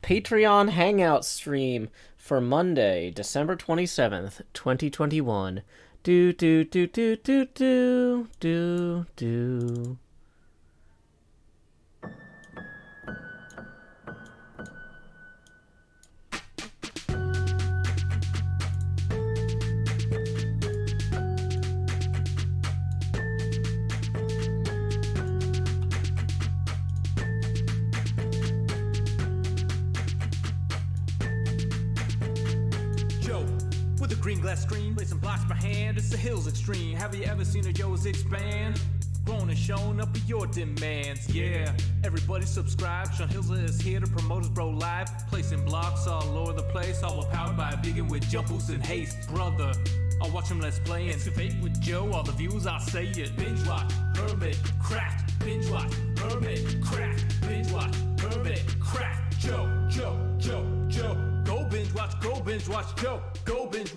Patreon hangout stream for Monday, December 27th, 2021. Do do do do do do do do. With a green glass screen, placing blocks per hand, it's the hills extreme. Have you ever seen a Yo's expand? Grown and shown up with your demands, yeah. Everybody subscribe, Sean Hills is here to promote his bro live. Placing blocks all over the place, all powered by a vegan with jump boost and haste. Brother, I'll watch him let's play and excavate with Joe, all the views I'll say it. Binge watch, Hermitcraft, binge watch, Hermitcraft, binge watch, Hermitcraft. Joe. Go binge watch, Joe. Go binge watch, Joe. Go binge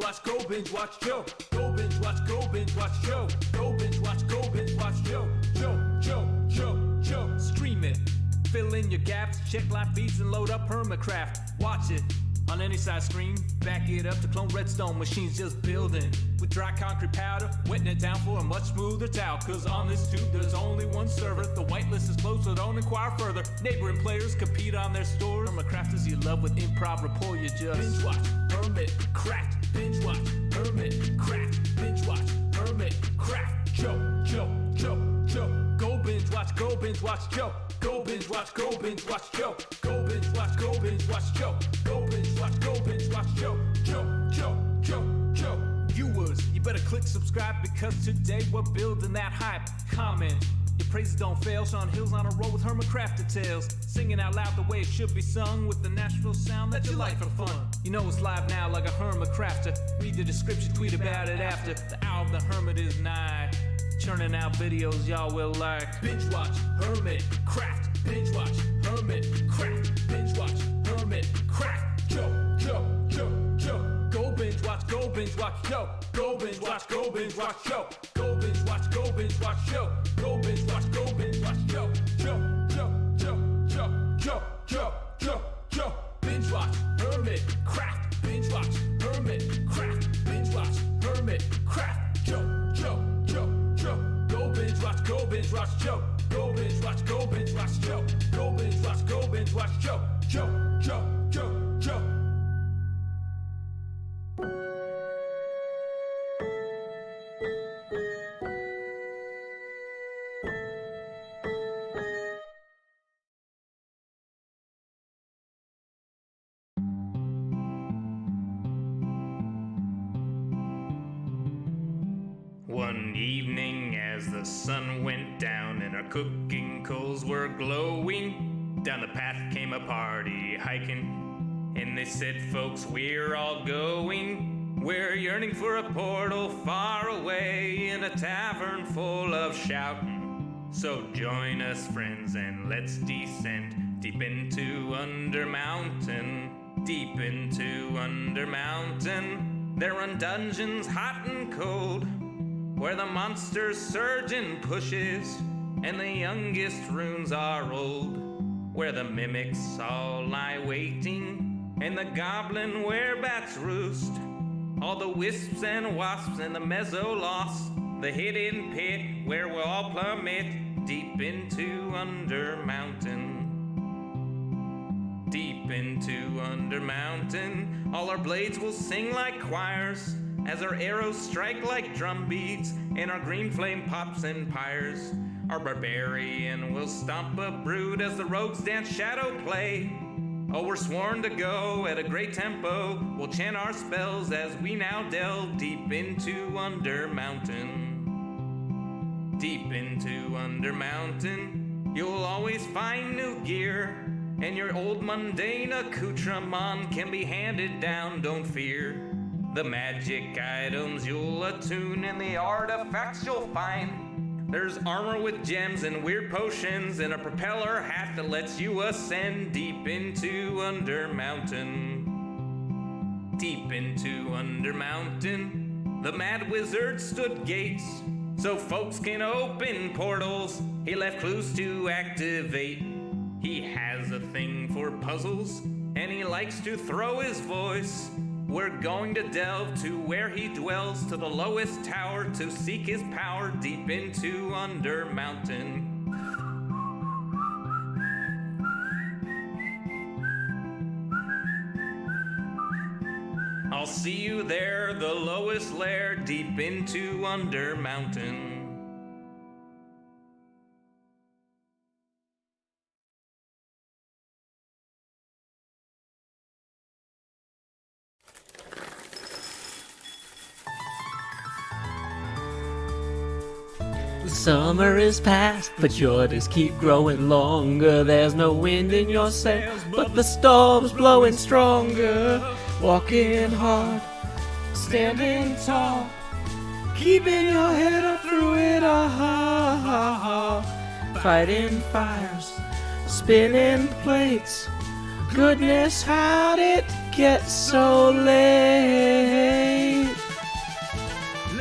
watch, Joe. Go binge watch, Joe. Go binge watch, Joe. Stream it. Fill in your gaps, check live feeds and load up Hermitcraft. Watch it on any size screen. Back it up to clone redstone machines just building. With dry concrete powder, wetting it down for a much smoother towel. Cause on this tube there's only one server. The whitelist is closed, so don't inquire further. Neighboring players compete on their stores. Hermitcrafters you love with improv rapport, you just binge watch, Hermitcraft, binge watch, Hermitcraft, binge watch, Hermitcraft. Joe. Go binge watch, Joe. Go binge watch, Joe. Go binge watch, Joe. Go binge watch, Joe. Viewers, you better click subscribe because today we're building that hype. Comment, your praises don't fail. Sean Hill's on a roll with Hermitcraft details. Singing out loud the way it should be sung with the Nashville sound that you like for fun. You know it's live now like a Hermitcrafter. Read the description, tweet about it after. The hour of the Hermit is nigh. Churning out videos y'all will like. Binge watch, Hermitcraft. Binge watch, Hermitcraft. Binge watch, Hermitcraft. Joe. Go binge watch, Joe. Go binge watch, Joe. Go binge watch, Joe. Go binge watch, Joe. Go binge watch, Joe. Binge watch, Hermitcraft. Binge watch, Hermitcraft. Binge watch, Hermitcraft. Joe. Go binge watch, Joe. Go binge watch, Joe. Go binge watch, Joe. Go binge watch, Joe. One evening as the sun went down and our cooking coals were glowing, down the path came a party hiking, and they said, folks, we're all going. We're yearning for a portal far away in a tavern full of shouting. So join us, friends, and let's descend deep into Under Mountain, deep into Under Mountain. There run dungeons hot and cold, where the monsters surge and pushes, and the youngest runes are old, where the mimics all lie waiting, and the goblin werebats roost, all the wisps and wasps and the mezzoloss, the hidden pit where we'll all plummet deep into Under Mountain. Deep into Under Mountain, all our blades will sing like choirs, as our arrows strike like drum beats, and our green flame pops and pyres. Our barbarian will stomp a brood as the rogues dance shadow play. Oh, we're sworn to go at a great tempo. We'll chant our spells as we now delve deep into Under Mountain. Deep into Under Mountain, you'll always find new gear, and your old mundane accoutrement can be handed down, don't fear. The magic items you'll attune and the artifacts you'll find. There's armor with gems and weird potions and a propeller hat that lets you ascend deep into Under Mountain. Deep into Under Mountain, the mad wizard stood gates so folks can open portals. He left clues to activate. He has a thing for puzzles and he likes to throw his voice. We're going to delve to where he dwells, to the lowest tower, to seek his power deep into Under Mountain. I'll see you there, the lowest lair, deep into Under Mountain. Summer is past, but your days keep growing longer. There's no wind in your sails, but the storm's blowing stronger. Walking hard, standing tall, keeping your head up through it all. Fighting fires, spinning plates. Goodness, how'd it get so late?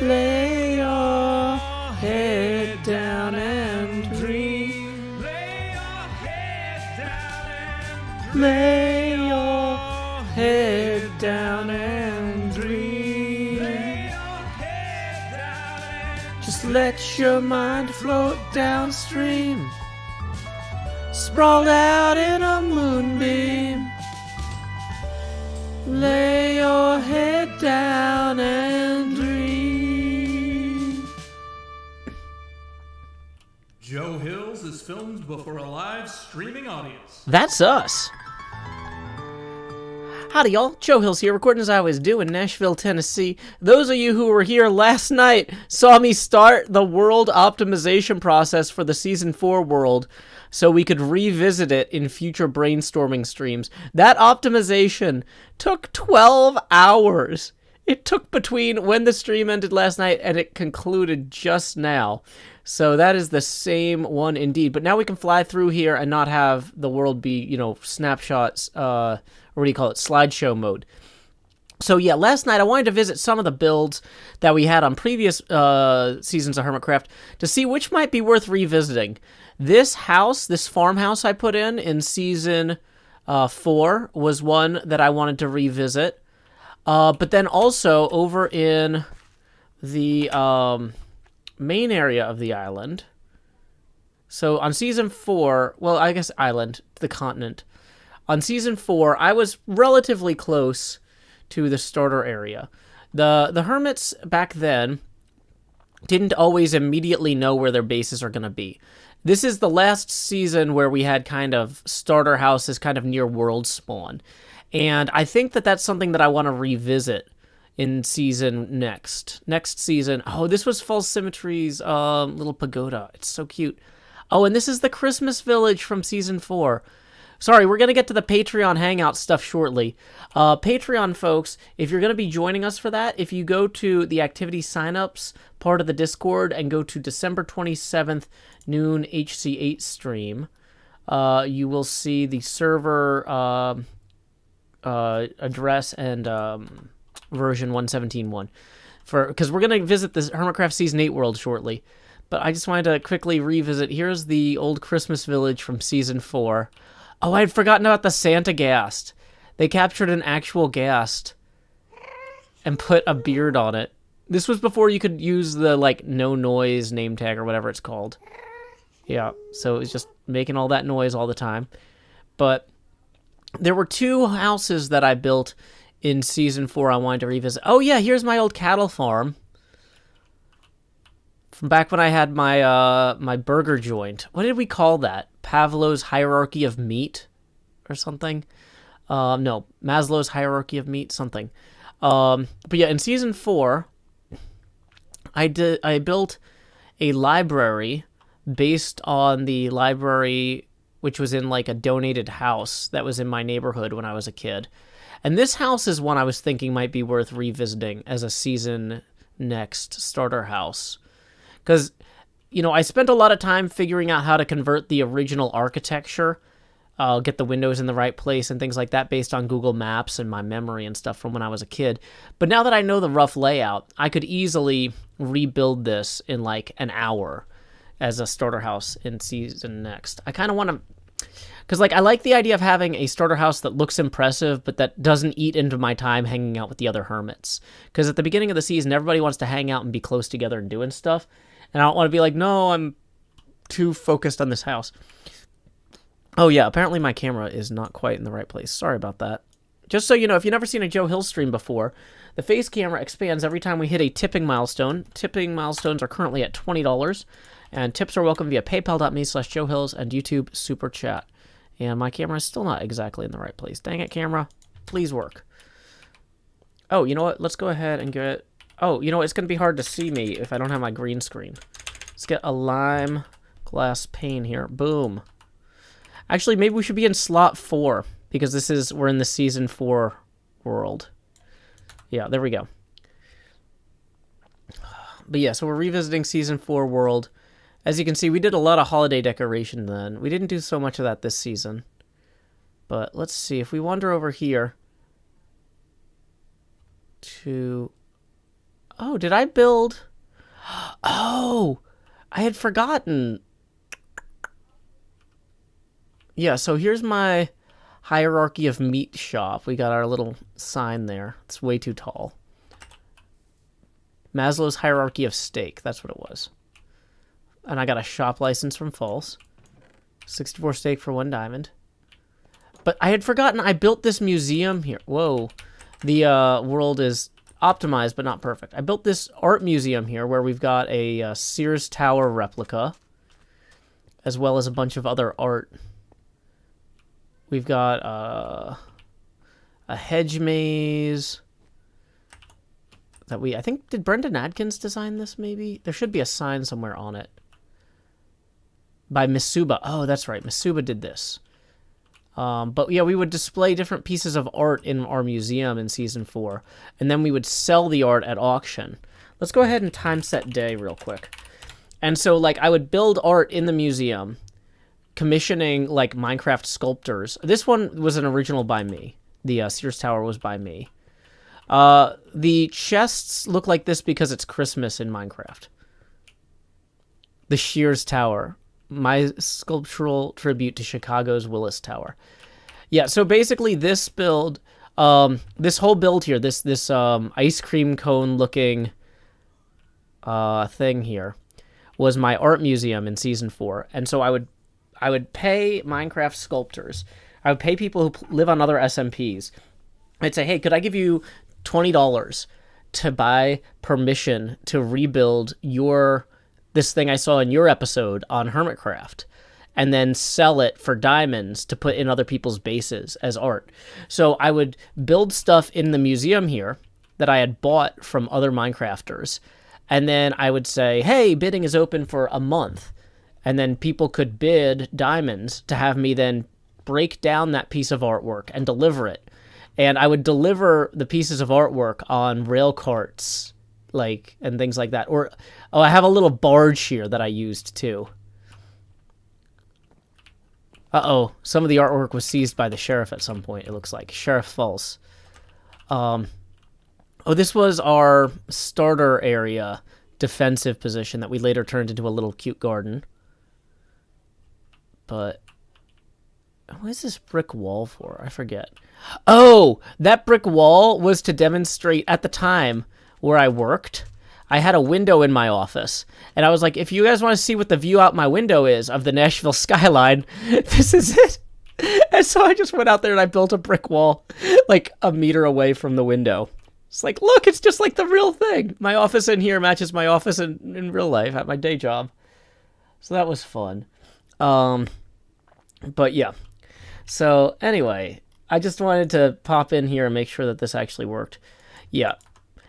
Lay your head down and dream. Lay your head down and Lay your head down and dream. lay your head down and Just let your mind float downstream, sprawled out in a moonbeam. Lay your head down and dream. Joe Hills is filmed before a live streaming audience. That's us. Howdy, y'all. Joe Hills here, recording as I always do in Nashville, Tennessee. Those of you who were here last night saw me start the world optimization process for the Season 4 world so we could revisit it in future brainstorming streams. That optimization took 12 hours. It took between when the stream ended last night and it concluded just now. So that is the same one indeed. But now we can fly through here and not have the world be, snapshots, or what do you call it, slideshow mode. So yeah, last night I wanted to visit some of the builds that we had on previous seasons of Hermitcraft to see which might be worth revisiting. This house, this farmhouse I put in Season 4 was one that I wanted to revisit. But then also over in the main area of the island. So on Season 4, well, I guess island, the continent. On Season 4, I was relatively close to the starter area. The hermits back then didn't always immediately know where their bases are going to be. This is the last season where we had kind of starter houses kind of near world spawn. And I think that that's something that I want to revisit in next season. Oh, this was False Symmetry's little pagoda. It's so cute. Oh, and this is the Christmas village from Season 4. Sorry, we're going to get to the Patreon Hangout stuff shortly. Patreon folks, if you're going to be joining us for that, if you go to the activity signups part of the Discord and go to December 27th, noon HC8 stream, you will see the server address and version 117.1. Because we're going to visit this Hermitcraft Season 8 world shortly. But I just wanted to quickly revisit. Here's the old Christmas village from Season 4. Oh, I had forgotten about the Santa ghast. They captured an actual ghast and put a beard on it. This was before you could use the, no noise name tag or whatever it's called. Yeah, so it was just making all that noise all the time. But there were two houses that I built in Season 4 I wanted to revisit. Oh, yeah, here's my old cattle farm. From back when I had my my burger joint. What did we call that? Pavlov's Hierarchy of Meat or something? No, Maslow's Hierarchy of Meat, something. But yeah, in Season 4, I built a library based on the library which was in a donated house that was in my neighborhood when I was a kid. And this house is one I was thinking might be worth revisiting as a Season next starter house. Because, I spent a lot of time figuring out how to convert the original architecture, get the windows in the right place and things like that based on Google Maps and my memory and stuff from when I was a kid. But now that I know the rough layout, I could easily rebuild this in an hour as a starter house in Season next. I kind of want to Because, like, I like the idea of having a starter house that looks impressive, but that doesn't eat into my time hanging out with the other hermits. Because at the beginning of the season, everybody wants to hang out and be close together and doing stuff. And I don't want to be like, no, I'm too focused on this house. Oh, yeah, apparently my camera is not quite in the right place. Sorry about that. Just so you know, if you've never seen a Joe Hill stream before, the face camera expands every time we hit a tipping milestone. Tipping milestones are currently at $20. And tips are welcome via paypal.me/JoeHills and YouTube Super Chat. And my camera is still not exactly in the right place. Dang it, camera. Please work. Oh, you know what? Let's go ahead and get... Oh, you know what? It's going to be hard to see me if I don't have my green screen. Let's get a lime glass pane here. Boom. Actually, maybe we should be in slot 4. Because we're in the Season 4 world. Yeah, there we go. But yeah, so we're revisiting Season 4 world. As you can see, we did a lot of holiday decoration then. We didn't do so much of that this season. But let's see. If we wander over here to... Oh, did I build... Oh! I had forgotten. Yeah, so here's my hierarchy of meat shop. We got our little sign there. It's way too tall. Maslow's hierarchy of steak. That's what it was. And I got a shop license from False. 64 steak for 1 diamond. But I had forgotten I built this museum here. Whoa. The world is optimized, but not perfect. I built this art museum here where we've got a Sears Tower replica, as well as a bunch of other art. We've got a hedge maze that I think, did Brendan Adkins design this maybe? There should be a sign somewhere on it. By Misuba. Oh, that's right. Misuba did this. But yeah, we would display different pieces of art in our museum in Season 4. And then we would sell the art at auction. Let's go ahead and time set day real quick. And so, like, I would build art in the museum, commissioning, like, Minecraft sculptors. This one was an original by me. The Sears Tower was by me. The chests look like this because it's Christmas in Minecraft. The Sears Tower. My sculptural tribute to Chicago's Willis Tower. Yeah, so basically this build, this whole build here, this ice cream cone looking thing here, was my art museum in Season 4. And so I would pay Minecraft sculptors. I would pay people who live on other SMPs. I'd say, hey, could I give you $20 to buy permission to rebuild this thing I saw in your episode on Hermitcraft, and then sell it for diamonds to put in other people's bases as art. So I would build stuff in the museum here that I had bought from other Minecrafters, and then I would say, hey, bidding is open for a month, and then people could bid diamonds to have me then break down that piece of artwork and deliver it. And I would deliver the pieces of artwork on rail carts, like, and things like that. Or, oh, I have a little barge here that I used too. Uh-oh, some of the artwork was seized by the sheriff at some point, it looks like. Sheriff False. Oh, this was our starter area defensive position that we later turned into a little cute garden. But what is this brick wall for? I forget. Oh, that brick wall was to demonstrate at the time where I worked. I had a window in my office, and I was like, if you guys want to see what the view out my window is of the Nashville skyline, this is it. And so I just went out there and I built a brick wall like a meter away from the window. It's like, look, it's just like the real thing. My office in here matches my office in real life at my day job. So that was fun. But yeah. So anyway, I just wanted to pop in here and make sure that this actually worked. Yeah.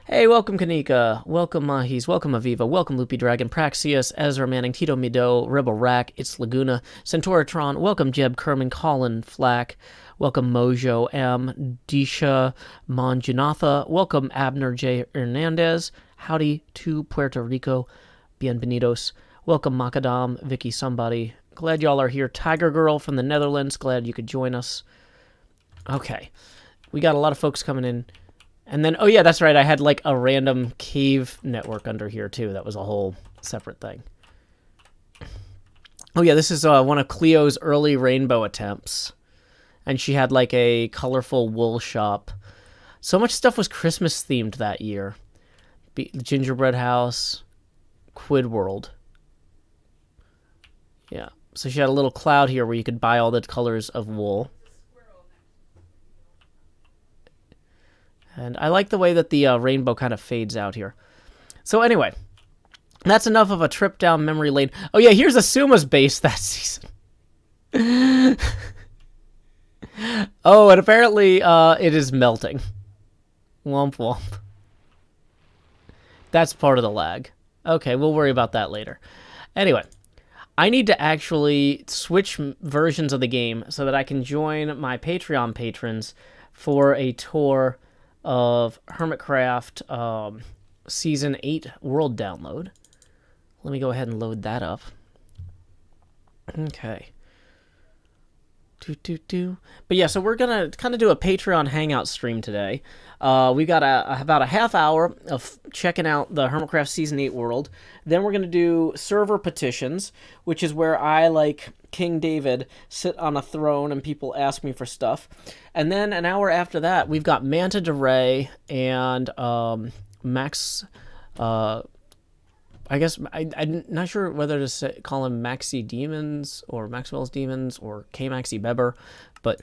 Hey, welcome Kanika, welcome Mahis, welcome Aviva, welcome Loopy Dragon, Praxius, Ezra Manning, Tito Mido, Rebel Rack, It's Laguna, Centauratron, welcome Jeb Kerman, Colin Flack, welcome Mojo M, Disha Manjunatha, welcome Abner J. Hernandez, howdy to Puerto Rico, bienvenidos, welcome Macadam, Vicky Somebody, glad y'all are here, Tiger Girl from the Netherlands, glad you could join us. Okay, we got a lot of folks coming in. And then, oh yeah, that's right, I had like a random cave network under here too. That was a whole separate thing. Oh yeah, this is one of Cleo's early rainbow attempts. And she had like a colorful wool shop. So much stuff was Christmas themed that year. Gingerbread house, Quid World. Yeah. So she had a little cloud here where you could buy all the colors of wool. And I like the way that the rainbow kind of fades out here. So anyway, that's enough of a trip down memory lane. Oh yeah, here's Asuma's base that season. Oh, and apparently it is melting. Womp womp. That's part of the lag. Okay, we'll worry about that later. Anyway, I need to actually switch versions of the game so that I can join my Patreon patrons for a tour of Hermitcraft Season 8 World Download. Let me go ahead and load that up. Okay. But yeah, so we're going to kind of do a Patreon hangout stream today. We got about a half hour of checking out the Hermitcraft Season 8 world. Then we're going to do server petitions, which is where I, like King David, sit on a throne and people ask me for stuff. And then an hour after that, we've got Manta Derail and Max... I guess I'm not sure whether to call him Maxi Demons or Maxwell's Demons or K Maxi Beber, but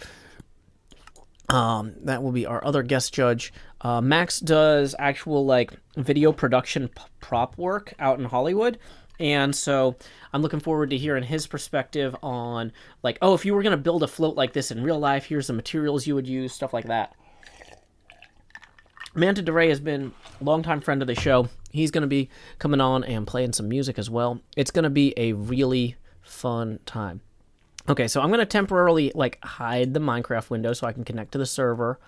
that will be our other guest judge. Max does actual like video production prop work out in Hollywood, and so I'm looking forward to hearing his perspective on like, oh, if you were gonna build a float like this in real life, here's the materials you would use, stuff like that. Manta Derail has been a longtime friend of the show. He's going to be coming on and playing some music as well. It's going to be a really fun time. Okay, so I'm going to temporarily like hide the Minecraft window so I can connect to the server.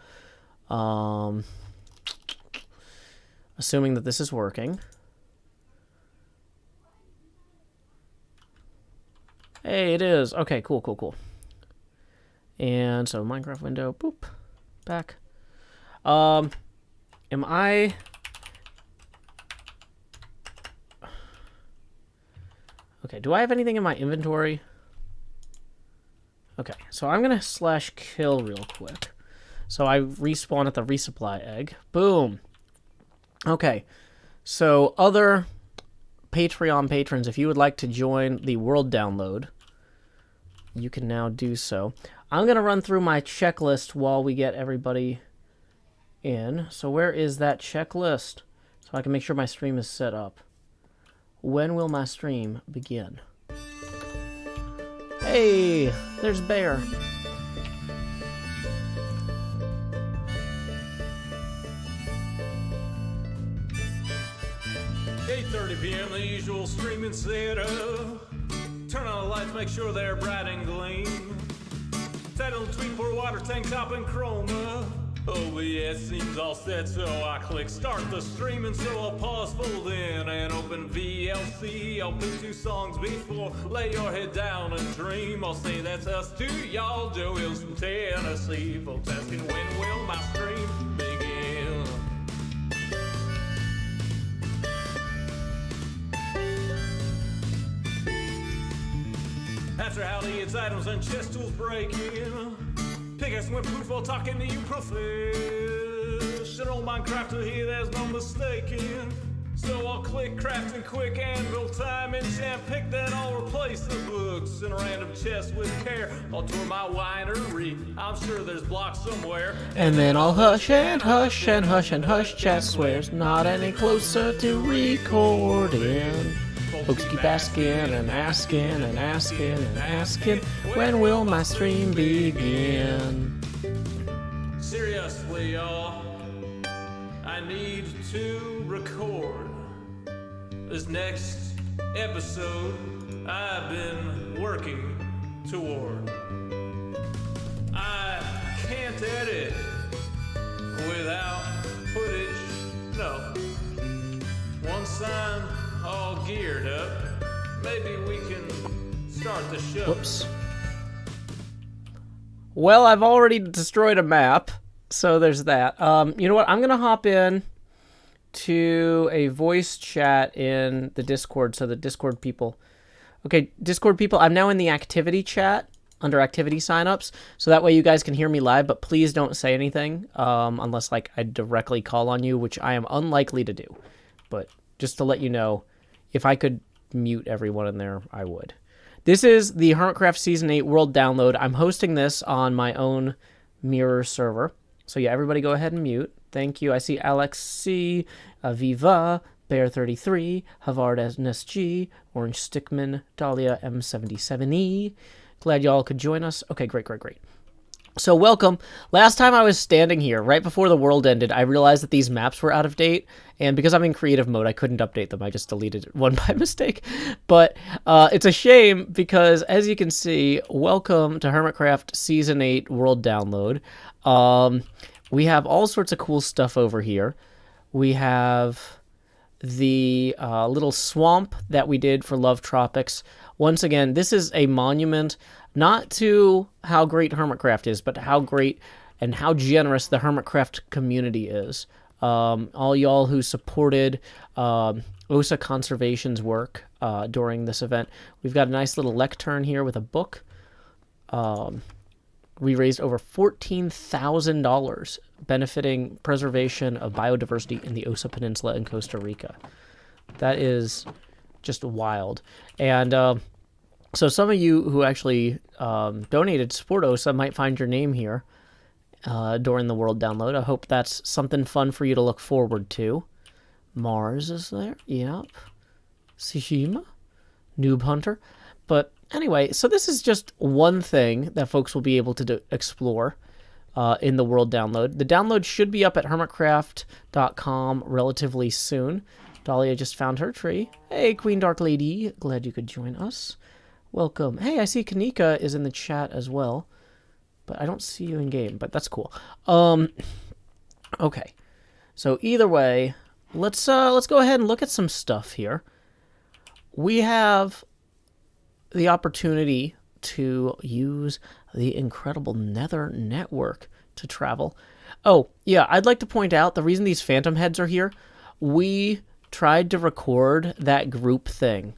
Assuming that this is working. Hey, it is. Okay, cool. And so Minecraft window, boop, back. Am I... Okay, do I have anything in my inventory? Okay, so I'm going to /kill real quick. So I respawn at the resupply egg. Boom. Okay, so other Patreon patrons, if you would like to join the world download, you can now do so. I'm going to run through my checklist while we get everybody in. So where is that checklist? So I can make sure my stream is set up. When will my stream begin? Hey, there's Bear. 8:30 p.m. the usual streaming setup. Turn on the lights, make sure they're bright and gleam. Title, tweet, pour water, tank top, and chroma. OBS seems all set, so I click start the stream, and so I'll pause, fold in, and open VLC. I'll pick 2 songs before, lay your head down and dream. I'll say that's us to y'all, Joe Hills from Tennessee. Folks asking when will my stream begin? After howdy, it's items and chest tools breaking. Pickaxe went poof while talking to you professional Minecrafter here, there's no mistaking. So I'll click crafting quick anvil time enchant, pick that, I'll replace the books in a random chest with care. I'll tour my winery, I'm sure there's blocks somewhere. And then I'll hush and hush and hush and hush, chat swears not any closer to recording. Folks keep asking and asking and asking and asking, when will my stream begin? Seriously, y'all, I need to record this next episode I've been working toward. I can't edit without footage, no. Once I'm all geared up, maybe we can start the show. Whoops. Well, I've already destroyed a map, so there's that. You know what? I'm going to hop in to a voice chat in the Discord so the Discord people Okay, Discord people, I'm now in the activity chat under activity signups, so that way you guys can hear me live, but please don't say anything unless like I directly call on you, which I am unlikely to do. But just to let you know, if I could mute everyone in there, I would. This is the Hermitcraft Season 8 World Download. I'm hosting this on my own mirror server. So yeah, everybody go ahead and mute. Thank you. I see Alex C, Aviva, Bear33, Havard NSG, Orange Stickman, Dahlia M77E. Glad y'all could join us. Okay, great. So welcome. Last time I was standing here, right before the world ended, I realized that these maps were out of date, and because I'm in creative mode, I couldn't update them. I just deleted one by mistake. But it's a shame because, as you can see, welcome to Hermitcraft Season 8 World Download. We have all sorts of cool stuff over here. We have the little swamp that we did for Love Tropics. Once again, this is a monument not to how great Hermitcraft is, but how great and how generous the Hermitcraft community is. All y'all who supported OSA Conservation's work during this event. We've got a nice little lectern here with a book. We raised over $14,000 benefiting preservation of biodiversity in the Osa Peninsula in Costa Rica. That is just wild. And so some of you who actually donated to support OSA might find your name here during the World Download. I hope that's something fun for you to look forward to. Mars is there. Yep. Tsushima. Noob Hunter. But anyway, so this is just one thing that folks will be able to explore in the World Download. The download should be up at hermitcraft.com relatively soon. Dahlia just found her tree. Hey, Queen Dark Lady. Glad you could join us. Welcome. Hey, I see Kanika is in the chat as well. But I don't see you in game, but that's cool. Okay. So either way, let's go ahead and look at some stuff here. We have the opportunity to use the incredible Nether network to travel. Oh, yeah, I'd like to point out the reason these phantom heads are here, we tried to record that group thing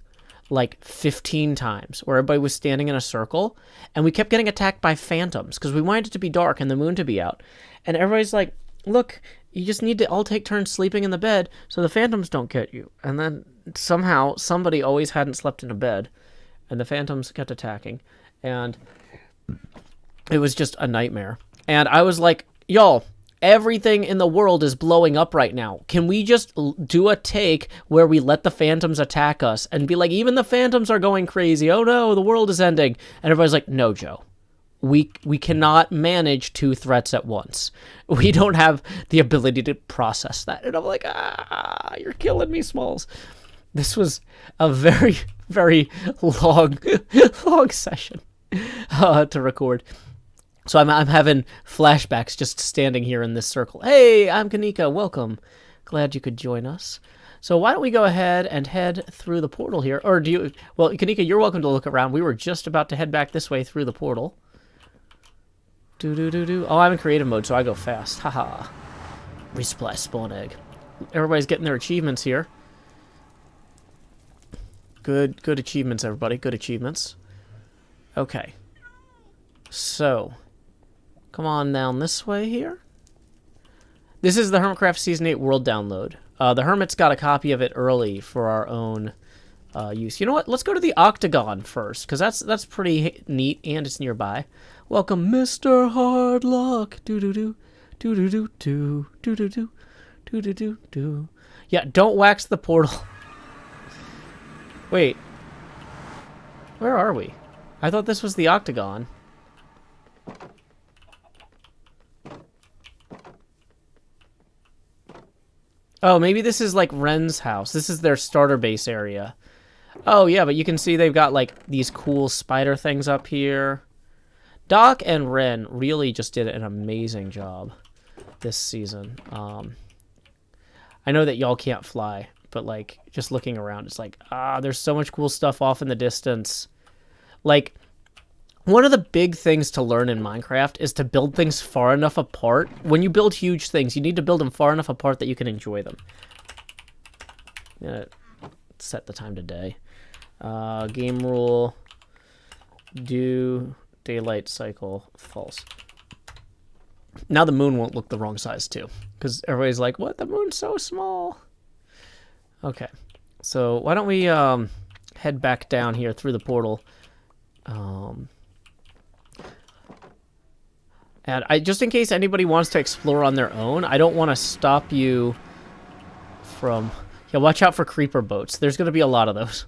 like 15 times where everybody was standing in a circle and we kept getting attacked by phantoms because we wanted it to be dark and the moon to be out. And everybody's like, look, you just need to all take turns sleeping in the bed so the phantoms don't get you. And then somehow somebody always hadn't slept in a bed and the phantoms kept attacking, and it was just a nightmare. And I was like, y'all, everything in the world is blowing up right now. Can we just do a take where we let the phantoms attack us and be like, even the phantoms are going crazy. Oh no, the world is ending. And everybody's like, no, Joe. We cannot manage 2 threats at once. We don't have the ability to process that. And I'm like, you're killing me, Smalls. This was a very, very long session to record. So I'm having flashbacks just standing here in this circle. Hey, I'm Kanika. Welcome. Glad you could join us. So why don't we go ahead and head through the portal here? Or do you... Well, Kanika, you're welcome to look around. We were just about to head back this way through the portal. Oh, I'm in creative mode, so I go fast. Haha. Resupply spawn egg. Everybody's getting their achievements here. Good achievements, everybody. Good achievements. Okay. So, come on down this way here. This is the Hermitcraft Season 8 World Download. The Hermit's got a copy of it early for our own use. You know what? Let's go to the Octagon first, because that's pretty neat, and it's nearby. Welcome, Mr. Hardluck. Do-do-do. Do-do-do-do. Do-do-do. Do-do-do-do. Yeah, don't wax the portal. Wait. Where are we? I thought this was the Octagon. Oh, maybe this is like Ren's house. This is their starter base area. Oh, yeah, but you can see they've got like these cool spider things up here. Doc and Ren really just did an amazing job this season. I know that y'all can't fly, but like just looking around, it's like, there's so much cool stuff off in the distance. Like, one of the big things to learn in Minecraft is to build things far enough apart. When you build huge things, you need to build them far enough apart that you can enjoy them. I'm gonna set the time to day. Game rule, do daylight cycle false. Now the moon won't look the wrong size too, because everybody's like, what? The moon's so small. Okay, so why don't we head back down here through the portal. And just in case anybody wants to explore on their own, I don't want to stop you from... Yeah, watch out for creeper boats. There's going to be a lot of those.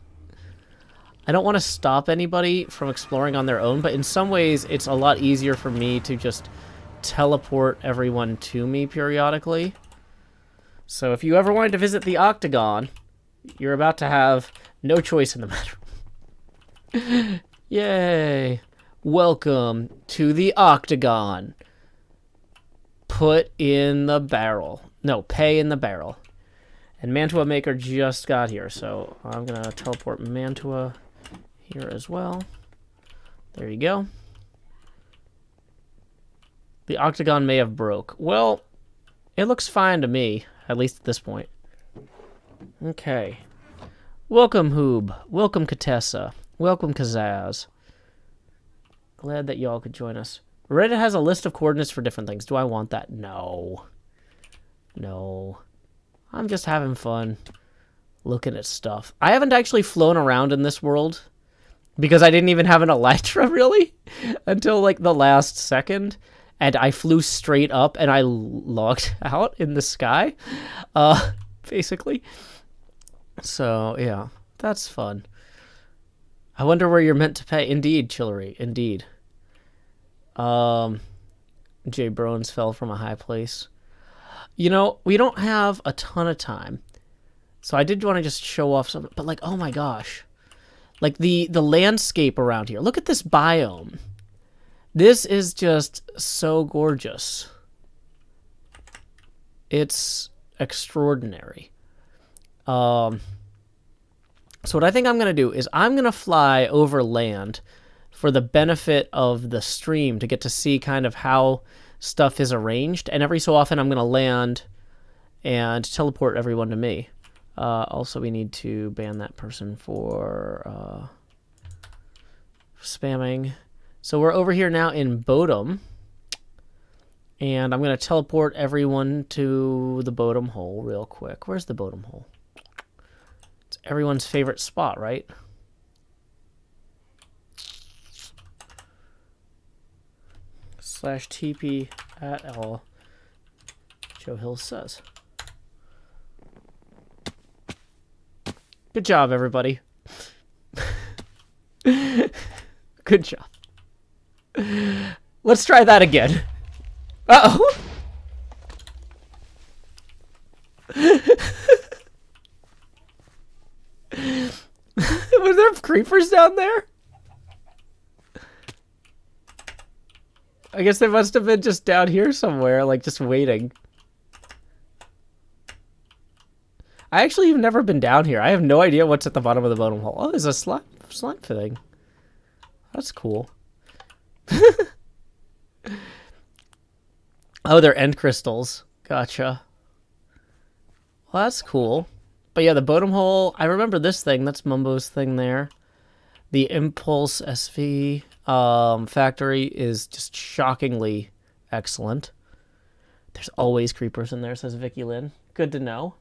I don't want to stop anybody from exploring on their own, but in some ways it's a lot easier for me to just teleport everyone to me periodically. So if you ever wanted to visit the Octagon, you're about to have no choice in the matter. Yay! Welcome to the Octagon. Put in the barrel. No, pay in the barrel. And Mantua Maker just got here, so I'm going to teleport Mantua here as well. There you go. The Octagon may have broke. Well, it looks fine to me, at least at this point. Okay. Welcome, Hoob. Welcome, Katessa. Welcome, Kazaz. Glad that y'all could join us. Reddit has a list of coordinates for different things. Do I want that? No. No. I'm just having fun looking at stuff. I haven't actually flown around in this world because I didn't even have an elytra, really, until, like, the last second. And I flew straight up and I logged out in the sky, basically. So, yeah, that's fun. I wonder where you're meant to pay. Indeed, Chillery, indeed. Jay Brones fell from a high place. You know, we don't have a ton of time. So I did want to just show off something. But, like, oh my gosh. Like, the landscape around here. Look at this biome. This is just so gorgeous. It's extraordinary. So what I think I'm going to do is I'm going to fly over land for the benefit of the stream to get to see kind of how stuff is arranged. And every so often I'm going to land and teleport everyone to me. Also, we need to ban that person for spamming. So we're over here now in Bodum. And I'm going to teleport everyone to the Bodum hole real quick. Where's the Bodum hole? It's everyone's favorite spot, right? /TP at L. Joe Hill says. Good job, everybody. Good job. Let's try that again. Uh-oh. Was there creepers down there? I guess they must have been just down here somewhere, like just waiting. I actually have never been down here. I have no idea what's at the bottom of the bottom hole. Oh, there's a slime thing. That's cool. Oh, they're end crystals. Gotcha. Well, that's cool. But yeah, the bottom hole, I remember this thing. That's Mumbo's thing there. The Impulse SV factory is just shockingly excellent. There's always creepers in there, says Vicky Lynn. Good to know.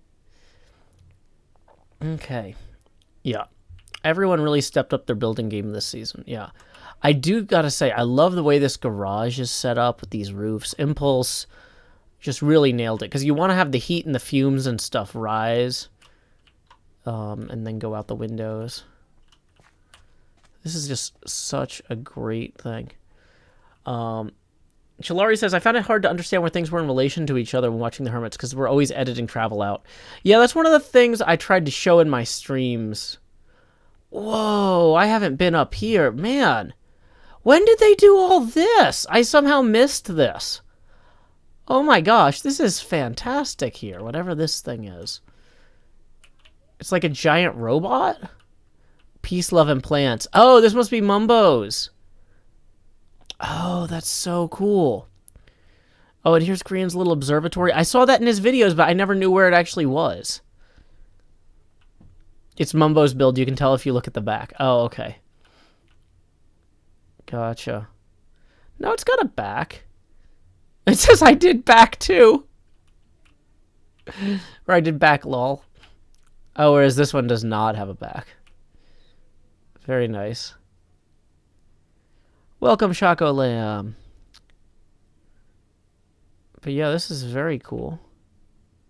Okay. Yeah. Everyone really stepped up their building game this season. Yeah. I do gotta say, I love the way this garage is set up with these roofs. Impulse just really nailed it. Because you want to have the heat and the fumes and stuff rise. And then go out the windows. This is just such a great thing. Chalari says, I found it hard to understand where things were in relation to each other when watching the Hermits because we're always editing travel out. Yeah, that's one of the things I tried to show in my streams. Whoa, I haven't been up here. Man, when did they do all this? I somehow missed this. Oh my gosh, this is fantastic here, whatever this thing is. It's like a giant robot? Peace, love, and plants. Oh, this must be Mumbo's. Oh, that's so cool. Oh, and here's Korean's little observatory. I saw that in his videos, but I never knew where it actually was. It's Mumbo's build. You can tell if you look at the back. Oh, okay. Gotcha. No, it's got a back. It says I did back too. Or I did back lol. Oh, whereas this one does not have a back. Very nice. Welcome, Shaco Lamb. But yeah, this is very cool.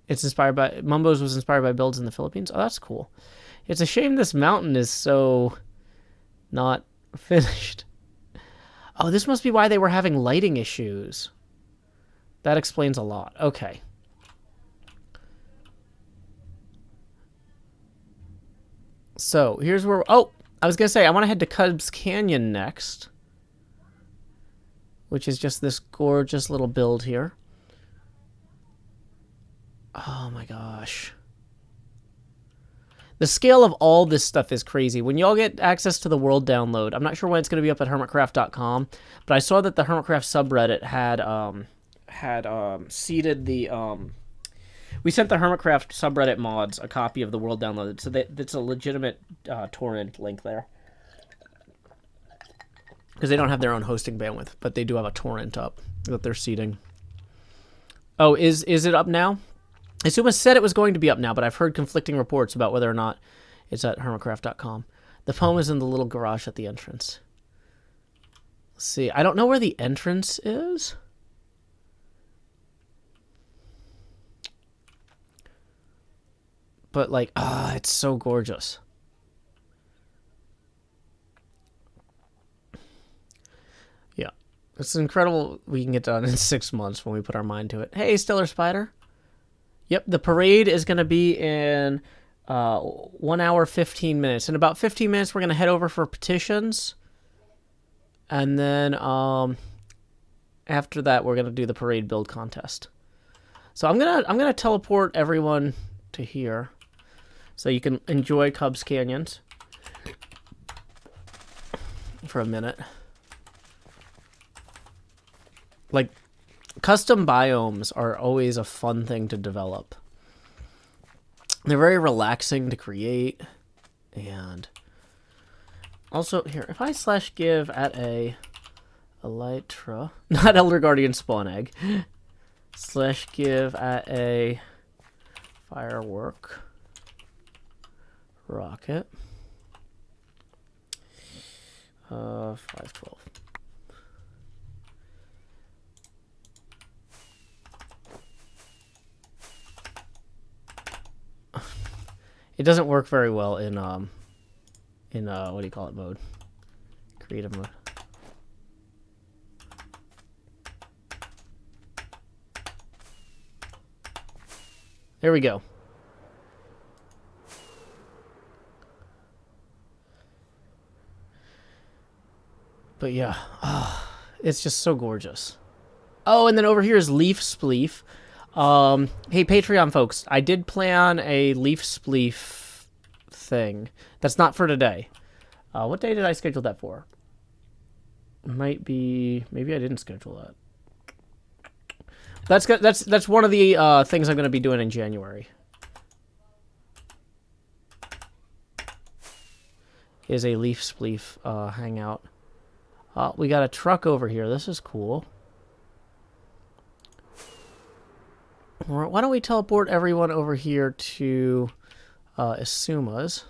It's inspired by... Mumbo's was inspired by builds in the Philippines. Oh, that's cool. It's a shame this mountain is so not finished. Oh, this must be why they were having lighting issues. That explains a lot. Okay. So, here's where... Oh, I was going to say, I want to head to Cubs Canyon next. Which is just this gorgeous little build here. Oh my gosh. The scale of all this stuff is crazy. When y'all get access to the world download, I'm not sure when it's going to be up at hermitcraft.com, but I saw that the Hermitcraft subreddit had seeded the... We sent the Hermitcraft subreddit mods a copy of the world download, so that's a legitimate torrent link there. Because they don't have their own hosting bandwidth, but they do have a torrent up that they're seeding. Oh, is it up now? Asuma said it was going to be up now, but I've heard conflicting reports about whether or not it's at hermitcraft.com. The poem is in the little garage at the entrance. Let's see. I don't know where the entrance is. But, like, it's so gorgeous. Yeah. It's incredible we can get done in 6 months when we put our mind to it. Hey, Stellar Spider. Yep, the parade is going to be in 1 hour, 15 minutes. In about 15 minutes, we're going to head over for petitions. And then after that, we're going to do the parade build contest. So I'm gonna teleport everyone to here so you can enjoy Cubs Canyons for a minute. Like, custom biomes are always a fun thing to develop. They're very relaxing to create. And also, here, if I /give at a elytra, not Elder Guardian spawn egg, /give at a firework rocket, 512. It doesn't work very well in what do you call it mode? Creative mode. There we go. But yeah, it's just so gorgeous. Oh, and then over here is Leaf Spleef. Hey, Patreon folks, I did plan a Leaf Spleef thing. That's not for today. What day did I schedule that for? Might be... Maybe I didn't schedule that. That's one of the things I'm going to be doing in January. Is a Leaf Spleef hangout. We got a truck over here. This is cool. Why don't we teleport everyone over here to Asuma's?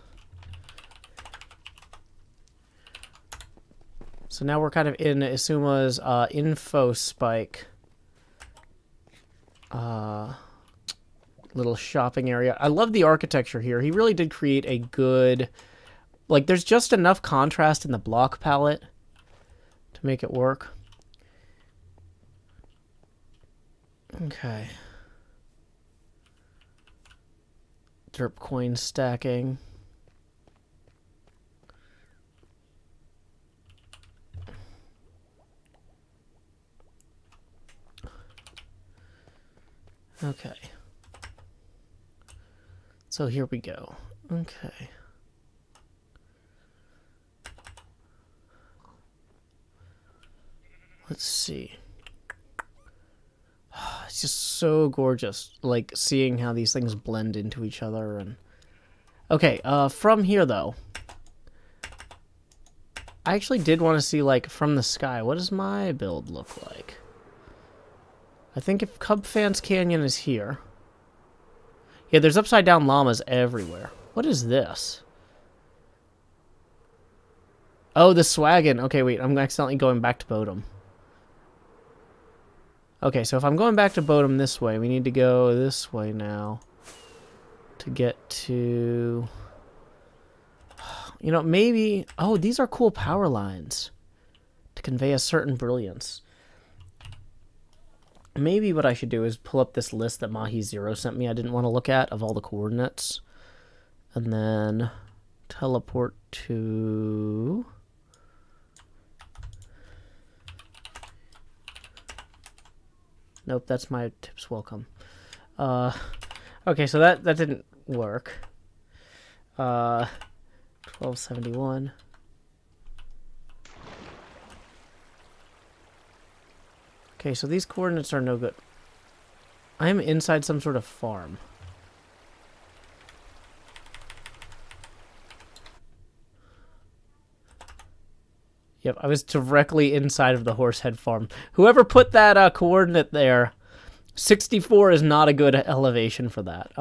So now we're kind of in Asuma's info spike little shopping area. I love the architecture here. He really did create a good... Like, there's just enough contrast in the block palette to make it work. Okay. Derp coin stacking. Okay. So here we go. Okay. Let's see. It's just so gorgeous, like seeing how these things blend into each other. And Okay, from here, though, I actually did want to see, like, from the sky, what does my build look like? I think if Cub Fans Canyon is here... Yeah, there's upside-down llamas everywhere. What is this? Oh, the Swaggin. Okay, wait, I'm accidentally going back to Bodum. Okay, so if I'm going back to Bodum this way, we need to go this way now to get to... You know, maybe... Oh, these are cool power lines to convey a certain brilliance. Maybe what I should do is pull up this list that Mahi0 sent me I didn't want to look at of all the coordinates. And then teleport to... Nope, that's my tips welcome. Okay, so that didn't work. 1271. Okay, so these coordinates are no good. I am inside some sort of farm. Yep, I was directly inside of the Horsehead farm. Whoever put that coordinate there, 64 is not a good elevation for that.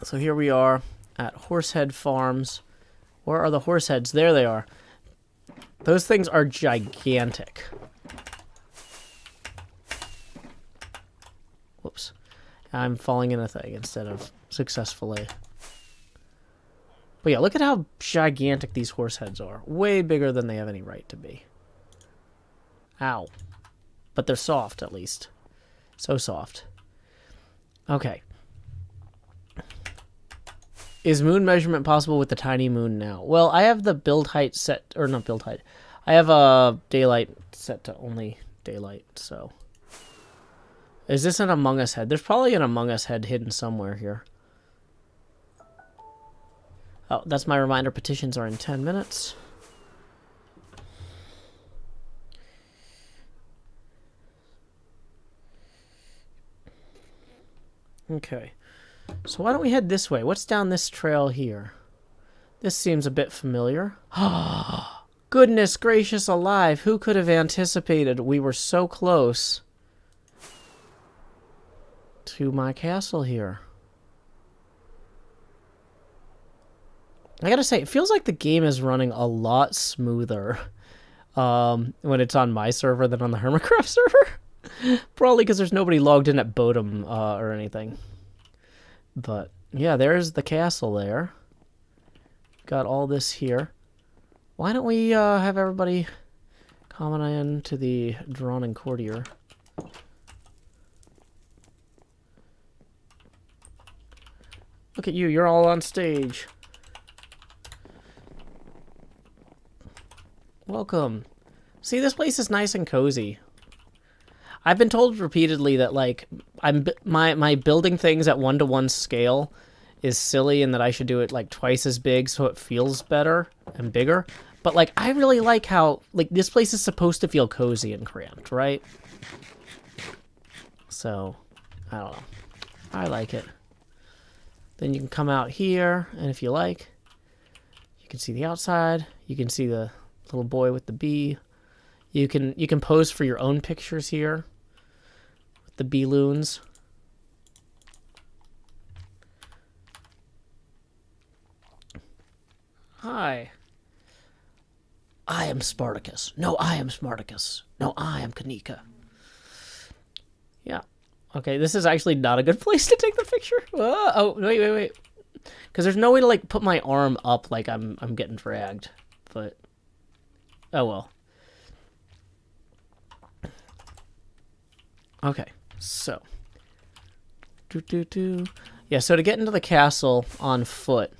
So here we are at Horsehead Farms. Where are the Horseheads? There they are. Those things are gigantic. Whoops. I'm falling in a thing instead of successfully. But yeah, look at how gigantic these Horseheads are. Way bigger than they have any right to be. Ow. But they're soft, at least. So soft. Okay. Is moon measurement possible with the tiny moon now? Well, I have the build height set, or not build height. I have a daylight set to only daylight, so. Is this an Among Us head? There's probably an Among Us head hidden somewhere here. Oh, that's my reminder. Petitions are in 10 minutes. Okay. So why don't we head this way? What's down this trail here? This seems a bit familiar. Goodness gracious alive. Who could have anticipated we were so close to my castle here? I gotta say, it feels like the game is running a lot smoother when it's on my server than on the Hermitcraft server. Probably because there's nobody logged in at Bodum or anything. But, yeah, there's the castle there. Got all this here. Why don't we have everybody comment in to the Drawn and Courtier? Look at you, you're all on stage. Welcome. See, this place is nice and cozy. I've been told repeatedly that, like, my building things at 1-to-1 scale is silly and that I should do it, like, twice as big so it feels better and bigger. But, like, I really like how, like, this place is supposed to feel cozy and cramped, right? So, I don't know. I like it. Then you can come out here, and if you like, you can see the outside. You can see the little boy with the bee. You can pose for your own pictures here with the bee loons. Hi. I am Spartacus. No, I am Spartacus. No, I am Kanika. Yeah. Okay, this is actually not a good place to take the picture. Oh, wait. Because there's no way to, like, put my arm up like I'm getting dragged. But, oh well. Okay, so. Yeah, so to get into the castle on foot,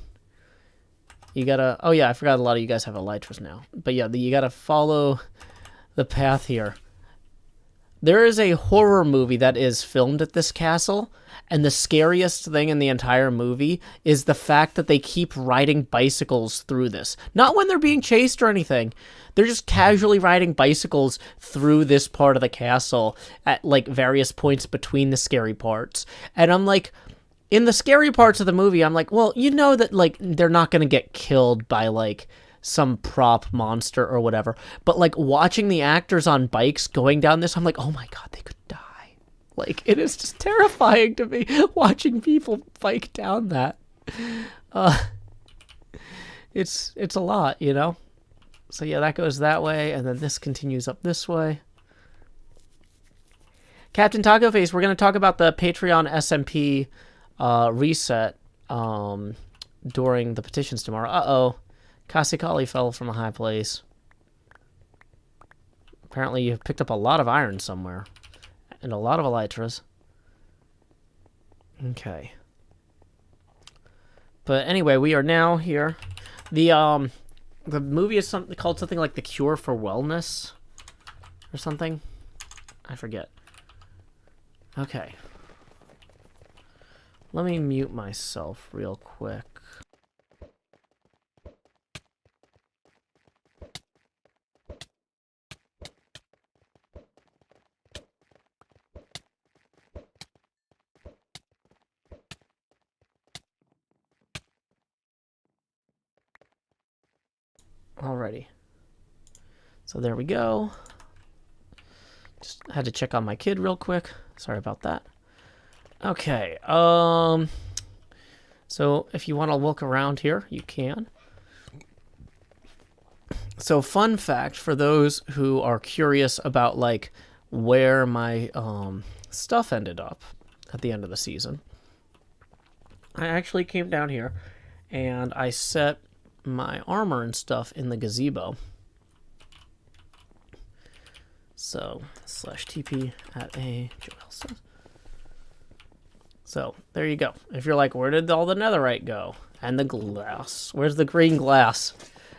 you gotta... Oh yeah, I forgot a lot of you guys have elytras now. But yeah, you gotta follow the path here. There is a horror movie that is filmed at this castle, and the scariest thing in the entire movie is the fact that they keep riding bicycles through this. Not when they're being chased or anything. They're just casually riding bicycles through this part of the castle at, like, various points between the scary parts. And I'm like, in the scary parts of the movie, I'm like, well, you know that, like, they're not going to get killed by, like, some prop monster or whatever. But, like, watching the actors on bikes going down this, I'm like, oh my god, they could die. Like, it is just terrifying to me watching people bike down that. It's a lot, you know? So yeah, that goes that way, and then this continues up this way. Captain Taco Face, we're going to talk about the Patreon SMP reset during the petitions tomorrow. Uh-oh. Kasikali fell from a high place. Apparently you've picked up a lot of iron somewhere. And a lot of elytras. Okay. But anyway, we are now here. The movie is called something like The Cure for Wellness. Or something. I forget. Okay. Let me mute myself real quick. Alrighty. So there we go. Just had to check on my kid real quick. Sorry about that. Okay. So if you want to look around here, you can. So fun fact for those who are curious about like where my stuff ended up at the end of the season. I actually came down here and I set my armor and stuff in the gazebo. So /TP at a Joel says. So there you go. If you're like, where did all the netherite go? And the glass. Where's the green glass?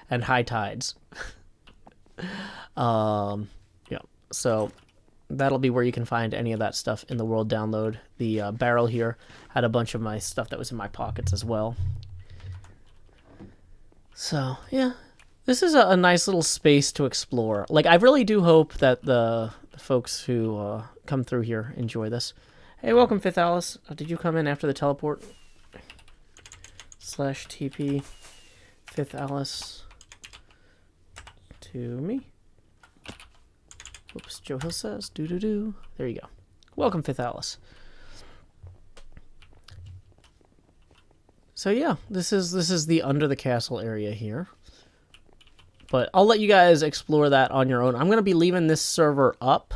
And high tides. Yeah. So that'll be where you can find any of that stuff in the world download. The barrel here had a bunch of my stuff that was in my pockets as well. So, yeah, this is a nice little space to explore. Like, I really do hope that the folks who come through here enjoy this. Hey, welcome, Fifth Alice. Did you come in after the teleport? /TP Fifth Alice to me. Whoops, Joe Hill says, doo-doo-doo. There you go. Welcome, Fifth Alice. So yeah, this is the under the castle area here. But I'll let you guys explore that on your own. I'm going to be leaving this server up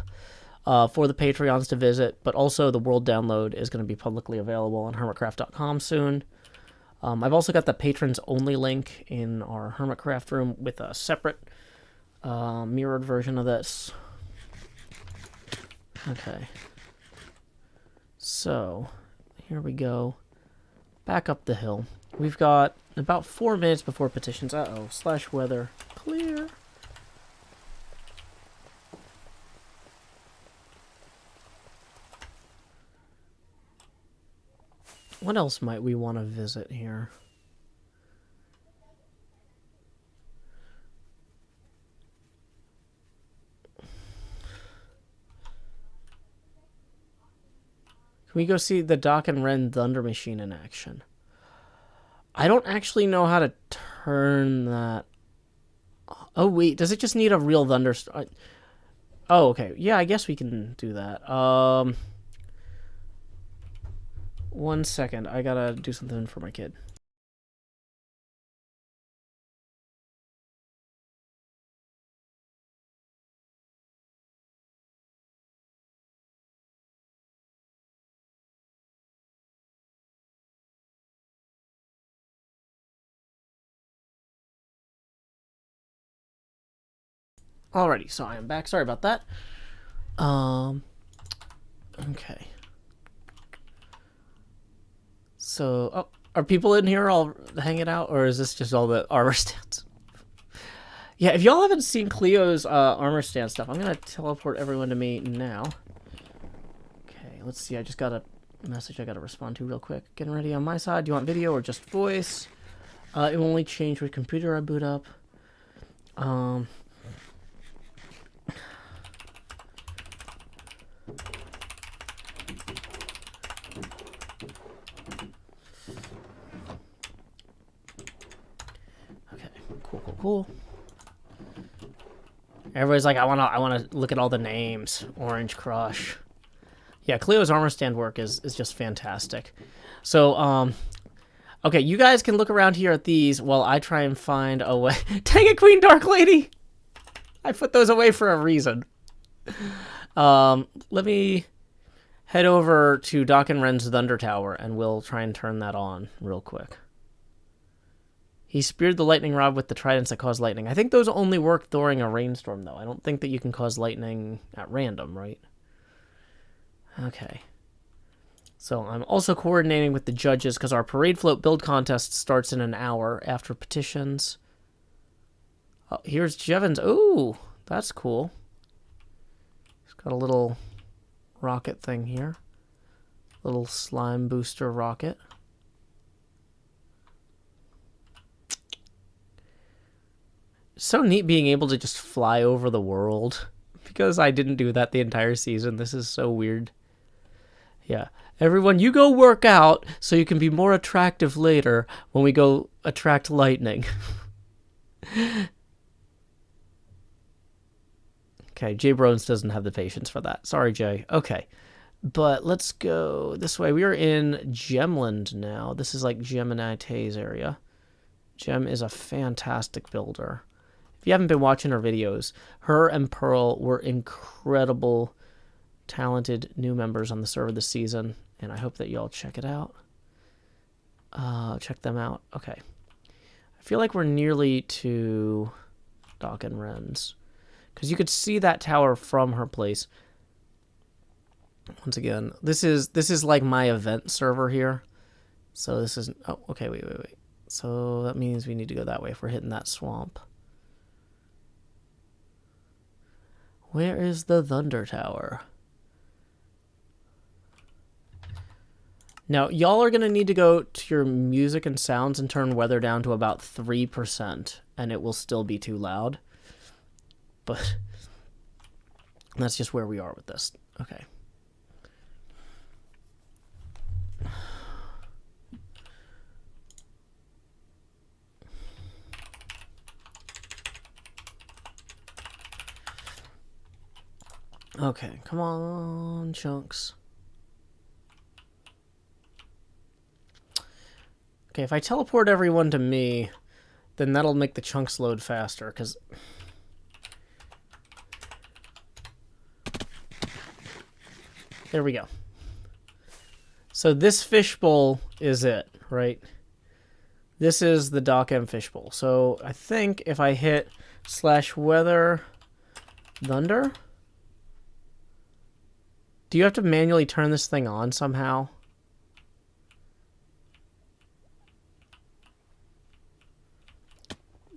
for the Patreons to visit, but also the world download is going to be publicly available on hermitcraft.com soon. I've also got the patrons only link in our Hermitcraft room with a separate mirrored version of this. Okay. So, here we go. Back up the hill. We've got about 4 minutes before petitions. Uh-oh. /weather. Clear. What else might we want to visit here? Can we go see the Doc and Ren Thunder Machine in action? I don't actually know how to turn that. Oh, wait. Does it just need a real thunderstorm? Oh, okay. Yeah, I guess we can do that. 1 second. I gotta do something for my kid. Alrighty, so I am back. Sorry about that. Okay. So, are people in here all hanging out, or is this just all the armor stats? Yeah, if y'all haven't seen Cleo's armor stand stuff, I'm gonna teleport everyone to me now. Okay, let's see. I just got a message I gotta respond to real quick. Getting ready on my side. Do you want video or just voice? It will only change with computer I boot up. Okay, cool. Everybody's like, I wanna look at all the names. Orange Crush. Yeah, Cleo's armor stand work is just fantastic. So, okay, you guys can look around here at these while I try and find a way. Dang it, Queen Dark Lady! I put those away for a reason. Let me head over to Doc and Ren's Thunder Tower, and we'll try and turn that on real quick. He speared the lightning rod with the tridents that cause lightning. I think those only work during a rainstorm, though. I don't think that you can cause lightning at random, right? Okay. So I'm also coordinating with the judges because our parade float build contest starts in an hour after petitions. Oh, here's Jevons. Ooh, that's cool. He's got a little rocket thing here. Little slime booster rocket. So neat being able to just fly over the world. Because I didn't do that the entire season. This is so weird. Yeah. Everyone, you go work out so you can be more attractive later when we go attract lightning. Okay, Jay Brones doesn't have the patience for that. Sorry, Jay. Okay. But let's go this way. We are in Gemland now. This is like Gemini Tay's area. Gem is a fantastic builder. If you haven't been watching her videos, her and Pearl were incredible, talented new members on the server this season, and I hope that y'all check it out. Check them out. Okay. I feel like we're nearly to Doc and Ren's, because you could see that tower from her place. Once again, this is like my event server here. So this is... Oh, okay, wait. So that means we need to go that way if we're hitting that swamp. Where is the Thunder Tower? Now, y'all are going to need to go to your music and sounds and turn weather down to about 3%, and it will still be too loud. But that's just where we are with this. Okay. Okay, come on, chunks. Okay, if I teleport everyone to me, then that'll make the chunks load faster, because... There we go. So this fishbowl is it, right? This is the Doc M fishbowl. So I think if I hit /weather thunder... Do you have to manually turn this thing on somehow?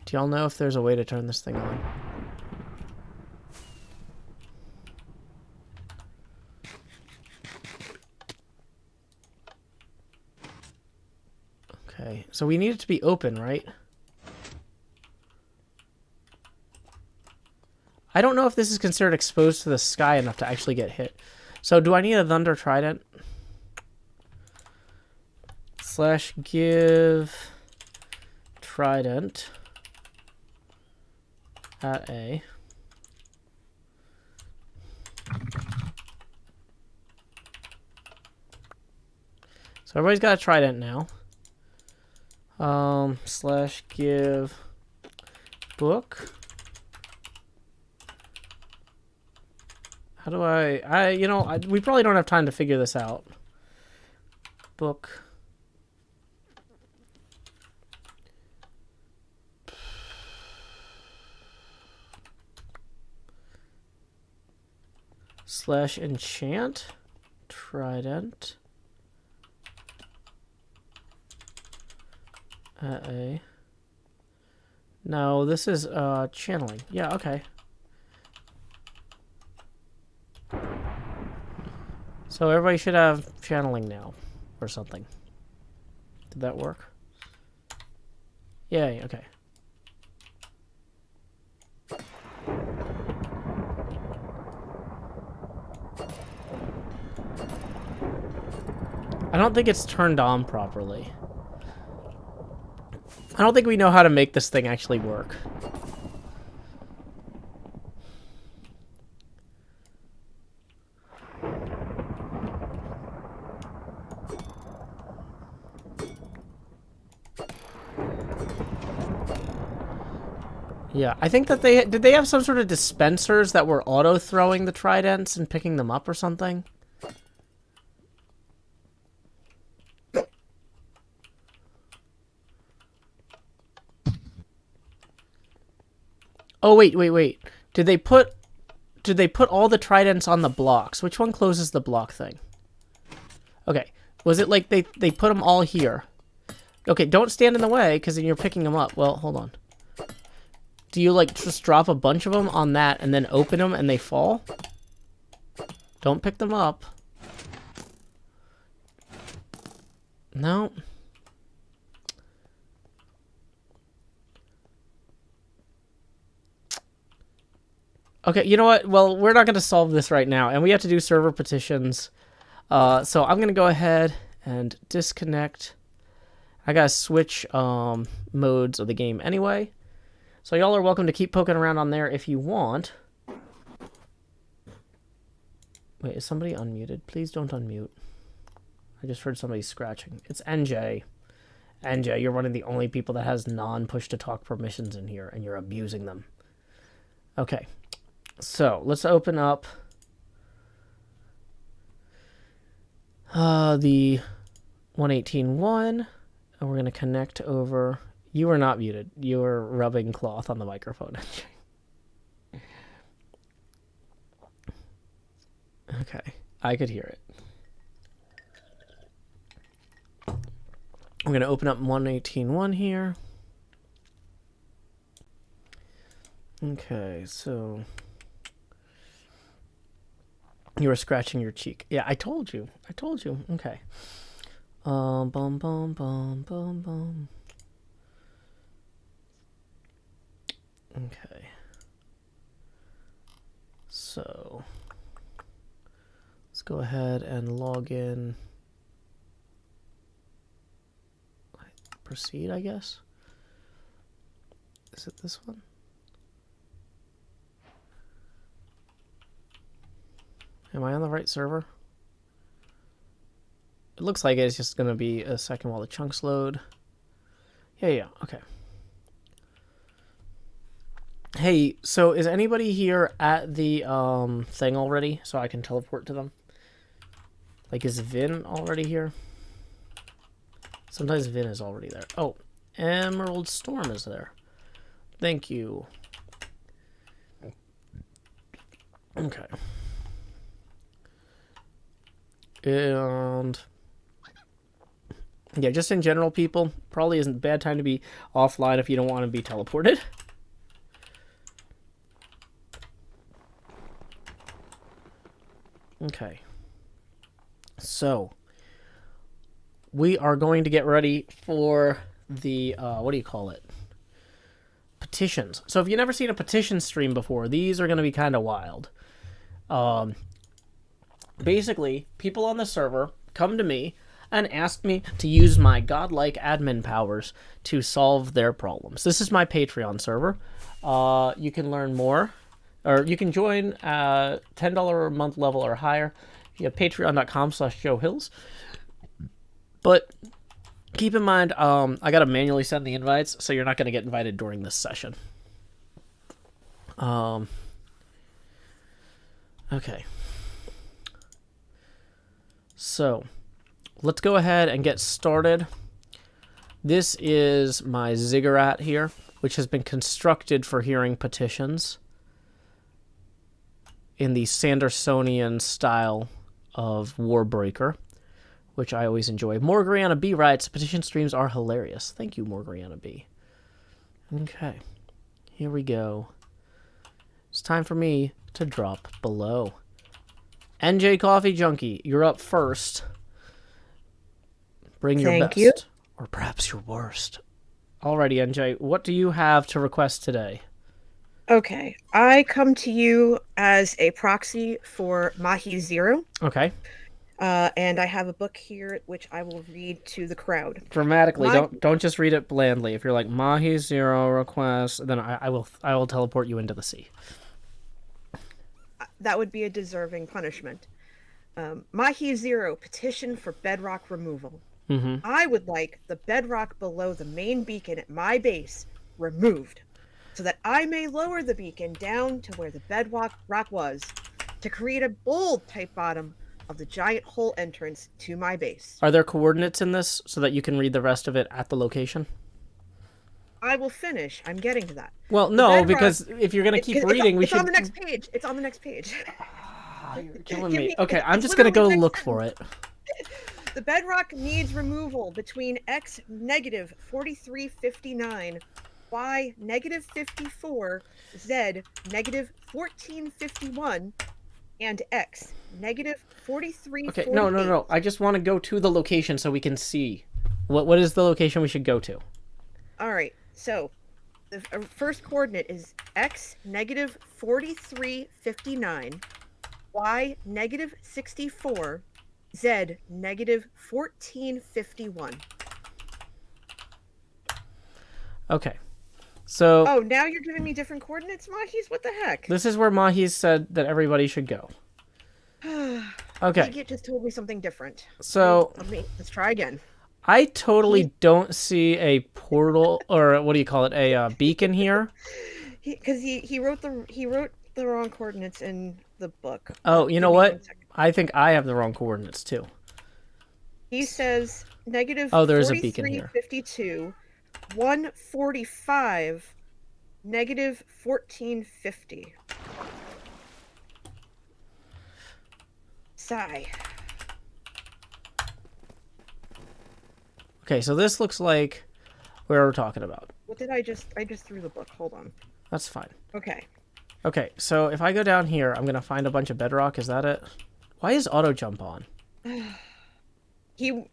Do y'all know if there's a way to turn this thing on? Okay, so we need it to be open, right? I don't know if this is considered exposed to the sky enough to actually get hit. So do I need a Thunder Trident? /give Trident at A. So everybody's got a Trident now. /give book. How do we probably don't have time to figure this out. Book. /enchant Trident at A. No, this is channeling. Yeah, okay. So everybody should have channeling now, or something. Did that work? Yay, okay. I don't think it's turned on properly. I don't think we know how to make this thing actually work. Yeah, I think that did they have some sort of dispensers that were auto-throwing the tridents and picking them up or something? Oh, wait. Did they put all the tridents on the blocks? Which one closes the block thing? Okay. Was it like they put them all here? Okay, don't stand in the way, because then you're picking them up. Well, hold on. Do you, like, just drop a bunch of them on that and then open them and they fall? Don't pick them up. No. Okay, you know what? Well, we're not going to solve this right now, and we have to do server petitions. So I'm going to go ahead and disconnect. I got to switch modes of the game anyway. So y'all are welcome to keep poking around on there if you want. Wait, is somebody unmuted? Please don't unmute. I just heard somebody scratching. It's NJ. NJ, you're one of the only people that has non-push-to-talk permissions in here, and you're abusing them. Okay. So, let's open up the 118.1, and we're going to connect over... You are not muted. You are rubbing cloth on the microphone. Okay, I could hear it. I'm going to open up 118.1 here. Okay, so... You were scratching your cheek. Yeah, I told you. Okay. Bum, bum, bum, bum. Okay. So, let's go ahead and log in. Proceed, I guess. Is it this one? Am I on the right server? It looks like it's just going to be a second while the chunks load. Yeah, okay. Hey, so is anybody here at the thing already, so I can teleport to them? Like, is Vin already here? Sometimes Vin is already there. Oh, Emerald Storm is there. Thank you. Okay. And... yeah, just in general, people, probably isn't a bad time to be offline if you don't want to be teleported. Okay, so we are going to get ready for the, what do you call it? Petitions. So if you've never seen a petition stream before, these are going to be kind of wild. Basically, people on the server come to me and ask me to use my godlike admin powers to solve their problems. This is my Patreon server. You can learn more. Or you can join $10 a month level or higher. You have patreon.com/JoeHills. But keep in mind, I got to manually send the invites, so you're not going to get invited during this session. Okay. So, let's go ahead and get started. This is my ziggurat here, which has been constructed for hearing petitions in the Sandersonian style of Warbreaker, which I always enjoy. Morgriana B writes, petition streams are hilarious. Thank you, Morgriana B. Okay. Here we go. It's time for me to drop below. NJ Coffee Junkie, you're up first. Bring your Thank best. you. Or perhaps your worst. Alrighty, NJ, what do you have to request today? Okay, I come to you as a proxy for Mahi Zero, Okay. and I have a book here which I will read to the crowd. Dramatically, My- don't just read it blandly. If you're like Mahi Zero request, then I will teleport you into the sea. That would be a deserving punishment. Mahi Zero, petition for bedrock removal. Mm-hmm. I would like the bedrock below the main beacon at my base removed, so that I may lower the beacon down to where the bedrock rock was, to create a bold type bottom of the giant hole entrance to my base. Are there coordinates in this so that you can read the rest of it at the location? I will finish. I'm getting to that. Well, no, bedrock- because if you're gonna keep reading, we it's should. on the next page. It's on the next page. You're killing Give me. me- Okay, it's I'm just gonna go literally look next for it. The bedrock needs removal between x negative 4359, y negative 54, z negative 1451, and x negative 4348. Okay, no. I just want to go to the location so we can see. What is the location we should go to? All right, so the first coordinate is x negative 4359, y negative 64, z negative 1451. Okay. So Oh, now you're giving me different coordinates, Mahis? What the heck? this is where Mahi said that everybody should go. Okay. It just told me something different. So Let's try again. I totally don't see a portal or what do you call it? A beacon here. Because he wrote the wrong coordinates in the book. Oh, you know Give me what? 1 second. I think I have the wrong coordinates too. He says negative Oh, there is a beacon here. 4352, 145, negative 1450. Sigh. Okay, so this looks like where we're talking about. What did I just threw the book. Hold on. That's fine. Okay. Okay, so if I go down here, I'm gonna find a bunch of bedrock. Is that it? Why is auto jump on? He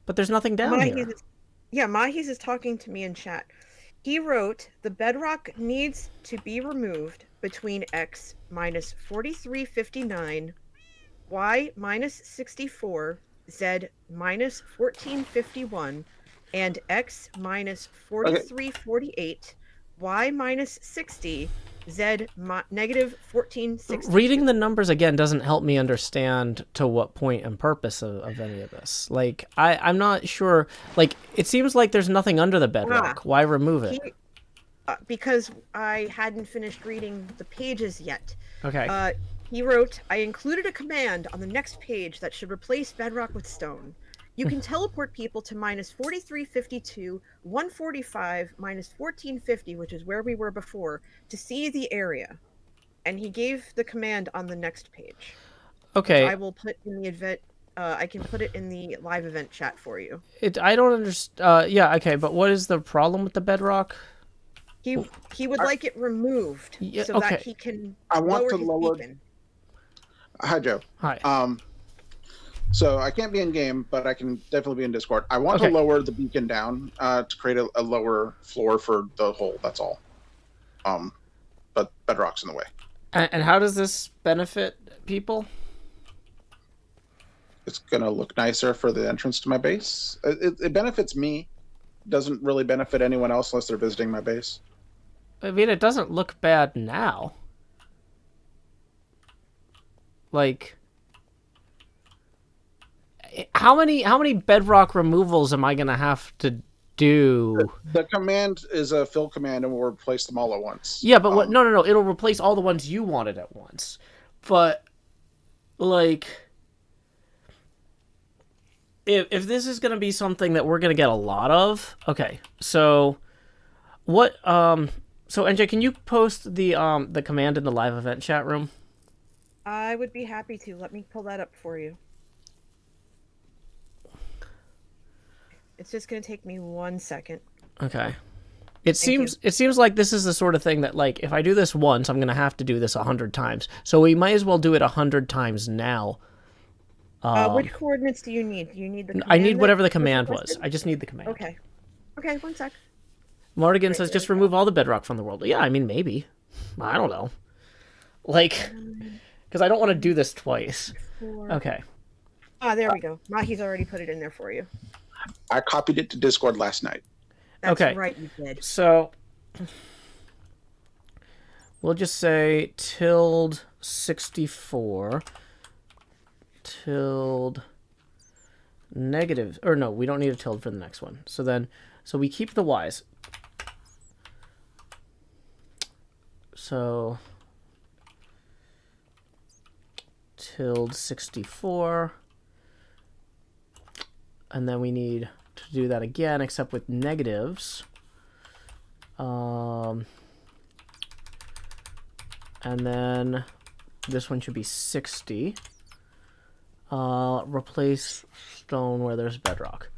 But there's nothing down here. Mahis is talking to me in chat. He wrote, the bedrock needs to be removed between x minus 4359, y minus 64, z minus 1451, and x minus 4348, y minus 60, z negative 1460. Reading the numbers again doesn't help me understand to what point and purpose of any of this. Like, I'm not sure. Like, it seems like there's nothing under the bedrock. Why remove it? Because I hadn't finished reading the pages yet. Okay. He wrote, I included a command on the next page that should replace bedrock with stone. You can teleport people to minus 4352, 145, minus 1450, which is where we were before, to see the area. And he gave the command on the next page. Okay. I will put in the event. I can put it in the live event chat for you. I don't understand. Yeah. Okay. But what is the problem with the bedrock? He would like it removed Yeah, so okay. that he can. I want to his lower- beacon. Hi, Joe. Hi. So I can't be in game, but I can definitely be in Discord. I want Okay. to lower the beacon down to create a lower floor for the hole. That's all. But bedrock's in the way. And how does this benefit people? It's gonna look nicer for the entrance to my base. It benefits me. Doesn't really benefit anyone else unless they're visiting my base. I mean, it doesn't look bad now. Like, how many bedrock removals am I gonna have to do? The command is a fill command, and we'll replace them all at once. Yeah, but what? No. It'll replace all the ones you wanted at once. But like, if this is gonna be something that we're gonna get a lot of, okay. So, what? So NJ, can you post the command in the live event chat room? I would be happy to. Let me pull that up for you. It's just going to take me 1 second. Okay. It seems like this is the sort of thing that, like, if I do this once, I'm going to have to do this 100 times. So we might as well do it 100 times now. Which coordinates do you need? Do you need the command I need that whatever the was command was. requested? I just need the command. Okay. Okay, one sec. Morrigan says just remove all the bedrock from the world. Yeah, I mean, maybe. I don't know. Like, because I don't want to do this twice. 4. Okay. Ah, there we go. Mahi's already put it in there for you. I copied it to Discord last night. That's Okay. right, you did. So we'll just say tilde 64 tilde negative, or no, we don't need a tilde for the next one. So we keep the y's. So tilde 64, and then we need to do that again, except with negatives. And then this one should be 60. Replace stone where there's bedrock.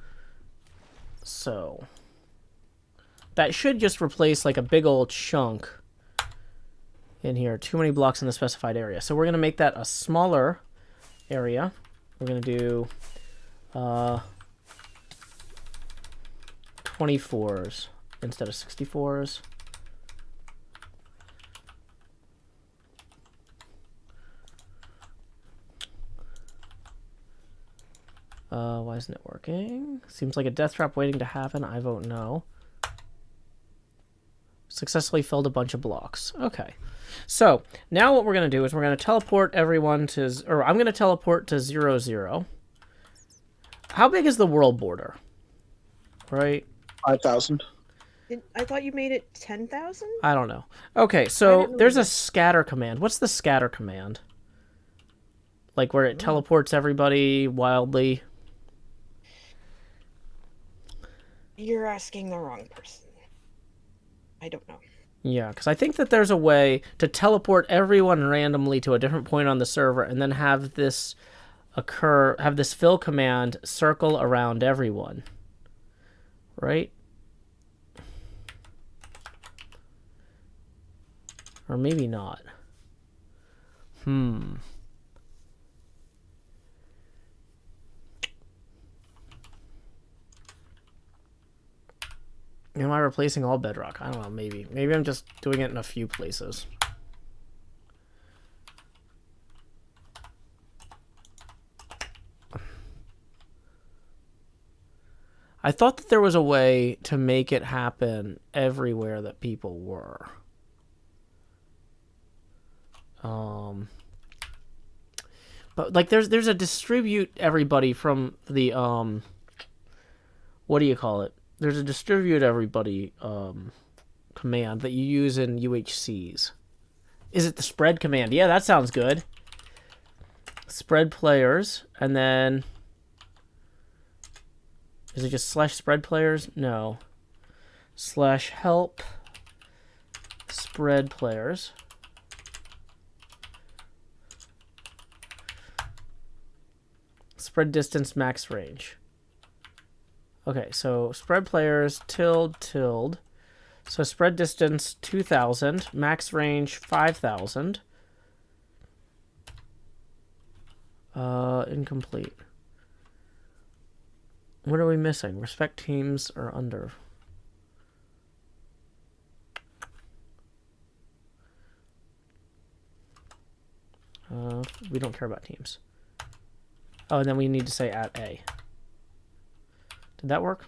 So that should just replace like a big old chunk in here. Too many blocks in the specified area. So we're going to make that a smaller area. We're going to do 24s instead of 64s. Why isn't it working? Seems like a death trap waiting to happen. I vote no. Successfully filled a bunch of blocks. Okay. So now what we're going to do is we're going to teleport everyone to, or I'm going to teleport to 0, 0. How big is the world border? Right? 5,000. I thought you made it 10,000? I don't know. Okay, so there's a scatter command. What's the scatter command? Like where it teleports everybody wildly? You're asking the wrong person. I don't know. Yeah, because I think that there's a way to teleport everyone randomly to a different point on the server and then have this occur, have this fill command circle around everyone. Right? Or maybe not. Am I replacing all bedrock? I don't know, maybe. Maybe I'm just doing it in a few places. I thought that there was a way to make it happen everywhere that people were. But like there's a distribute everybody from the what do you call it? There's a distribute everybody command that you use in UHCs. Is it the spread command? Yeah, that sounds good. Spread players, and then is it just slash spread players? No. Slash help spread players. Spread distance max range. Okay, so spread players tilde tilde. So spread distance 2,000, max range 5,000. Incomplete. What are we missing? Respect teams are under. We don't care about teams. Oh, and then we need to say at A. Did that work?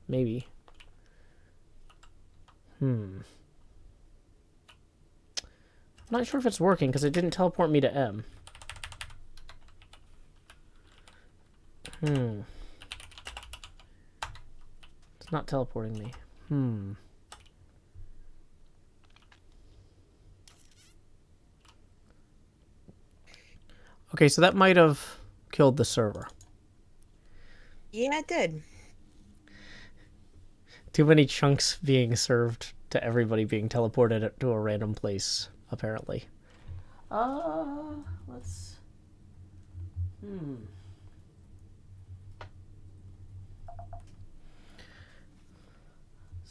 Maybe. I'm not sure if it's working because it didn't teleport me to M. It's not teleporting me. Okay, so that might have killed the server. Yeah, it did. Too many chunks being served to everybody being teleported to a random place, apparently. Let's...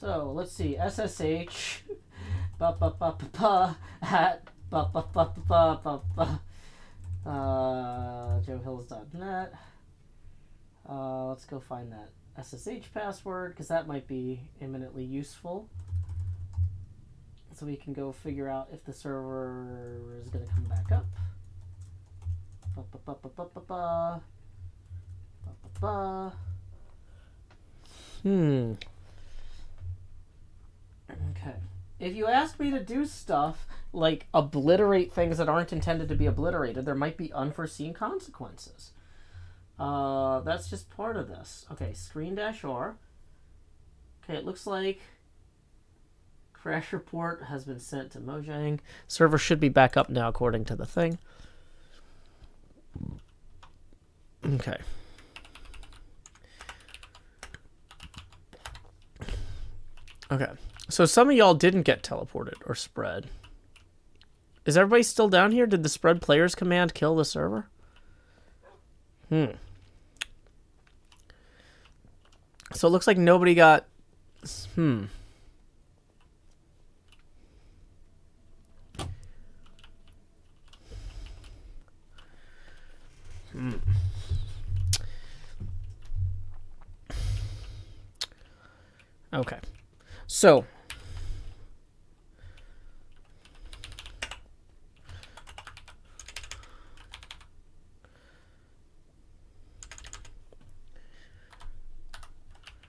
So let's see. SSH. Ba ba ba ba ba at ba ba ba ba ba ba. JoeHills.net. Let's go find that SSH password because that might be eminently useful. So we can go figure out if the server is going to come back up. Ba ba ba ba ba ba ba. Ba ba ba. Okay. If you ask me to do stuff like obliterate things that aren't intended to be obliterated, there might be unforeseen consequences. That's just part of this. Okay, screen-R. Okay, it looks like crash report has been sent to Mojang. Server should be back up now according to the thing. Okay. Okay. So some of y'all didn't get teleported or spread. Is everybody still down here? Did the spread players command kill the server? So it looks like nobody got... Okay. So...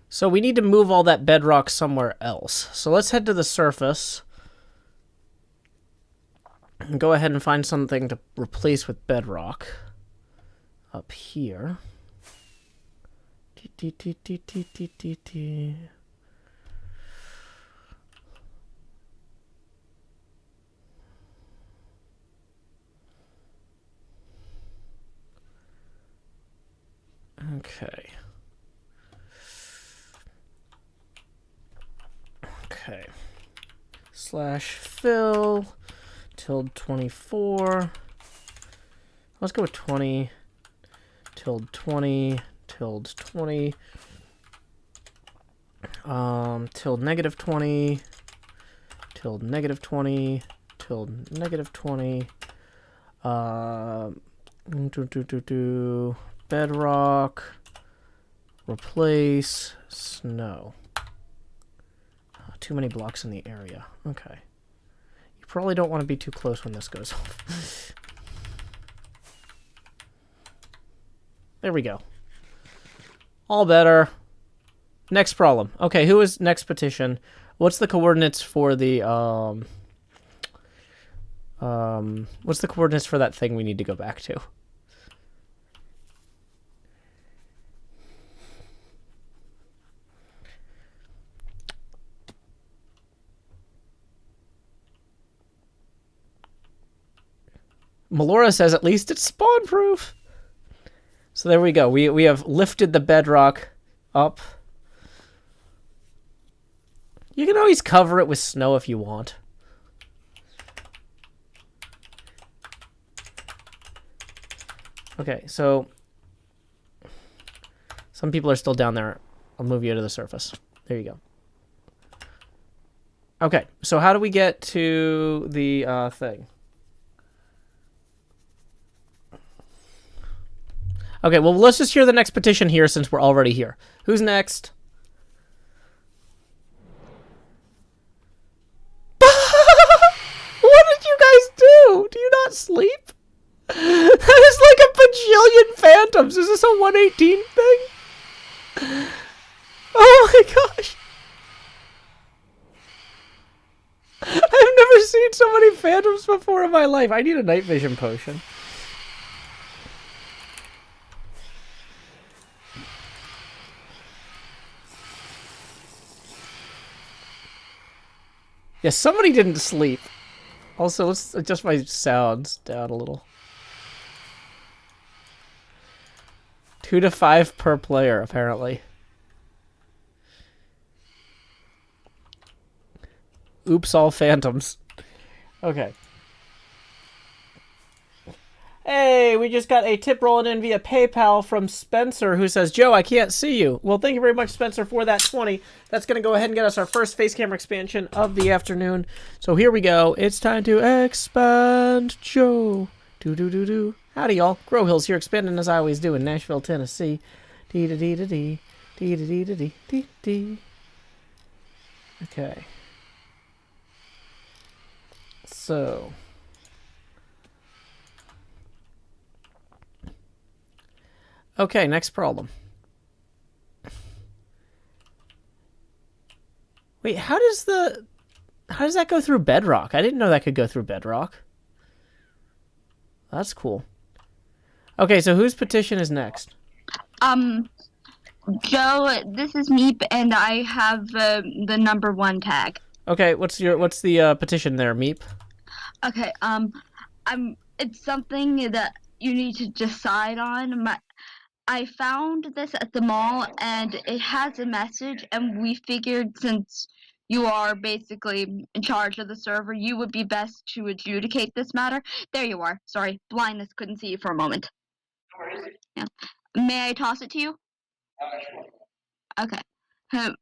So we need to move all that bedrock somewhere else. So let's head to the surface. And go ahead and find something to replace with bedrock. Up here. Okay. Okay. /fill ~24. Let's go with 20 ~20 ~20 ~-20 ~-20 ~-20 bedrock replace snow. Too many blocks in the area. Okay. You probably don't want to be too close when this goes off. There we go. All better. Next problem. Okay, who is next petition? What's the coordinates for the what's the coordinates for that thing we need to go back to? Melora says at least it's spawn proof. So there we go. We have lifted the bedrock up. You can always cover it with snow if you want. Okay, so some people are still down there. I'll move you to the surface. There you go. Okay, so how do we get to the thing? Okay, well, let's just hear the next petition here since we're already here. Who's next? What did you guys do? Do you not sleep? That is like a bajillion phantoms. Is this a 118 thing? Oh my gosh. I've never seen so many phantoms before in my life. I need a night vision potion. Yeah, somebody didn't sleep. Also, let's adjust my sounds down a little. 2 to 5 per player, apparently. Oops, all phantoms. Okay. Hey, we just got a tip rolling in via PayPal from Spencer, who says, Joe, I can't see you. Well, thank you very much, Spencer, for that 20. That's going to go ahead and get us our first face camera expansion of the afternoon. So here we go. It's time to expand Joe. Do. Howdy, y'all. Grow Hills here, expanding as I always do in Nashville, Tennessee. Dee-da-dee-da-dee. Dee-da-dee-da-dee. Okay. So... Okay, next problem. Wait, how does that go through Bedrock? I didn't know that could go through Bedrock. That's cool. Okay, so whose petition is next? Joe, this is Meep, and I have the number 1 tag. Okay, what's the petition there, Meep? Okay, it's something that you need to decide on. I found this at the mall, and it has a message, and we figured since you are basically in charge of the server, you would be best to adjudicate this matter. There you are. Sorry, blindness, couldn't see you for a moment. Yeah. May I toss it to you? Okay. I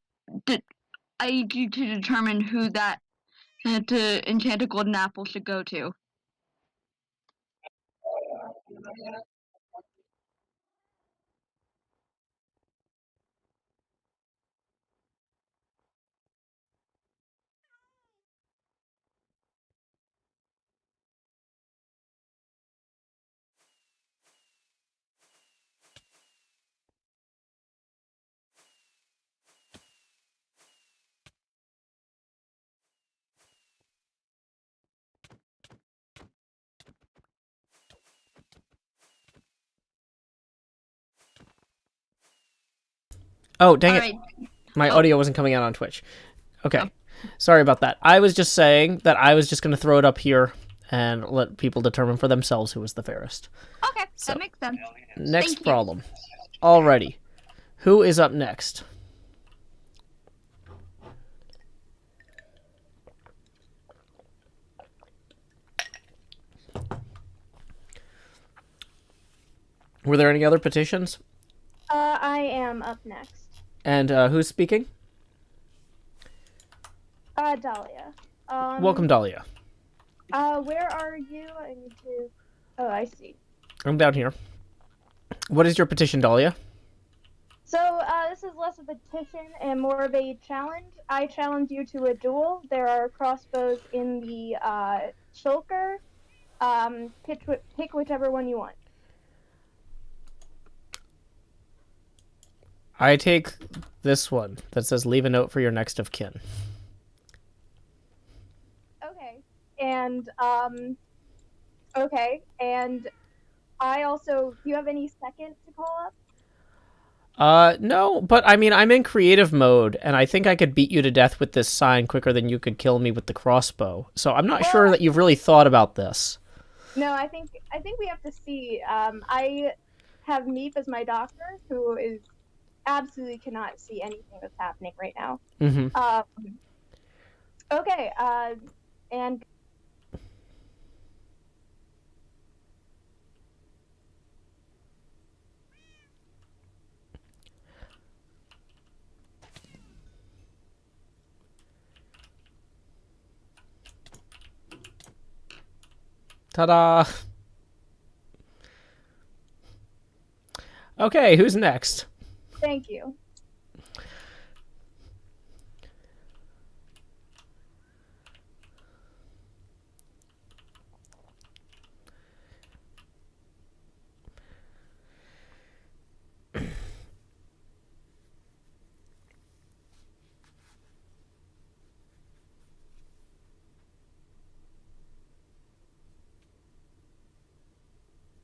need you to determine who that to enchant a golden apple should go to. Oh, dang it. Right. My audio wasn't coming out on Twitch. Okay. Sorry about that. I was just saying that I was just going to throw it up here and let people determine for themselves who was the fairest. Okay, that makes sense. Next problem. Alrighty. Who is up next? Were there any other petitions? I am up next. And who's speaking? Dahlia. Welcome, Dahlia. Where are you? I need to... Oh, I see. I'm down here. What is your petition, Dahlia? So, this is less of a petition and more of a challenge. I challenge you to a duel. There are crossbows in the shulker. Pick whichever one you want. I take this one that says leave a note for your next of kin. Okay, and I also, do you have any second to call up? No, but I mean, I'm in creative mode, and I think I could beat you to death with this sign quicker than you could kill me with the crossbow. So I'm not sure that you've really thought about this. No, I think we have to see. I have Meep as my doctor, who is absolutely cannot see anything that's happening right now. Mm-hmm. Okay, and ta-da! Okay, who's next? thank you.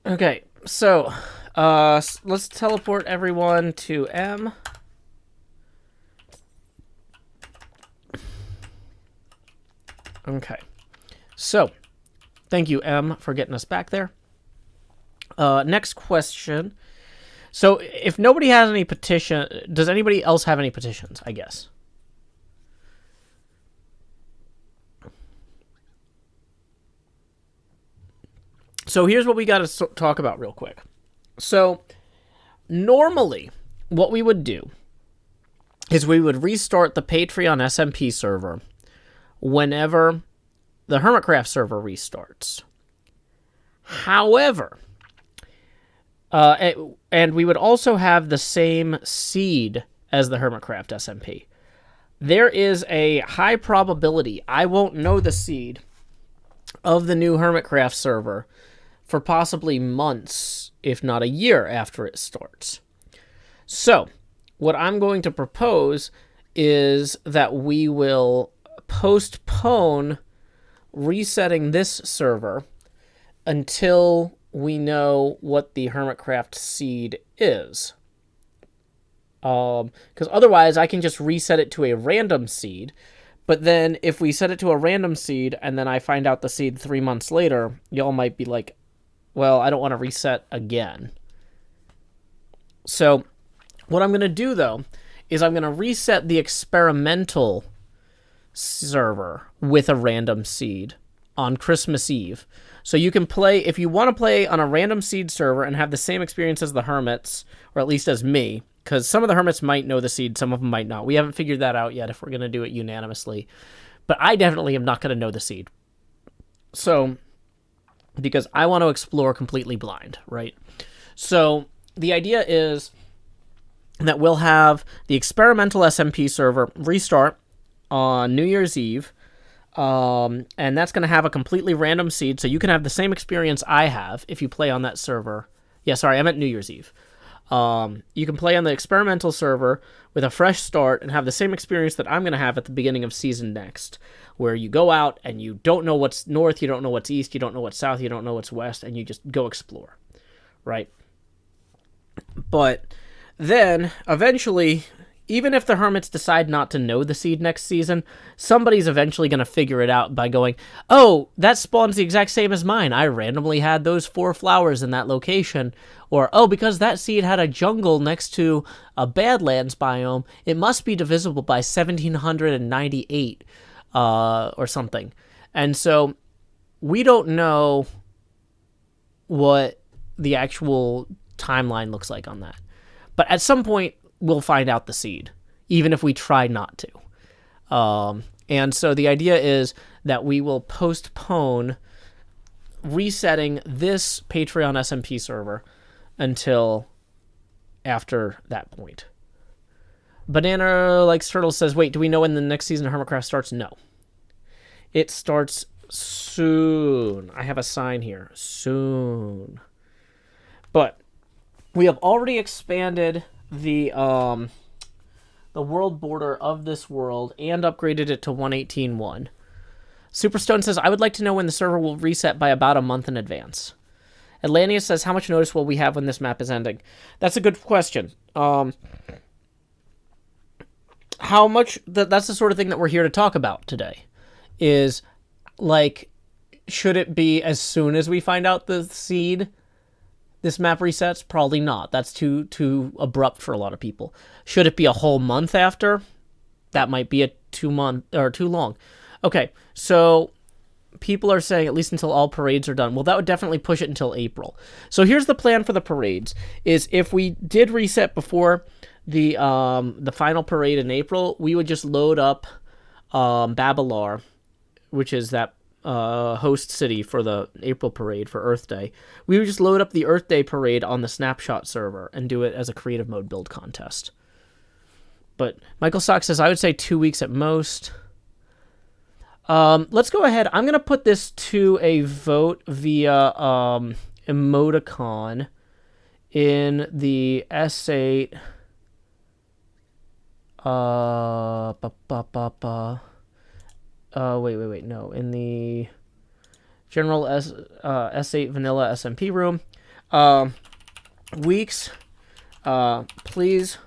Okay, so let's teleport everyone to M. Okay, so thank you, M, for getting us back there. Next question. So if nobody has any petition, does anybody else have any petitions, I guess? So here's what we got to talk about real quick. So normally, what we would do is we would restart the Patreon SMP server whenever the Hermitcraft server restarts. However, and we would also have the same seed as the Hermitcraft SMP. There is a high probability I won't know the seed of the new Hermitcraft server for possibly months, if not a year after it starts. So, what I'm going to propose is that we will postpone resetting this server until we know what the Hermitcraft seed is. Because otherwise I can just reset it to a random seed, but then if we set it to a random seed and then I find out the seed 3 months later, y'all might be like, well, I don't want to reset again. So what I'm going to do, though, is I'm going to reset the experimental server with a random seed on Christmas Eve. So you can play, if you want to play on a random seed server and have the same experience as the Hermits, or at least as me, because some of the Hermits might know the seed, some of them might not. We haven't figured that out yet if we're going to do it unanimously. But I definitely am not going to know the seed. So, because I want to explore completely blind, right? So the idea is that we'll have the experimental SMP server restart on New Year's Eve, and that's going to have a completely random seed, so you can have the same experience I have if you play on that server. Yeah, sorry, I meant New Year's Eve. You can play on the experimental server with a fresh start and have the same experience that I'm going to have at the beginning of season next, where you go out and you don't know what's north, you don't know what's east, you don't know what's south, you don't know what's west, and you just go explore, right? But then, eventually, even if the Hermits decide not to know the seed next season, somebody's eventually going to figure it out by going, oh, that spawn's the exact same as mine. I randomly had those 4 flowers in that location. Or, oh, because that seed had a jungle next to a Badlands biome, it must be divisible by 1798 or something. And so we don't know what the actual timeline looks like on that. But at some point, we'll find out the seed, even if we try not to. And so the idea is that we will postpone resetting this Patreon SMP server until after that point. Banana Likes Turtle says, wait, do we know when the next season of Hermitcraft starts? No. It starts soon. I have a sign here. Soon. But we have already expanded the world border of this world and upgraded it to 118.1. Superstone says, I would like to know when the server will reset by about a month in advance. Atlantis says, how much notice will we have when this map is ending? That's a good question. How much... That's the sort of thing that we're here to talk about today. Is, like, should it be as soon as we find out the seed this map resets? Probably not. That's too abrupt for a lot of people. Should it be a whole month after? That might be a 2 month or too long. Okay, so people are saying at least until all parades are done. Well, that would definitely push it until April. So here's the plan for the parades: is if we did reset before the final parade in April, we would just load up Babalar, which is that host city for the April parade for Earth Day. We would just load up the Earth Day parade on the Snapshot server and do it as a creative mode build contest. But Michael Sock says, I would say 2 weeks at most. Let's go ahead. I'm going to put this to a vote via emoticon in the S8. Wait, no. In the general S8 vanilla SMP room. Weeks, please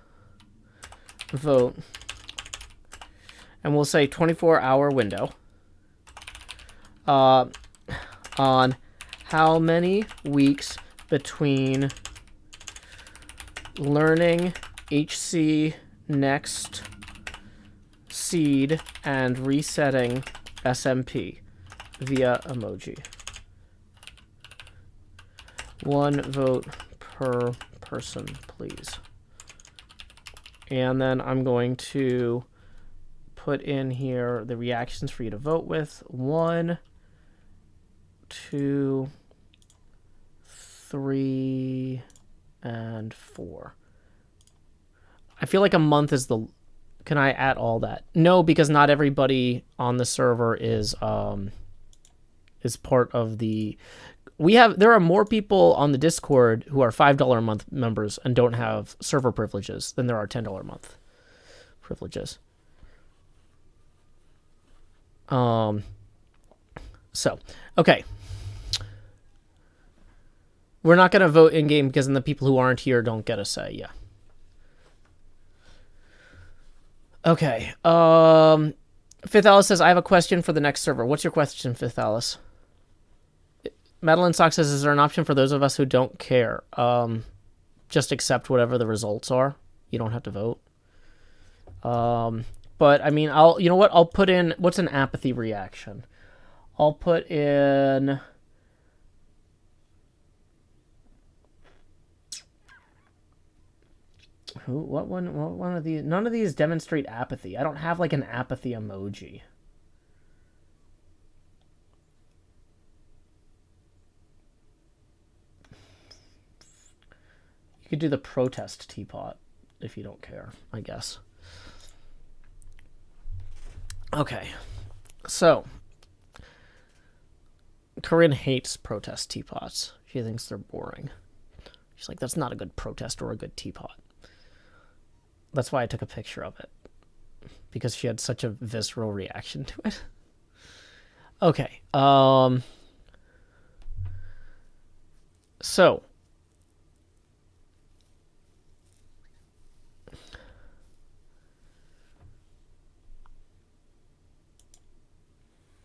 vote. And we'll say 24-hour window. On how many weeks between learning HC next seed and resetting SMP via emoji. 1 vote per person, please. And then I'm going to put in here the reactions for you to vote with. 1, 2, 3, and 4. I feel like a month is the... Can I add all that? No, because not everybody on the server is part of the... There are more people on the Discord who are $5 a month members and don't have server privileges than there are $10 a month privileges. So, okay. We're not going to vote in-game because then the people who aren't here don't get a say, yeah. Okay. Fifth Alice says, I have a question for the next server. What's your question, Fifth Alice? Madeline Sock says, is there an option for those of us who don't care? Just accept whatever the results are. You don't have to vote. But, I mean, you know what? I'll put in, what's an apathy reaction? I'll put in... What one of these? None of these demonstrate apathy. I don't have like an apathy emoji. You could do the protest teapot if you don't care, I guess. Okay. So, Corinne hates protest teapots. She thinks they're boring. She's like, that's not a good protest or a good teapot. That's why I took a picture of it. Because she had such a visceral reaction to it. Okay. So.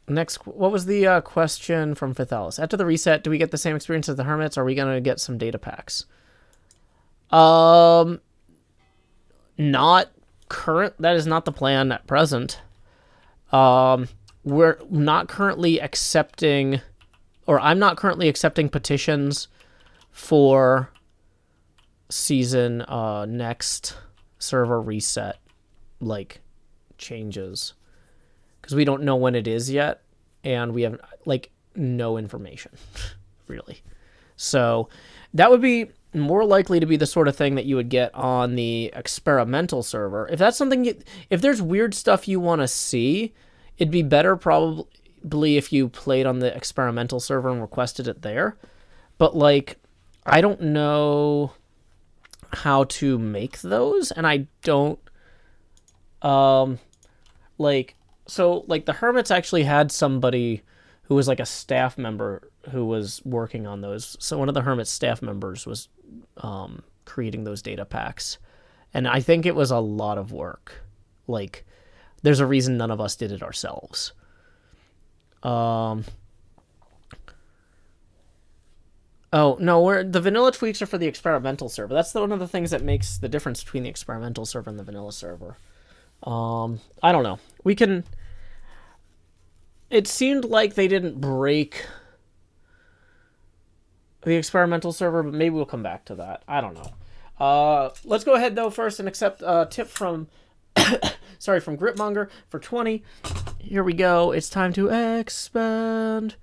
Next, what was the question from Fifth Alice? After the reset, do we get the same experience as the Hermits? Or are we going to get some data packs? Not current. That is not the plan at present. We're not currently accepting, or I'm not currently accepting petitions for season next server reset, like, changes. Because we don't know when it is yet, and we have, like, no information, really. So that would be more likely to be the sort of thing that you would get on the experimental server. If that's something if there's weird stuff you want to see, it'd be better probably if you played on the experimental server and requested it there. But, like, I don't know how to make those, and I don't, like, so, like, the Hermits actually had somebody who was, like, a staff member who was working on those. So one of the Hermit staff members was creating those data packs. And I think it was a lot of work. Like, there's a reason none of us did it ourselves. Oh, no, the vanilla tweaks are for the experimental server. That's one of the things that makes the difference between the experimental server and the vanilla server. I don't know. We can... It seemed like they didn't break the experimental server, but maybe we'll come back to that. I don't know. Let's go ahead, though, first and accept a tip from... sorry, from Gritmonger for 20. Here we go. It's time to expand.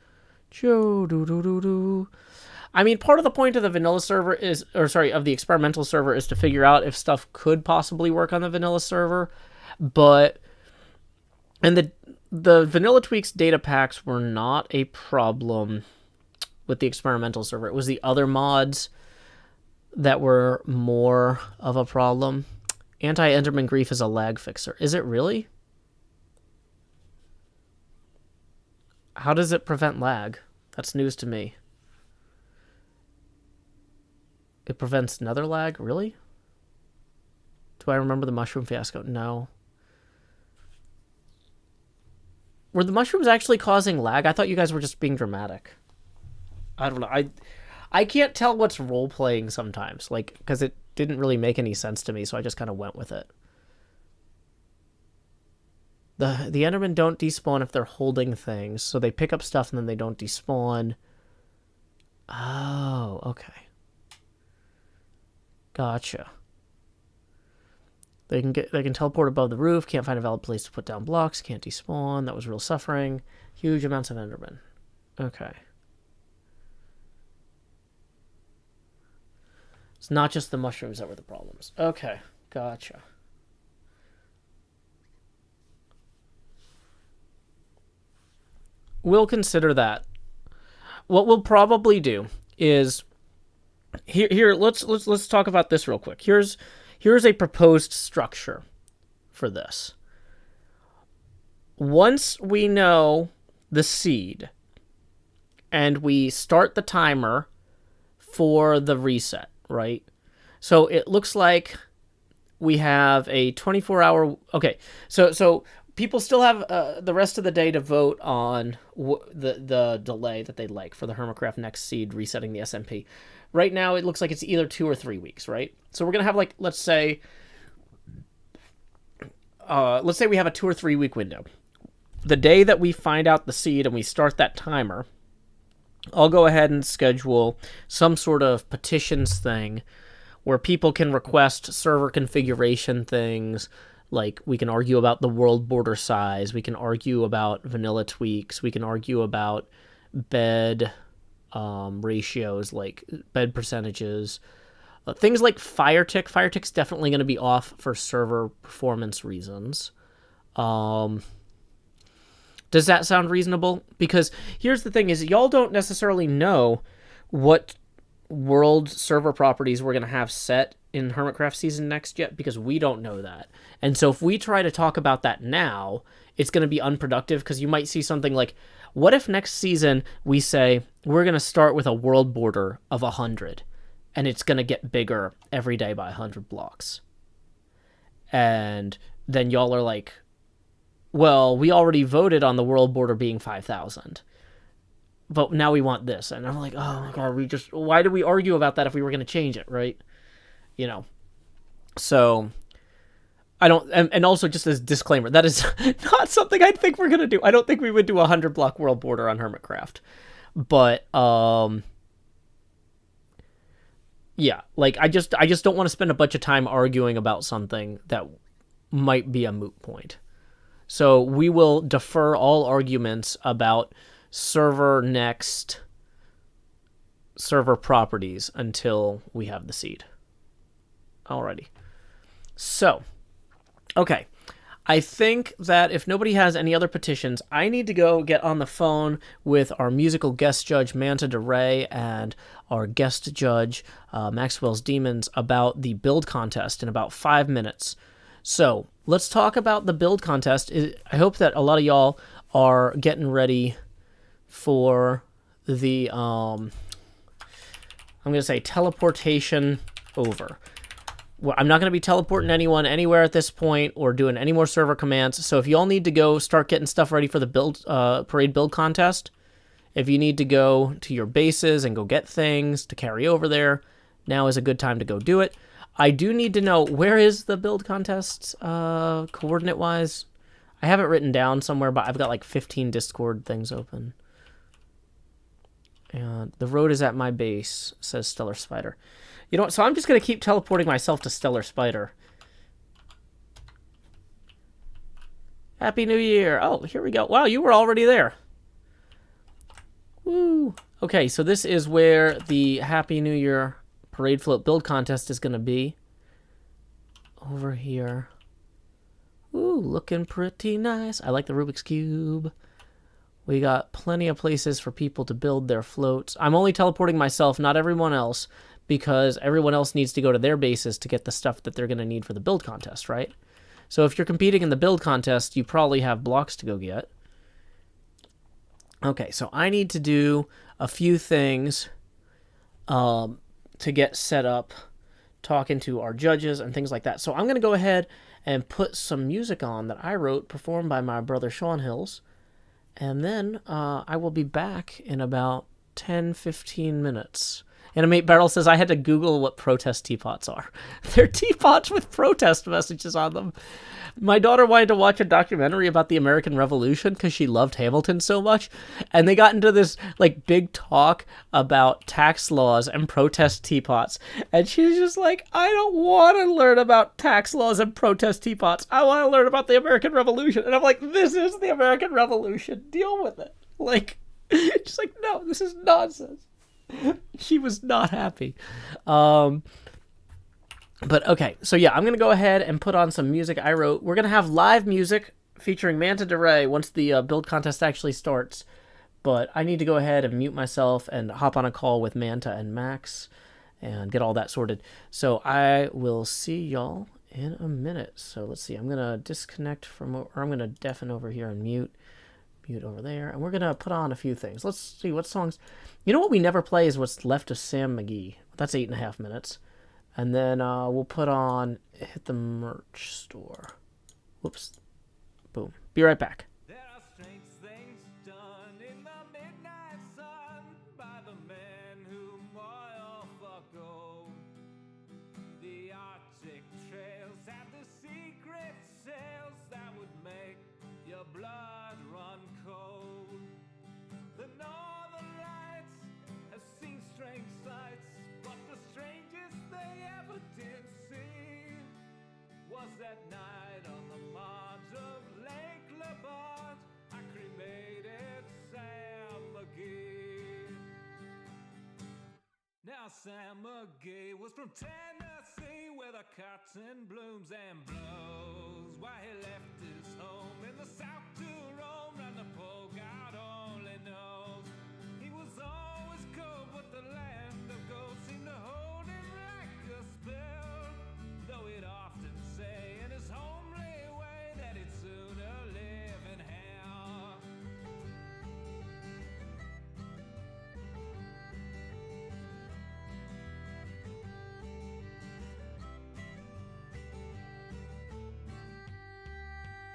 I mean, part of the point of the vanilla server is... Or, sorry, of the experimental server is to figure out if stuff could possibly work on the vanilla server. But... And the vanilla tweaks data packs were not a problem with the experimental server. It was the other mods that were more of a problem. Anti-Enderman Grief is a lag fixer. Is it really? How does it prevent lag? That's news to me. It prevents nether lag? Really? Do I remember the mushroom fiasco? No. Were the mushrooms actually causing lag? I thought you guys were just being dramatic. I don't know. I can't tell what's role-playing sometimes, like, because it didn't really make any sense to me, so I just kind of went with it. The Endermen don't despawn if they're holding things, so they pick up stuff and then they don't despawn. Oh, okay. Gotcha. They can teleport above the roof, can't find a valid place to put down blocks, can't despawn, that was real suffering. Huge amounts of Endermen. Okay. It's not just the mushrooms that were the problems. Okay, gotcha. We'll consider that. What we'll probably do is here let's talk about this real quick. Here's a proposed structure for this. Once we know the seed and we start the timer for the reset, right? So it looks like we have a 24-hour... Okay, so people still have the rest of the day to vote on the delay that they'd like for the Hermitcraft next seed resetting the SMP. Right now, it looks like it's either 2 or 3 weeks, right? So we're going to have, like, let's say we have a 2 or 3 week window. The day that we find out the seed and we start that timer, I'll go ahead and schedule some sort of petitions thing where people can request server configuration things. Like, we can argue about the world border size. We can argue about vanilla tweaks. We can argue about bed ratios, like bed percentages. Things like fire tick. Fire tick's definitely going to be off for server performance reasons. Does that sound reasonable? Because here's the thing is, y'all don't necessarily know what world server properties we're going to have set in Hermitcraft season next yet, because we don't know that. And so if we try to talk about that now, it's going to be unproductive, because you might see something like, what if next season we say we're going to start with a world border of 100, and it's going to get bigger every day by 100 blocks. And then y'all are like, well, we already voted on the world border being 5,000. But now we want this. And I'm like, oh my god, why did we argue about that if we were going to change it, right? You know. So, I don't, and also just as disclaimer, that is not something I think we're going to do. I don't think we would do a 100 block world border on Hermitcraft. But, yeah, like, I just don't want to spend a bunch of time arguing about something that might be a moot point. So we will defer all arguments about server properties until we have the seed. Alrighty. So, okay. I think that if nobody has any other petitions, I need to go get on the phone with our musical guest judge, Manta DeRay, and our guest judge, Maxwell's Demons, about the build contest in about 5 minutes. So, let's talk about the build contest. I hope that a lot of y'all are getting ready for the, I'm going to say teleportation over. Well, I'm not going to be teleporting anyone anywhere at this point or doing any more server commands. So if y'all need to go start getting stuff ready for the build parade build contest, if you need to go to your bases and go get things to carry over there, now is a good time to go do it. I do need to know, where is the build contest coordinate-wise? I have it written down somewhere, but I've got like 15 Discord things open. And the road is at my base, says Stellar Spider. You know what, so I'm just going to keep teleporting myself to Stellar Spider. Happy New Year. Oh, here we go. Wow, you were already there. Woo. Okay, so this is where the Happy New Year Parade Float build contest is going to be. Over here. Ooh, looking pretty nice. I like the Rubik's Cube. We got plenty of places for people to build their floats. I'm only teleporting myself, not everyone else, because everyone else needs to go to their bases to get the stuff that they're going to need for the build contest, right? So if you're competing in the build contest, you probably have blocks to go get. Okay, so I need to do a few things to get set up, talking to our judges and things like that. So I'm going to go ahead and put some music on that I wrote, performed by my brother Sean Hills. And then I will be back in about 10-15 minutes. Animate Barrel says, I had to Google what protest teapots are. They're teapots with protest messages on them. My daughter wanted to watch a documentary about the American Revolution because she loved Hamilton so much. And they got into this like big talk about tax laws and protest teapots. And she was just like, I don't want to learn about tax laws and protest teapots. I want to learn about the American Revolution. And I'm like, this is the American Revolution. Deal with it. Like, she's like, no, this is nonsense. She was not happy. But okay, so yeah, I'm going to go ahead and put on some music I wrote. We're going to have live music featuring Manta DeRay once the build contest actually starts. But I need to go ahead and mute myself and hop on a call with Manta and Max and get all that sorted. So I will see y'all in a minute. So let's see, I'm going to disconnect from, or I'm going to deafen over here and mute over there. And we're going to put on a few things. Let's see what songs. You know what we never play is what's left of Sam McGee. That's 8.5 minutes. And then we'll put on Hit the Merch Store. Whoops. Boom. Be right back. There are strange things done in the midnight sun by the men who moil for gold. The Arctic trails have the secret sails that would make your blood run cold. The northern lights have seen strange sights, but the strangest they ever did see was that night on the marge of Lake Labart. I cremated Sam McGee. Now Sam McGee was from Tennessee, where the cotton blooms and blows, while he left his home in the south to roam round the pole God only knows. He was always cold, but the land of gold seemed to hold him like a spell, though he'd often say in his homely way that he'd sooner live in hell.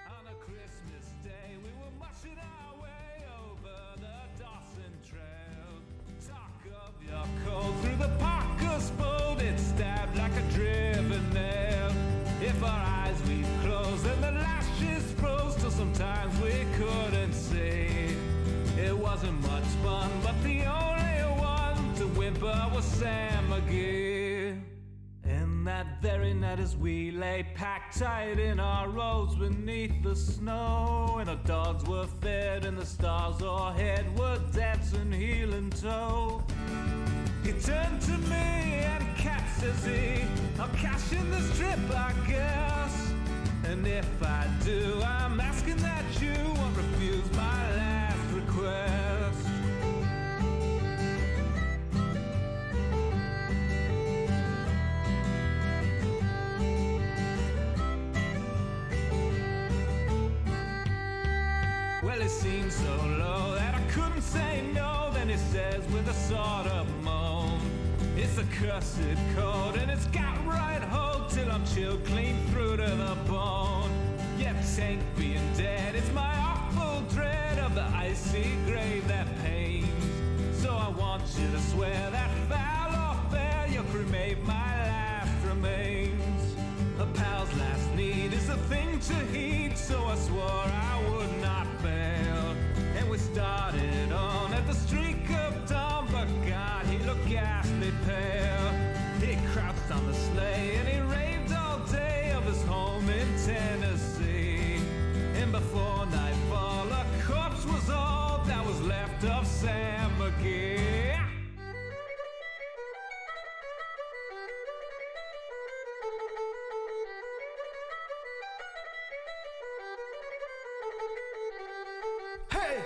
On a Christmas day, we were marching our way over the Dawson Trail. Talk of your cold through the Parker's fold, it stabbed like a driven nail. If our eyes we'd close and the lashes froze till sometimes we couldn't see. It wasn't much fun, but the only one to whimper was Sam McGee. And that very night as we lay packed tight in our robes beneath the snow, and our dogs were fed and the stars o'erhead were dancing heel and toe, he turned to me and cat says he, I'll cash in this trip I guess. And if I do, I'm asking that you won't refuse my last request. Well, it seemed so low that I couldn't say no. Then he says with a sort of moan, it's a cursed cold and it's got right hold till I'm chilled clean through to the bone. Yet ain't being dead, it's my awful dread of the icy grave that pains. So I want you to swear that foul or fair you'll cremate my last remains. A pal's last need is a thing to heed, so I swore I would not fail. And we started on at the streak of dawn, but God, he looked ghastly pale. He crouched on the sleigh and he raved all day of his home in Tennessee. And before nightfall, a corpse was all that was left of Sam McGee. Hey!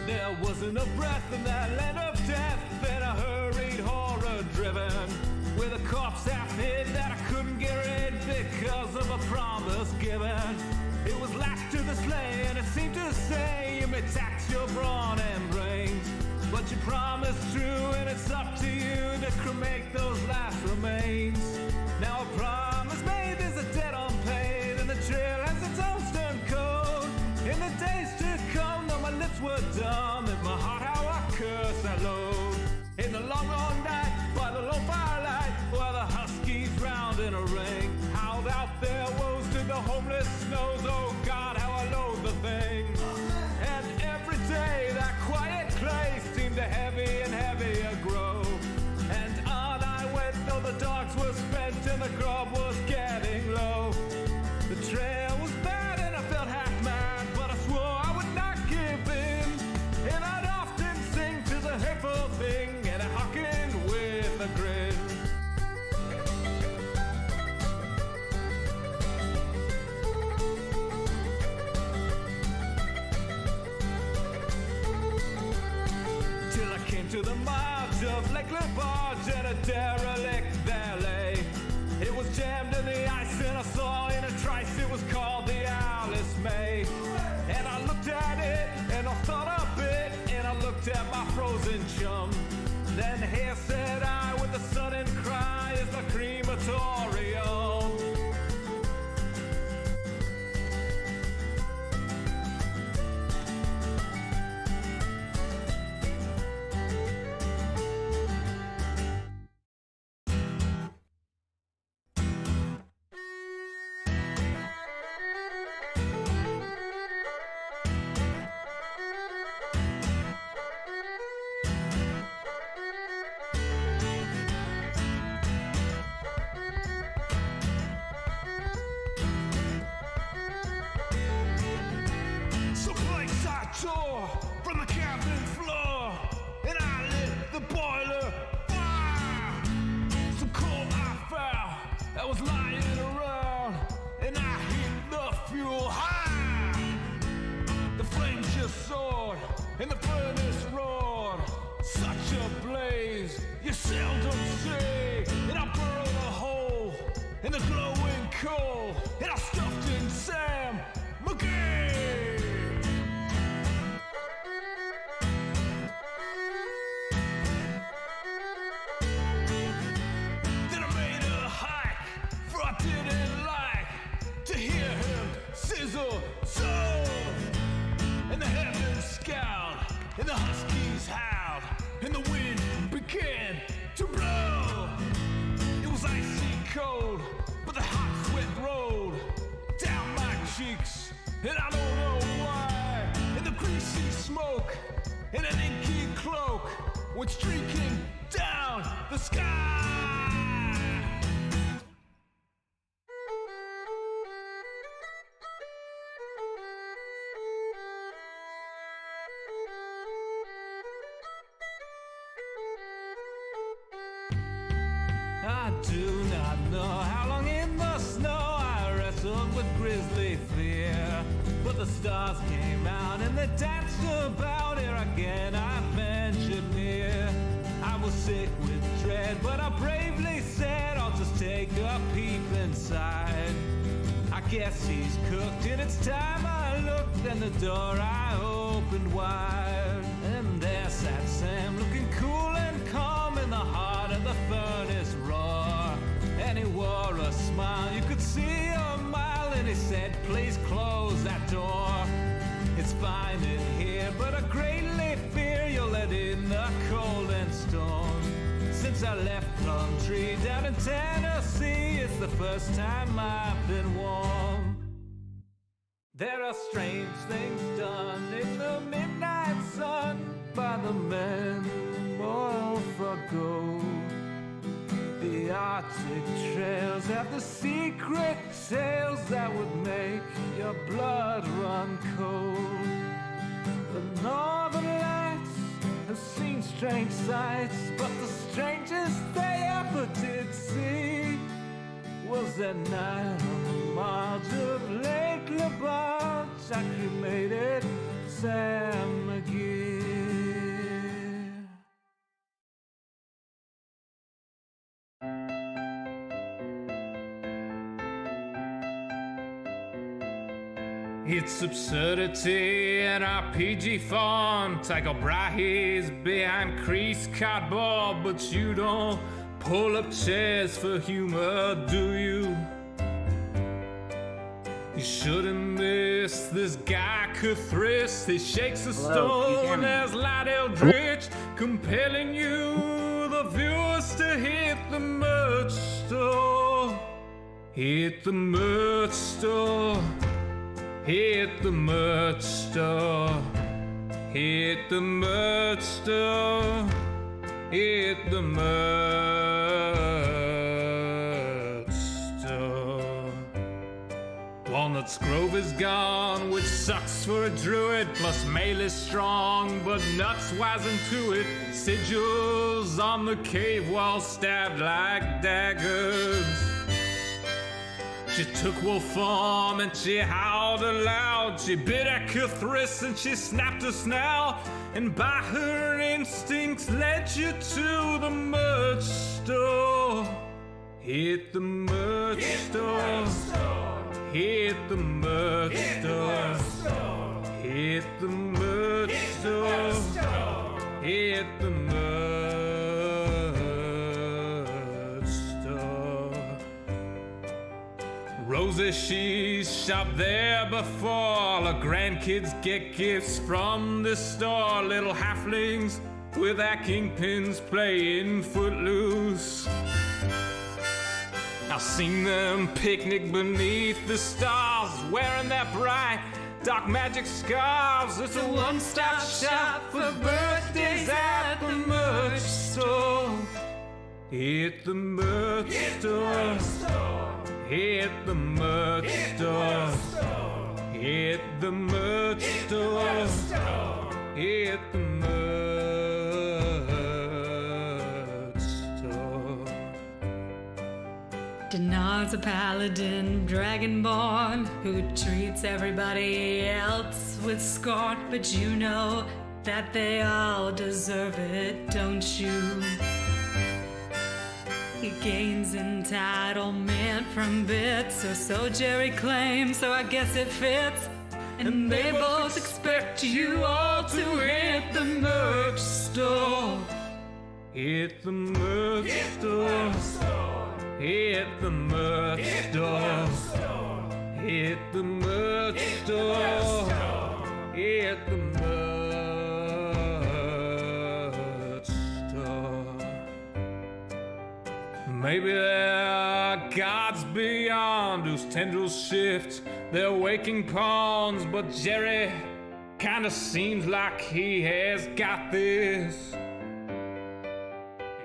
There wasn't a breath in that land of death, and I hurried horror-driven with a corpse half hid that I couldn't get rid because of a promise given. It was lashed to the sleigh and it seemed to say, you may tax your brawn and brains, but you promised true and it's up to you to cremate those last remains. Now a promise made is a debt unpaid. dumb. In my heart, how I curse that load. In the long, long night, by the lone firelight, while the huskies round in a ring, howled out their woes to the homeless snows. Oh God, how I loathe the thing. And every day that quiet clay seemed to heavy and heavier grow. And on I went, though the dogs were spent and the grub was getting low. The trail was bad and I felt half mad, but I swore I would not give in. And I'd often sing to the hateful thing, and I hearkened with a grin. Till I came to the marge of Lake Labarge, and a derelict there lay. It was jammed in the ice, and I saw in a trice it was called the Alice May. And I looked at it, and I thought a bit, and I looked at my frozen chum. Then here said I with a sudden cry, is the crematorium. From the cabin floor, and I lit the boiler fire. Some coal I found that was lying around, and I hit the fuel high. The flame just soared, and the furnace roared. Such a blaze you seldom see. And I burrowed a hole in the glowing coal, and I stuffed in Sam McGee. And the heavens scowled, and the huskies howled, and the wind began to blow. It was icy cold, but the hot sweat rolled down my cheeks, and I don't know why. And the greasy smoke in an inky cloak went streaking down the sky. I do not know how long in the snow I wrestled with grisly fear. But the stars came out and they danced about. Here again I ventured near. I was sick with dread, but I bravely said I'll just take a peep inside. I guess he's cooked and it's time I looked, and the door I opened wide. And there sat Sam looking cool and calm in the heart of the furnace roar. And he wore a smile, you could see a mile, and he said, please close that door. It's fine in here, but I greatly fear you'll let in the cold and storm. Since I left Plumtree down in Tennessee, it's the first time I've been warm. There are strange things done in the midnight sun by the men who boil for gold. The Arctic trails have the secret tales that would make your blood run cold. The northern lights have seen strange sights, but the strangest they ever did see was that night on the marge of Lake Labarge. I cremated Sam McGee. It's absurdity in RPG font. I got brahies behind creased cardboard, but you don't pull up chairs for humor, do you? You shouldn't miss this guy Cthulhu. He shakes a Hello, you hear stone me? as light eldritch, compelling you, the viewers, to hit the merch store. Hit the merch store. Hit the merch store. Hit the merch store. Hit the merch store. Walnut's Grove is gone, which sucks for a druid. Plus mail is strong, but nuts wise into it. Sigils on the cave wall stabbed like daggers. She took wolf form and she howled aloud. She bit at Cthulhu and she snapped her snout. And by her instincts led you to the merch store. Hit the merch store. Hit the merch store. Hit the merch store. Hit the merch store. Rosie, she's shopped there before. All her grandkids get gifts from this store. Little halflings with their kingpins playing footloose. I've seen them picnic beneath the stars, wearing their bright dark magic scarves. It's a one-stop shop for birthdays at the merch store. Hit the merch store. Hit the merch store. Hit the merch store. Hit the merch store. Denard's a paladin, dragonborn, who treats everybody else with scorn. But you know that they all deserve it, don't you? He gains entitlement from bits, or so Jerry claims, so I guess it fits. And they both expect you all to hit the merch store. Hit the merch store. Hit the merch store. Hit the merch store. Hit the merch store. Maybe there are gods beyond whose tendrils shift their waking pawns, but Jerry kinda seems like he has got this.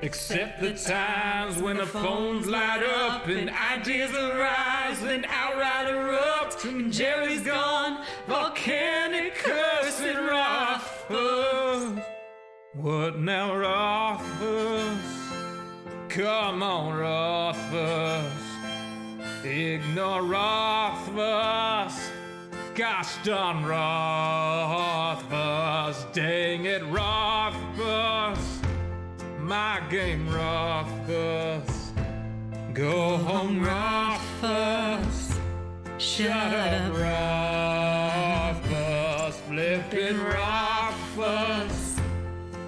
Except the times when the phones light up and ideas arise, then outright erupt, and Jerry's gone, volcanic cursed Rothfuss. What now, Rothfuss? Come on, Rothfuss. Ignore Rothfuss. Gosh darn Rothfuss. Dang it, Rothfuss. My game, Rothfuss. Go home, Rothfuss. Shut up, Rothfuss. Flippin' Rothfuss.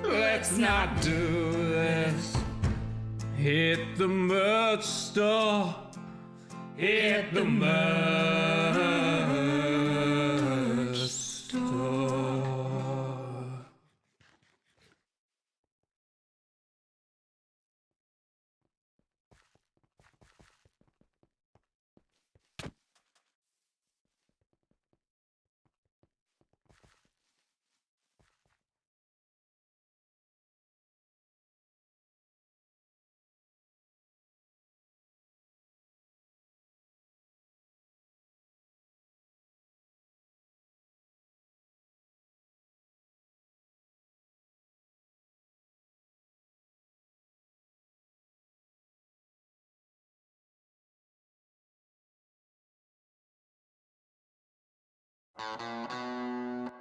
Let's not do this. Hit the merch store. Hit the merch store.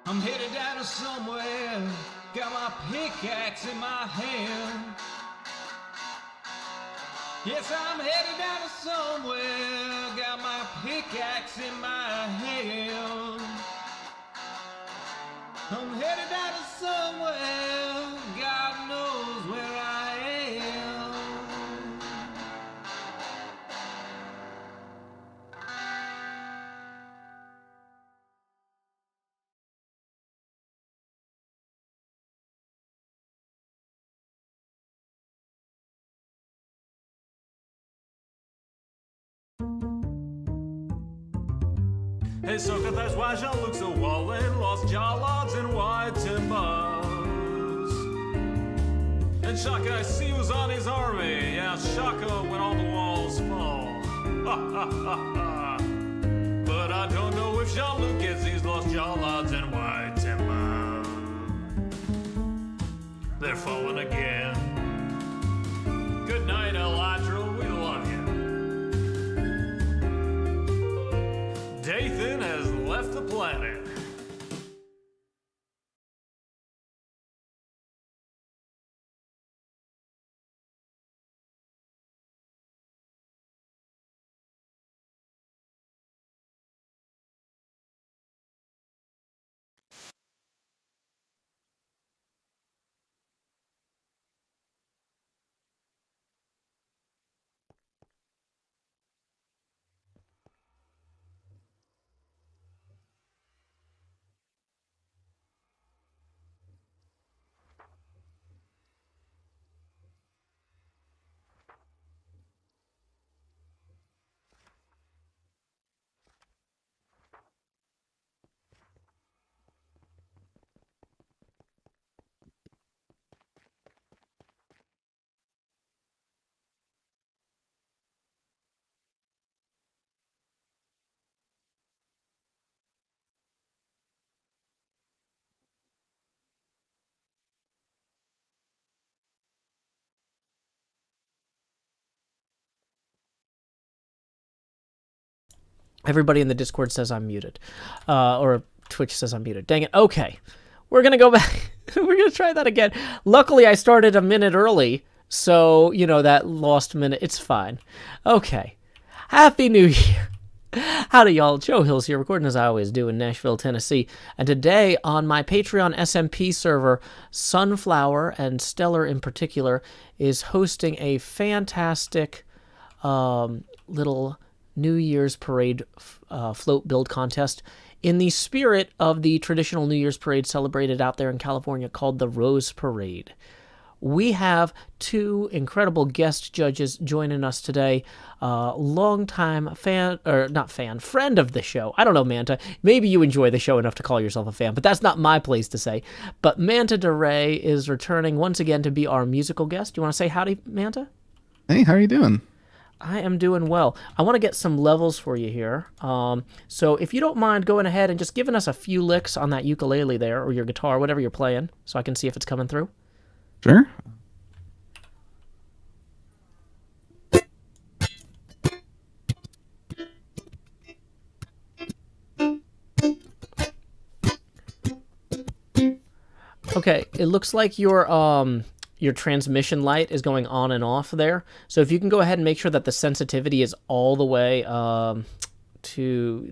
I'm headed down to somewhere, got my pickaxe in my hand. Yes, I'm headed down to somewhere, got my pickaxe in my hand. I'm headed down to somewhere, God knows where I am. Hey, sucker, that's why Jean-Luc's a wallet, lost jawlogs and white timbers. And Shaka, I see who's on his army. Yeah, Shaka when all the walls fall. Ha ha ha ha. But I don't know if Jean-Luc gets these lost jawlogs and white timber. They're falling again. Good night, Eladril. We love you. Dathan has left the planet. Everybody in the Discord says I'm muted. Or Twitch says I'm muted. Dang it. Okay. We're going to go back. We're going to try that again. Luckily, I started a minute early. So, you know, that lost minute, it's fine. Okay. Happy New Year. Howdy, y'all. Joe Hills here, recording as I always do in Nashville, Tennessee. And today on my Patreon SMP server, Sunflower, and Stellar in particular, is hosting a fantastic little New Year's Parade float build contest in the spirit of the traditional New Year's Parade celebrated out there in California called the Rose Parade. We have two incredible guest judges joining us today. Longtime fan, or not fan, friend of the show. I don't know, Manta. Maybe you enjoy the show enough to call yourself a fan, but that's not my place to say. But Manta DeRay is returning once again to be our musical guest. You want to say howdy, Manta? Hey, how are you doing? I am doing well. I want to get some levels for you here. So if you don't mind going ahead and just giving us a few licks on that ukulele there, or your guitar, whatever you're playing, so I can see if it's coming through. Sure. Okay, it looks like your transmission light is going on and off there. So if you can go ahead and make sure that the sensitivity is all the way to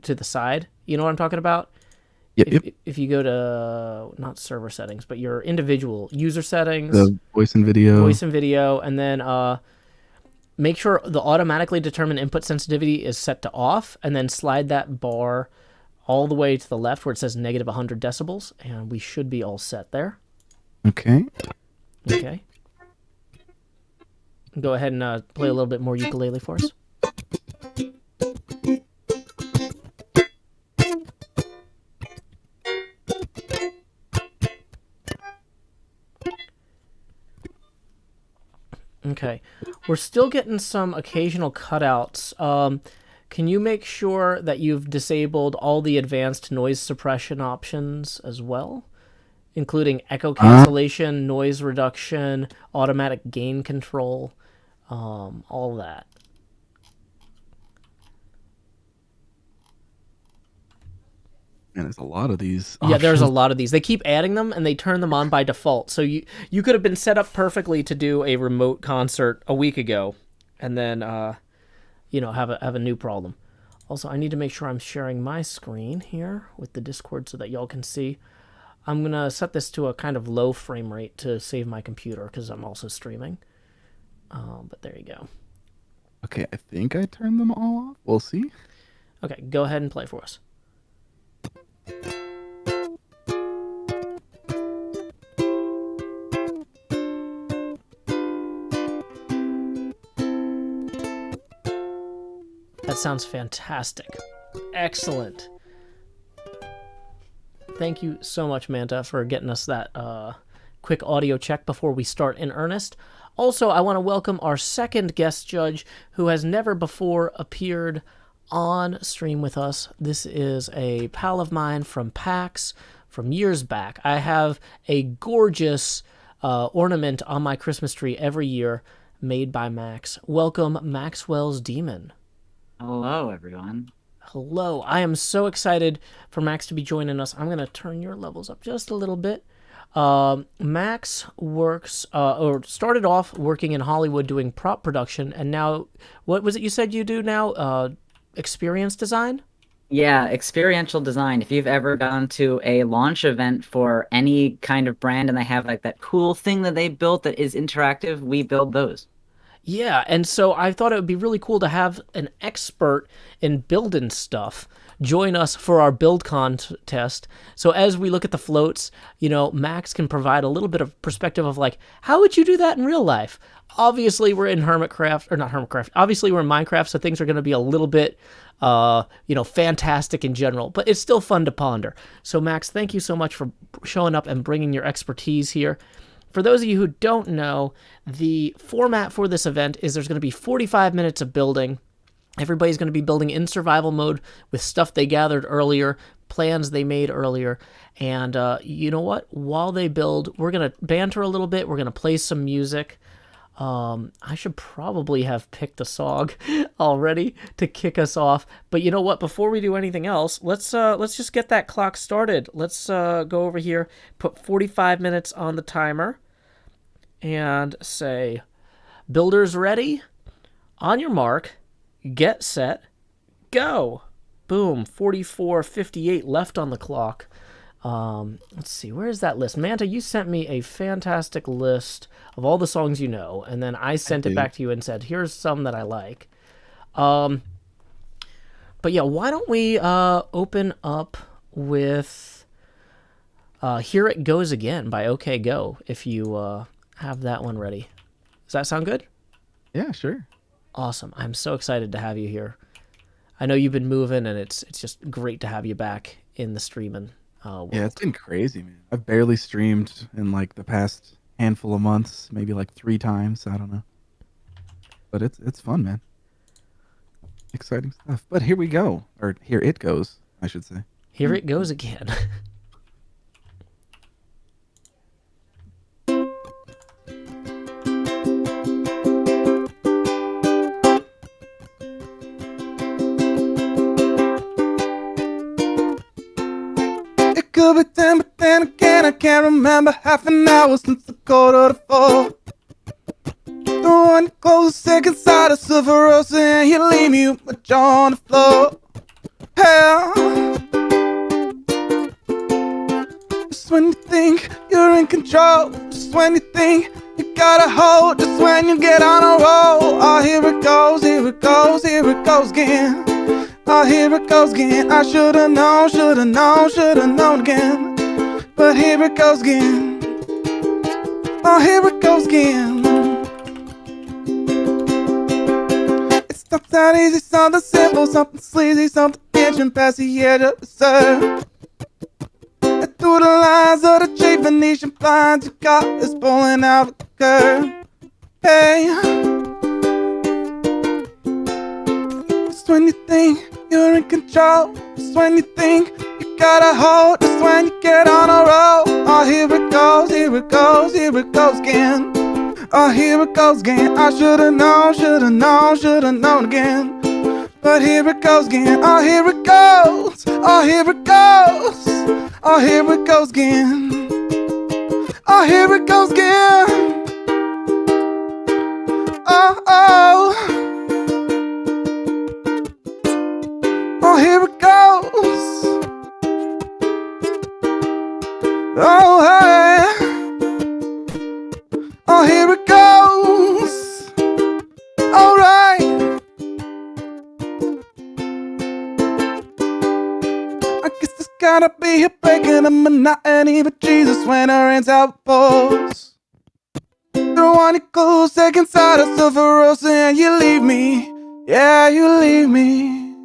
the side. You know what I'm talking about? Yep. If you go to, not server settings, but your individual user settings. The voice and video. And then make sure the automatically determined input sensitivity is set to off, and then slide that bar all the way to the left where it says negative 100 decibels, and we should be all set there. Okay. Okay. Go ahead and play a little bit more ukulele for us. Okay. We're still getting some occasional cutouts. Can you make sure that you've disabled all the advanced noise suppression options as well? Including echo cancellation, noise reduction, automatic gain control, all that. Man, there's a lot of these Yeah, there's a lot of these. They keep adding them, and they turn them on by default. So you could have been set up perfectly to do a remote concert a week ago, and then have a new problem. Also, I need to make sure I'm sharing my screen here with the Discord so that y'all can see. I'm going to set this to a kind of low frame rate to save my computer because I'm also streaming. But there you go. Okay, I think I turned them all off. We'll see. Okay, go ahead and play for us. That sounds fantastic. Excellent. Thank you so much, Manta, for getting us that quick audio check before we start in earnest. Also, I want to welcome our second guest judge who has never before appeared on stream with us. This is a pal of mine from PAX from years back. I have a gorgeous ornament on my Christmas tree every year made by Max. Welcome, Maxwell's Demon. Hello, everyone. Hello. I am so excited for Max to be joining us. I'm going to turn your levels up just a little bit. Max works, or started off working in Hollywood doing prop production, and now, what was it you said you do now? Experience design? Yeah, experiential design. If you've ever gone to a launch event for any kind of brand and they have like that cool thing that they built that is interactive, we build those. Yeah, and so I thought it would be really cool to have an expert in building stuff join us for our build contest. So as we look at the floats, you know, Max can provide a little bit of perspective of like, how would you do that in real life? Obviously, we're in Hermitcraft, or not Hermitcraft. Obviously, we're in Minecraft, so things are going to be a little bit, you know, fantastic in general, but it's still fun to ponder. So Max, thank you so much for showing up and bringing your expertise here. For those of you who don't know, the format for this event is there's going to be 45 minutes of building. Everybody's going to be building in survival mode with stuff they gathered earlier, plans they made earlier. And you know what? While they build, we're going to banter a little bit. We're going to play some music. I should probably have picked a song already to kick us off. But you know what? Before we do anything else, let's just get that clock started. Let's go over here, put 45 minutes on the timer, and say, builders ready? On your mark, get set, go. Boom, 44:58 left on the clock. Let's see, where is that list? Manta, you sent me a fantastic list of all the songs you know, and then I sent it back to you and said, here's some that I like. But yeah, why don't we open up with Here It Goes Again by OK Go, if you have that one ready. Does that sound good? Yeah, sure. Awesome. I'm so excited to have you here. I know you've been moving, and it's just great to have you back in the streaming world. Yeah, it's been crazy, man. I've barely streamed in like the past handful of months, maybe like 3 times. I don't know, but it's fun, man. Exciting stuff. But here we go, or here it goes, I should say. Here it goes again. Could be 10, but then again I can't remember. Half an hour since the 3:45. The one that closes second side of Silverosa, and you leave me with my jaw on the floor. Hell, just when you think you're in control, just when you think you got a hold, just when you get on a roll. Oh, here it goes, here it goes, here it goes again. Oh, here it goes again. I should've known, should've known again. But here it goes again. Oh, here it goes again. It's not that easy, something simple, something sleazy, something itching past the edge of absurd. And through the lines of the cheap Venetian blinds, your car is pulling out of the curb. Hey, just when you think you're in control, just when you think you got a hold, just when you get on a roll. Oh, here it goes, here it goes, here it goes again. Oh, here it goes again. I should've known again. But here it goes again. Oh, here it goes. Oh, here it goes. Oh, here it goes again. Oh, here it goes again. Oh, oh. Oh, here it goes. Oh, hey. Oh, here it goes. All right. I guess there's gotta be a break in the monotony, but Jesus, when her hands out pose. The one you close second side of Silverosa, and you leave me Yeah, you leave me.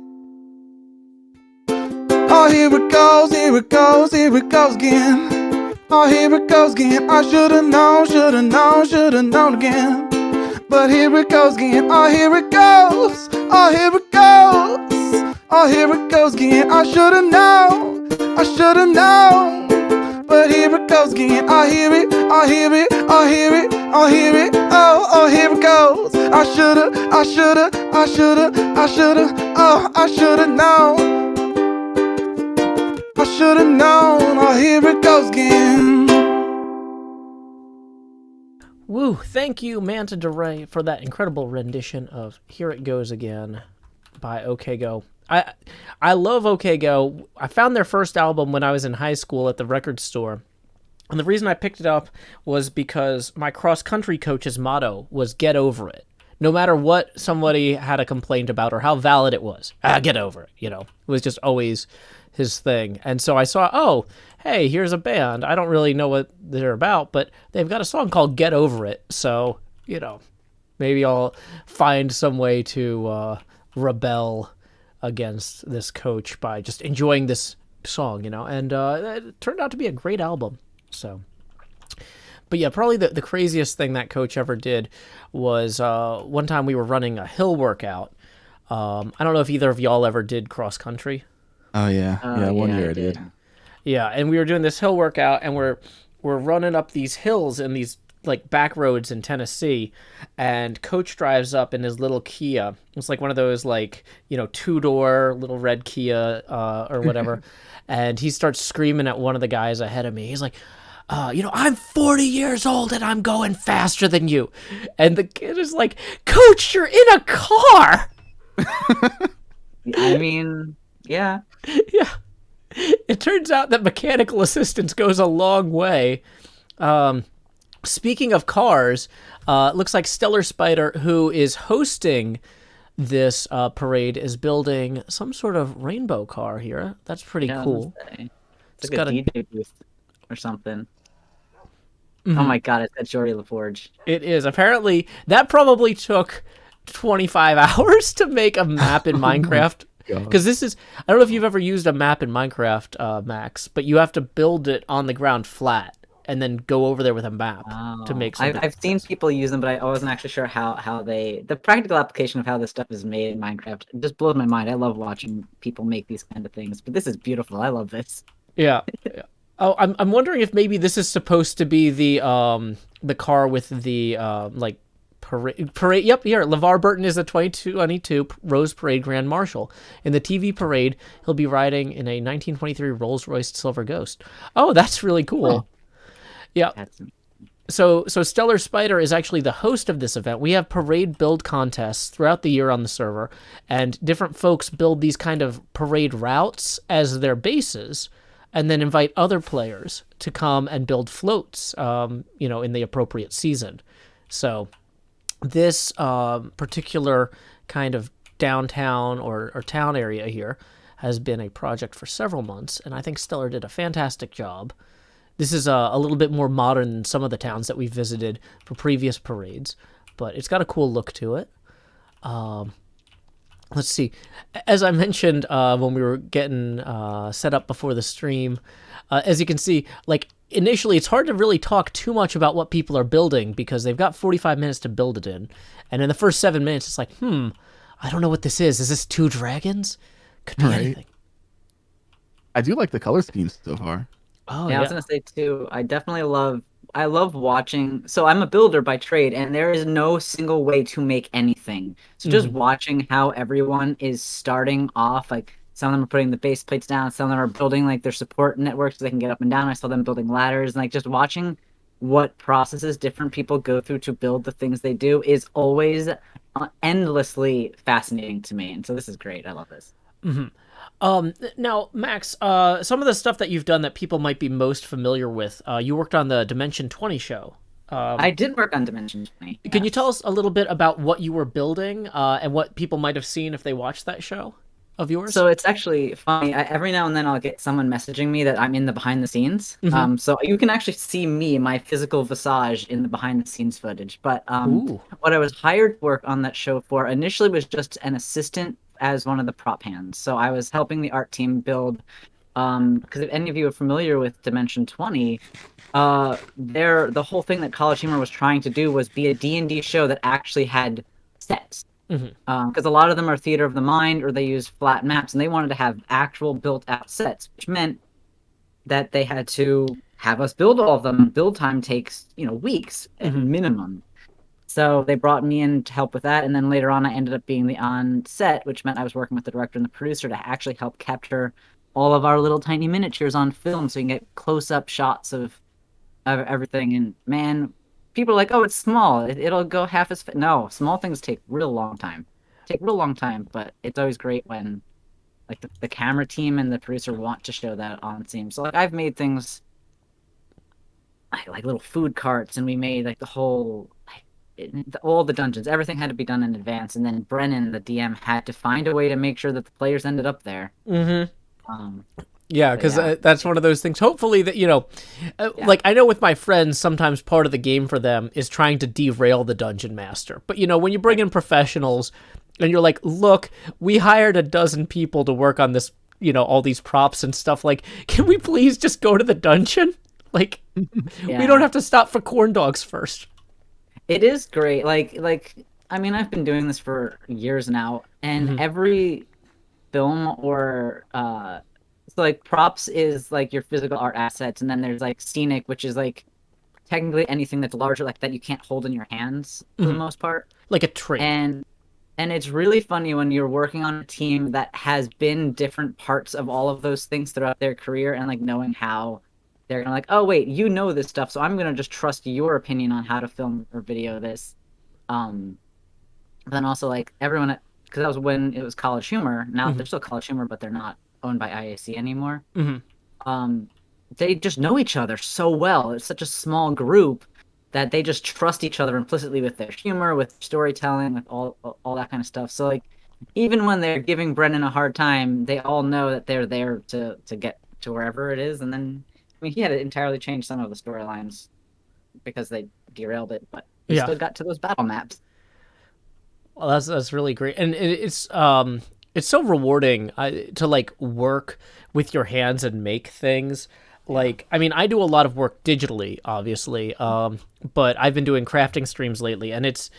Oh, here it goes, here it goes, here it goes again. Oh, here it goes again. I should've known, should've known, should've known again. But here it goes again. Oh, here it goes. Oh, here it goes. Oh, here it goes again. I should've known. I should've known. But here it goes again. I hear it. I hear it. I hear it. I hear it. Oh, oh, here it goes. I should've. I should've. I should've. I should've. Oh, I should've known. I should've known. Oh, here it goes again. Woo, thank you, Manta DeRay, for that incredible rendition of Here It Goes Again by OK Go. I love OK Go. I found their first album when I was in high school at the record store. And the reason I picked it up was because my cross-country coach's motto was get over it. No matter what somebody had a complaint about or how valid it was. Get over it, you know. It was just always his thing. And so I saw, oh, hey, here's a band. I don't really know what they're about, but they've got a song called Get Over It. So, you know, maybe I'll find some way to rebel against this coach by just enjoying this song, you know. And it turned out to be a great album. So, but yeah, probably the craziest thing that coach ever did was one time we were running a hill workout. I don't know if either of y'all ever did cross country. Oh yeah, yeah. One year I did. Yeah, and we were doing this hill workout, and we're running up these hills in these like back roads in Tennessee, and Coach drives up in his little Kia. It's like one of those like, you know, 2-door little red Kia or whatever, and he starts screaming at one of the guys ahead of me. He's like, you know, I'm 40 years old and I'm going faster than you, and the kid is like, Coach, you're in a car. I mean, yeah. Yeah. It turns out that mechanical assistance goes a long way. Speaking of cars, looks like Stellar Spider, who is hosting this parade, is building some sort of rainbow car here. That's pretty cool. It's like a DJ booth or something. Mm-hmm. Oh my god, it's at Jordy LaForge. It is. Apparently, that probably took 25 hours to make a map in Minecraft. Because this is, I don't know if you've ever used a map in Minecraft, Max, but you have to build it on the ground flat and then go over there with a map to make something. I've seen people use them, but I wasn't actually sure how they, the practical application of how this stuff is made in Minecraft, it just blows my mind. I love watching people make these kind of things, but this is beautiful. I love this. Yeah. Oh, I'm wondering if maybe this is supposed to be the car with the like parade. Yep, here LeVar Burton is the 2022 Rose Parade Grand Marshal. In the TV parade, he'll be riding in a 1923 Rolls-Royce Silver Ghost. Oh, that's really cool. Oh. Yeah. So Stellar Spider is actually the host of this event. We have parade build contests throughout the year on the server, and different folks build these kind of parade routes as their bases, and then invite other players to come and build floats, you know, in the appropriate season. So this particular kind of downtown or town area here has been a project for several months, and I think Stellar did a fantastic job. This is a little bit more modern than some of the towns that we've visited for previous parades, but it's got a cool look to it. Let's see. As I mentioned when we were getting set up before the stream, as you can see, like initially it's hard to really talk too much about what people are building because they've got 45 minutes to build it in. And in the first 7 minutes, it's like, I don't know what this is. Is this 2 dragons? Could be anything. I do like the color schemes so far. Oh, yeah. I was going to say, too, I love watching. So I'm a builder by trade, and there is no single way to make anything. So just watching how everyone is starting off, like some of them are putting the base plates down, some of them are building like their support networks so they can get up and down. I saw them building ladders, and like just watching what processes different people go through to build the things they do is always endlessly fascinating to me. And so this is great. I love this. Mm-hmm. Now, Max, some of the stuff that you've done that people might be most familiar with, you worked on the Dimension 20 show. I did work on Dimension 20. Can you tell us a little bit about what you were building and what people might have seen if they watched that show? of yours? So it's actually funny. Every now and then I'll get someone messaging me that I'm in the behind the scenes. Mhm. So you can actually see me, my physical visage in the behind the scenes footage. But Ooh. what I was hired to work on that show for initially was just an assistant as one of the prop hands. So I was helping the art team build. Because if any of you are familiar with Dimension 20, the whole thing that College Humor was trying to do was be a D&D show that actually had sets. Because a lot of them are theater of the mind, or they use flat maps, and they wanted to have actual built-out sets, which meant that they had to have us build all of them. Build time takes, weeks at minimum. So they brought me in to help with that, and then later on I ended up being the on set, which meant I was working with the director and the producer to actually help capture all of our little tiny miniatures on film so you can get close-up shots of everything. And man, people are like, oh, it's small. It'll go half as fast. No, small things take real long time. But it's always great when like the camera team and the producer want to show that on scene. So like I've made things like little food carts, and we made like the whole all the dungeons. Everything had to be done in advance, and then Brennan, the DM, had to find a way to make sure that the players ended up there. Yeah, because that's one of those things. Hopefully that, like I know with my friends, sometimes part of the game for them is trying to derail the dungeon master. But, when you bring in professionals and you're like, look, we hired a dozen people to work on this, all these props and stuff. Like, can we please just go to the dungeon? Like, we don't have to stop for corn dogs first. It is great. Like, I mean, I've been doing this for years now, and every film or so like props is like your physical art assets, and then there's like scenic, which is like technically anything that's larger, like that you can't hold in your hands for the most part, like a tree. And it's really funny when you're working on a team that has been different parts of all of those things throughout their career, and like knowing how they're gonna like, oh wait, this stuff, so I'm gonna just trust your opinion on how to film or video this. Then also like everyone, because that was when it was College Humor. Now they're still College Humor, but they're not owned by IAC anymore. They just know each other so well. It's such a small group that they just trust each other implicitly with their humor, with storytelling, with all that kind of stuff. So like, even when they're giving Brennan a hard time, they all know that they're there to get to wherever it is. And then, I mean, he had to entirely change some of the storylines because they derailed it, but he still got to those battle maps. Well, that's really great, and it's so rewarding to like work with your hands and make things. Like, I mean, I do a lot of work digitally, obviously, but I've been doing crafting streams lately, and it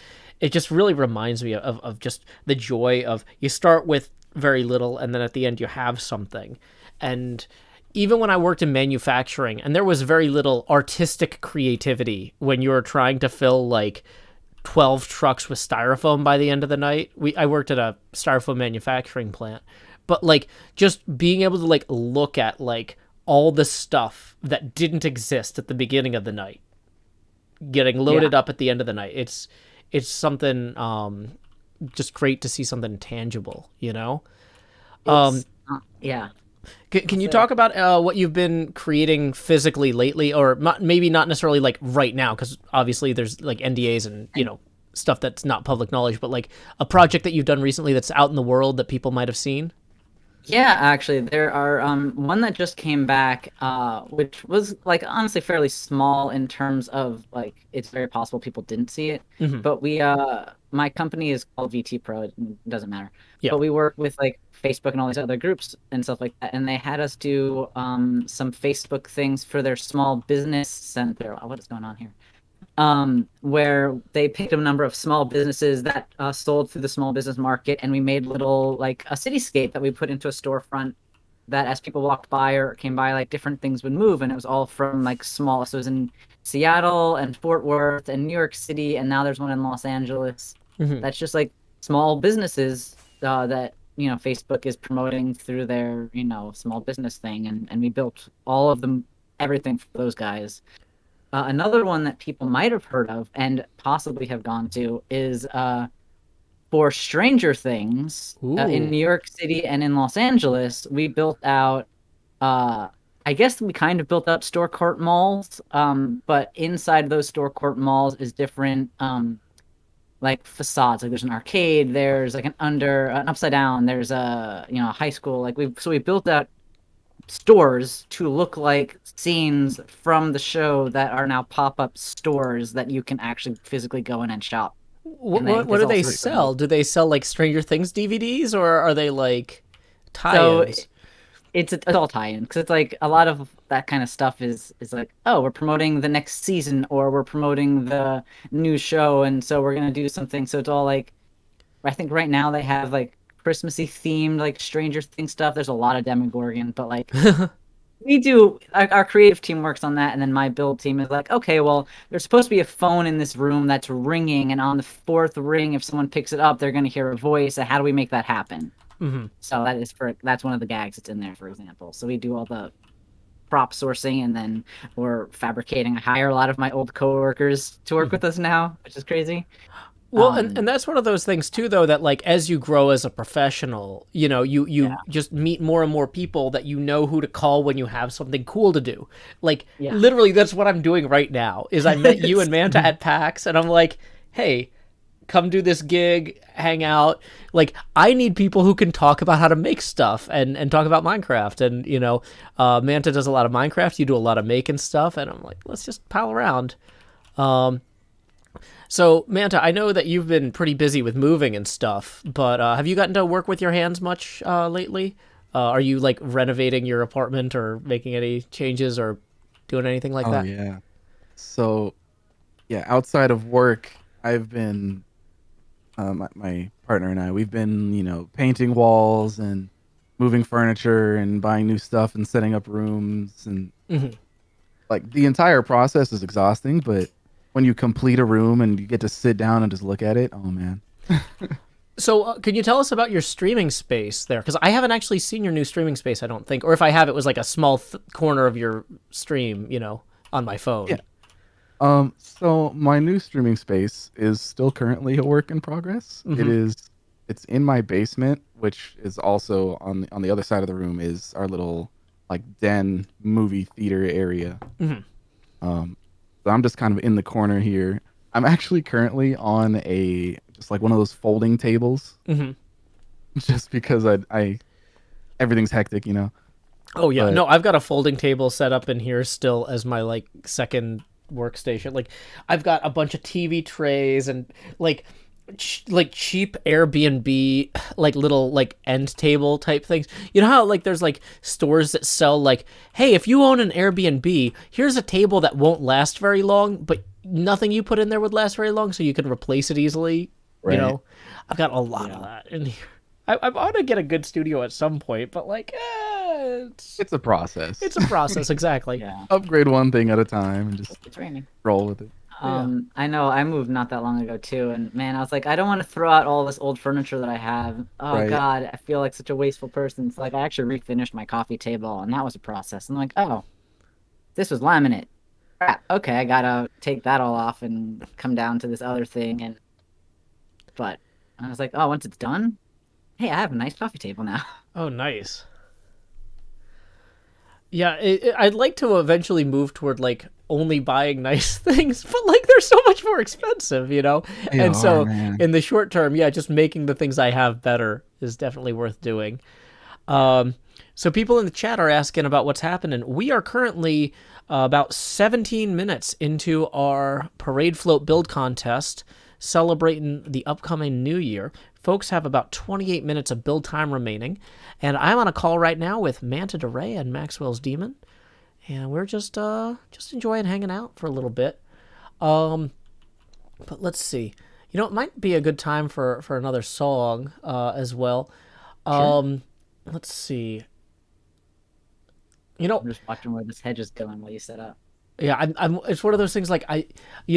just really reminds me of just the joy of you start with very little, and then at the end you have something. And even when I worked in manufacturing, and there was very little artistic creativity when you were trying to fill like 12 trucks with styrofoam by the end of the night. I worked at a styrofoam manufacturing plant, but like just being able to like look at like all the stuff that didn't exist at the beginning of the night getting loaded up at the end of the night. It's something just great to see something tangible, Yeah. Can you talk about what you've been creating physically lately, or maybe not necessarily like right now, because obviously there's like NDAs and stuff that's not public knowledge, but like a project that you've done recently that's out in the world that people might have seen? Yeah, actually, there are one that just came back, which was like honestly fairly small in terms of like it's very possible people didn't see it. But my company is called VT Pro. It doesn't matter. Yeah. But we work with like Facebook and all these other groups and stuff like that, and they had us do some Facebook things for their small business center. What is going on here? Where they picked a number of small businesses that sold through the small business market, and we made little like a cityscape that we put into a storefront that as people walked by or came by, like different things would move, and it was all from like small. So it was in Seattle and Fort Worth and New York City, and now there's one in Los Angeles. That's just like small businesses that Facebook is promoting through their small business thing, and we built all of them, everything for those guys. Another one that people might have heard of and possibly have gone to is for Stranger Things in New York City and in Los Angeles. We built out, I guess we kind of built out store court malls, but inside those store court malls is different like facades. Like there's an arcade, there's like an upside down, there's a a high school. Like we built out stores to look like scenes from the show that are now pop-up stores that you can actually physically go in and shop. What do they sell? Do they sell like Stranger Things DVDs, or are they like tie-ins? It's all tie-in because it's like a lot of that kind of stuff is like, oh, we're promoting the next season or we're promoting the new show, and so we're gonna do something. So it's all like, I think right now they have like Christmassy themed like Stranger Things stuff. There's a lot of Demogorgon, but like we do our creative team works on that, and then my build team is like, okay, well, there's supposed to be a phone in this room that's ringing, and on the fourth ring, if someone picks it up, they're gonna hear a voice. And how do we make that happen? So that's one of the gags that's in there, for example. So we do all the prop sourcing, and then we're fabricating. I hire a lot of my old coworkers to work with us now, which is crazy. Well, and that's one of those things too, though, that like as you grow as a professional, you just meet more and more people that you know who to call when you have something cool to do. Like literally, that's what I'm doing right now. Is I met you and Manta at PAX, and I'm like, hey, come do this gig, hang out. Like, I need people who can talk about how to make stuff and talk about Minecraft. And, Manta does a lot of Minecraft. You do a lot of making stuff. And I'm like, let's just pal around. So, Manta, I know that you've been pretty busy with moving and stuff, but have you gotten to work with your hands much lately? Are you, like, renovating your apartment or making any changes or doing anything like that? Oh, yeah. So, yeah, outside of work, I've been... my partner and I, we've been, painting walls and moving furniture and buying new stuff and setting up rooms. And like the entire process is exhausting, but when you complete a room and you get to sit down and just look at it, oh man. So can you tell us about your streaming space there? Because I haven't actually seen your new streaming space, I don't think. Or if I have, it was like a small corner of your stream, on my phone. Yeah. So my new streaming space is still currently a work in progress. It's in my basement, which is also on the other side of the room is our little like den movie theater area. So I'm just kind of in the corner here. I'm actually currently on just like one of those folding tables. Just because I everything's hectic, Oh yeah, But- no, I've got a folding table set up in here still as my like second workstation. Like I've got a bunch of TV trays and like cheap Airbnb like little like end table type things. You know how like there's like stores that sell like, hey, if you own an Airbnb, here's a table that won't last very long, but nothing you put in there would last very long, so you can replace it easily. Right. I've got a lot of that in here. I want to get a good studio at some point, but like, It's a process. It's a process, exactly. Yeah. Upgrade one thing at a time and just It's raining. roll with it. I know I moved not that long ago too, and man, I was like, I don't want to throw out all this old furniture that I have. Oh Right. God, I feel like such a wasteful person. So like, I actually refinished my coffee table, and that was a process. I'm like, oh, this was laminate. Crap. Okay, I gotta take that all off and come down to this other thing, but I was like, oh, once it's done, hey, I have a nice coffee table now. Oh, nice. Yeah, I'd like to eventually move toward like only buying nice things, but like they're so much more expensive, They And so are, man. in the short term, yeah, just making the things I have better is definitely worth doing. So people in the chat are asking about what's happening. We are currently about 17 minutes into our parade float build contest, celebrating the upcoming new year. Folks have about 28 minutes of build time remaining, and I'm on a call right now with Manta DeRay and Maxwell's Demon, and we're just enjoying hanging out for a little bit. But let's see. It might be a good time for another song as well. Sure. Let's see. I'm just watching where this hedge is going while you set up. Yeah, I'm. It's one of those things like I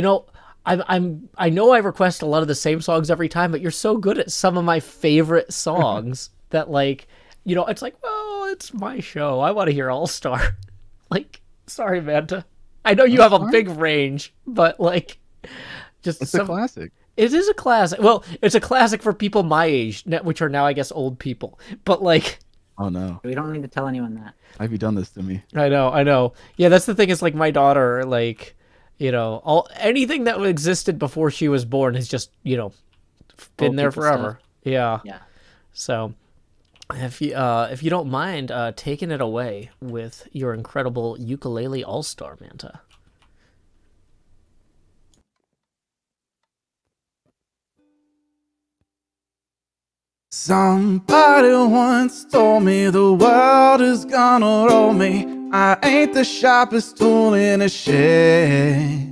know I request a lot of the same songs every time, but you're so good at some of my favorite songs that like, it's like, well, it's my show. I want to hear All Star. Like, sorry, Manta. I know you have a big range, but like, It's a classic. It is a classic. Well, it's a classic for people my age, which are now, I guess, old people. But like, Oh no. We don't need to tell anyone that. Have you done this to me? I know. Yeah, that's the thing is like my daughter, like, You know, anything that existed before she was born has just, you know, been Old there people forever. stuff. Yeah. Yeah. So, if you don't mind taking it away with your incredible ukulele all-star, Manta. Somebody once told me the world is gonna roll me. I ain't the sharpest tool in a shed.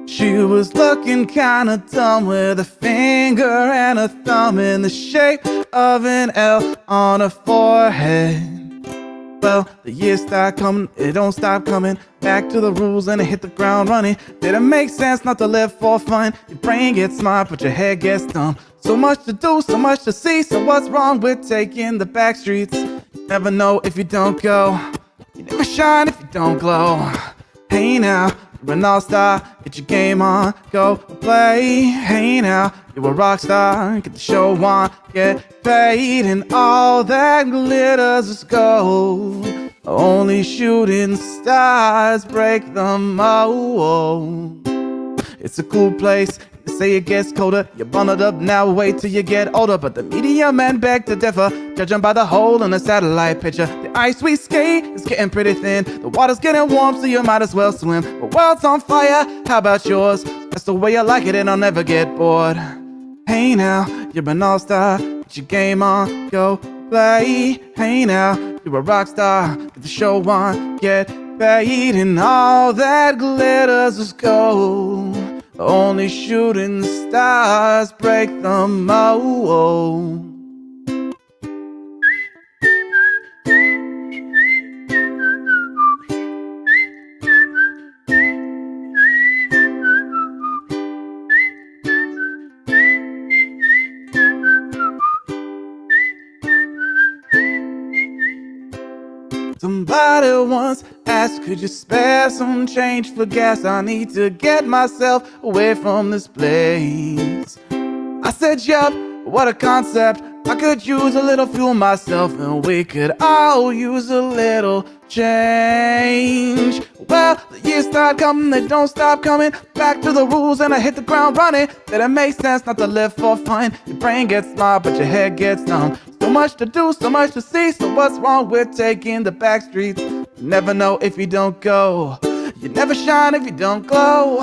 She was looking kinda dumb with a finger and a thumb in the shape of an L on her forehead. Well, the years start coming, it don't stop coming. Back to the rules and it hit the ground running. Didn't make sense not to live for fun. Your brain gets smart, but your head gets dumb. So much to do, so much to see. So what's wrong with taking the back streets? You never know if you don't go. You never shine if you don't glow. Hey now, you're an all-star. Get your game on, go play. Hey now, you're a rock star. Get the show on, get paid. And all that glitters is gold. Only shooting stars break the mold. It's a cool place. They say it gets colder. You're bundled up now, wait till you get older. But the media men beg to differ, judging by the hole in the satellite picture. The ice we skate is getting pretty thin. The water's getting warm, so you might as well swim. The world's on fire, how about yours? That's the way I like it and I'll never get bored. Hey now, you're an all-star. Get your game on, go play. Hey now, you're a rock star. Get the show on, get paid. And all that glitters is gold. Only shooting stars break the mold. Somebody once asked, could you spare some change for gas? I need to get myself away from this place. I said, yup, what a concept. I could use a little fuel myself, and we could all use a little change. Well, the years start coming, they don't stop coming. Back to the rules and I hit the ground running. That it makes sense not to live for fun. Your brain gets smart, but your head gets dumb. So much to do, so much to see. So what's wrong with taking the back streets? You never know if you don't go. You never shine if you don't glow.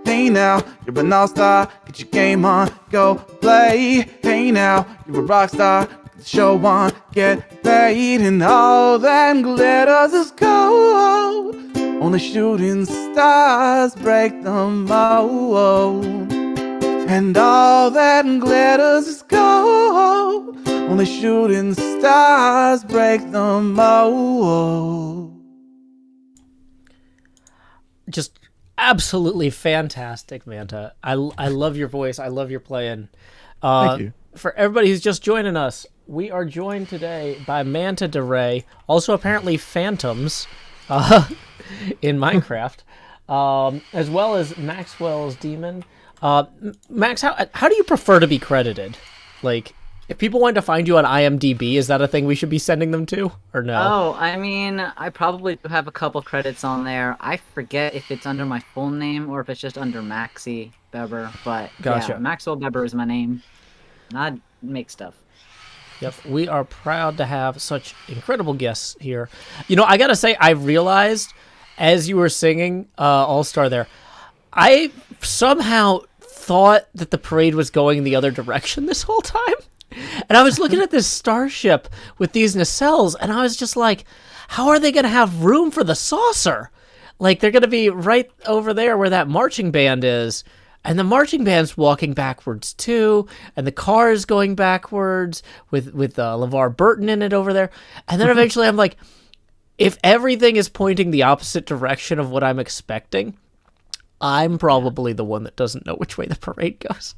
Hey now, you're an all-star. Get your game on, go play. Hey now, you're a rock star. Get the show on, get paid. And all that glitters is gold. Only shooting stars break the mold. And all that glitters is gold. Only shooting stars break the mold. Just absolutely fantastic, Manta. I love your voice. I love your playing. Thank you. For everybody who's just joining us, we are joined today by Manta derail, also apparently Phantoms in Minecraft, as well as Maxwell's Demon. Max, how do you prefer to be credited? Like, if people want to find you on IMDb, is that a thing we should be sending them to, or no? Oh, I mean, I probably do have a couple credits on there. I forget if it's under my full name or if it's just under Maxi Beber, but Gotcha. yeah, Maxwell Beber is my name. And I make stuff. Yep, we are proud to have such incredible guests here. You know, I gotta say, I realized as you were singing All-Star there, I somehow thought that the parade was going the other direction this whole time. And I was looking at this starship with these nacelles, and I was just like, how are they going to have room for the saucer? Like, they're going to be right over there where that marching band is. And the marching band's walking backwards, too. And the car is going backwards with LeVar Burton in it over there. And then eventually I'm like, if everything is pointing the opposite direction of what I'm expecting, I'm probably the one that doesn't know which way the parade goes.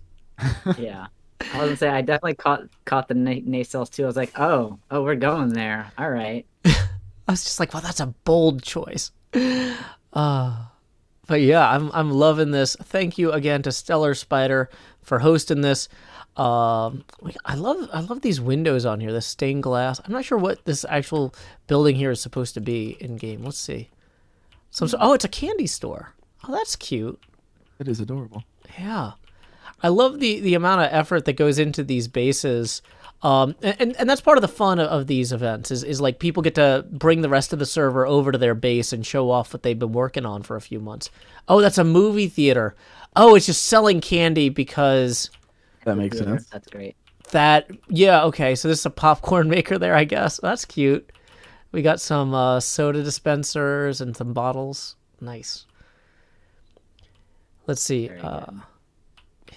Yeah. I was gonna say, I definitely caught the nacelles too. I was like, oh, we're going there. All right. I was just like, well, that's a bold choice. But yeah, I'm loving this. Thank you again to Stellar Spider for hosting this. I love these windows on here, the stained glass. I'm not sure what this actual building here is supposed to be in game. Let's see. Oh, it's a candy store. Oh, that's cute. It is adorable. Yeah. I love the amount of effort that goes into these bases. And that's part of the fun of these events is like people get to bring the rest of the server over to their base and show off what they've been working on for a few months. Oh, that's a movie theater. Oh, it's just selling candy because That makes sense. That's great. yeah, okay. So this is a popcorn maker there, I guess. That's cute. We got some soda dispensers and some bottles. Nice. Let's see.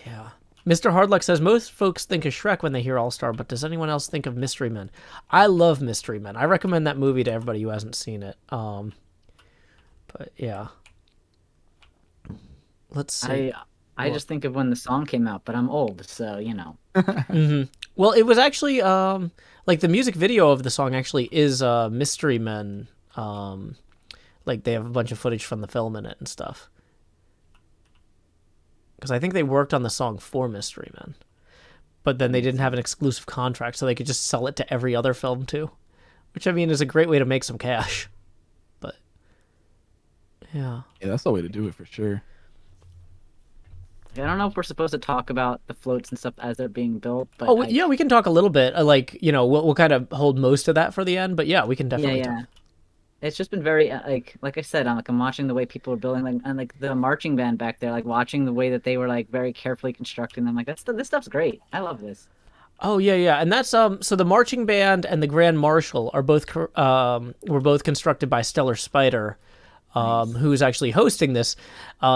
Yeah. Mr. Hardluck says, most folks think of Shrek when they hear All-Star, but does anyone else think of Mystery Men? I love Mystery Men. I recommend that movie to everybody who hasn't seen it. But yeah. Let's see. I just think of when the song came out, but I'm old, so you know. Well, it was actually like the music video of the song actually is Mystery Men. Like they have a bunch of footage from the film in it and stuff. Because I think they worked on the song for Mystery Men, but then they didn't have an exclusive contract, so they could just sell it to every other film too, which I mean is a great way to make some cash. But yeah, that's the way to do it for sure. I don't know if we're supposed to talk about the floats and stuff as they're being built, but yeah, we can talk a little bit. Like we'll kind of hold most of that for the end, but yeah, we can definitely talk. It's just been very like I said, I'm watching the way people are building, and like the marching band back there, like watching the way that they were like very carefully constructing them. Like this stuff's great. I love this. Oh yeah, and that's so the marching band and the grand marshal are both were both constructed by Stellar Spider, who's actually hosting this.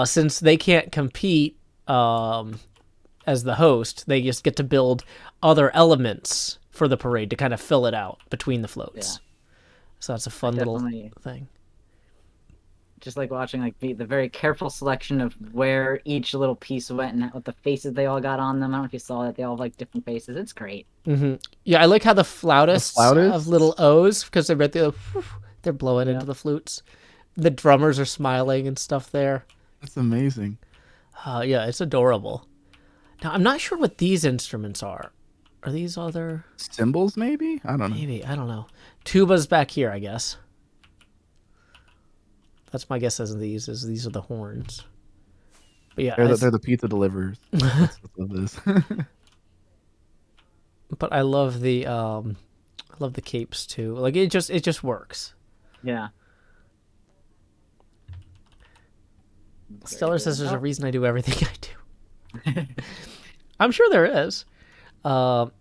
Since they can't compete as the host, they just get to build other elements for the parade to kind of fill it out between the floats. Yeah. So that's a fun little thing. Just like watching like the very careful selection of where each little piece went and what the faces they all got on them. I don't know if you saw that. They all have like different faces. It's great. Mm-hmm. Yeah, I like how the flautists have little O's because they're blowing into the flutes. The drummers are smiling and stuff there. That's amazing. Yeah, it's adorable. Now, I'm not sure what these instruments are. Are these other... cymbals, maybe? I don't know. Maybe, I don't know. Tuba's back here, I guess. That's my guess as these are the horns. But yeah, they're the pizza deliverers. That's what it is. But I love the capes too. Like it just works. Yeah. Stellar says there's a reason I do everything I do. I'm sure there is. Let's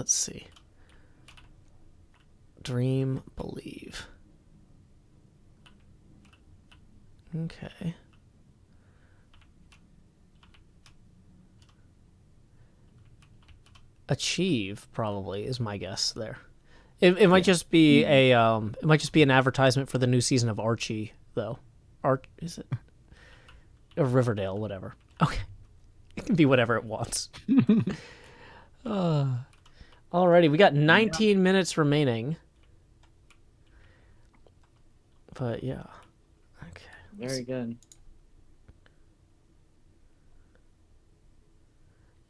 see. Dream, believe. Okay. Achieve probably is my guess there. It might just be an advertisement for the new season of Archie though. Is it? Or Riverdale, whatever. Okay. It can be whatever it wants. Alrighty, we got 19 minutes remaining. But yeah. Okay. Very good.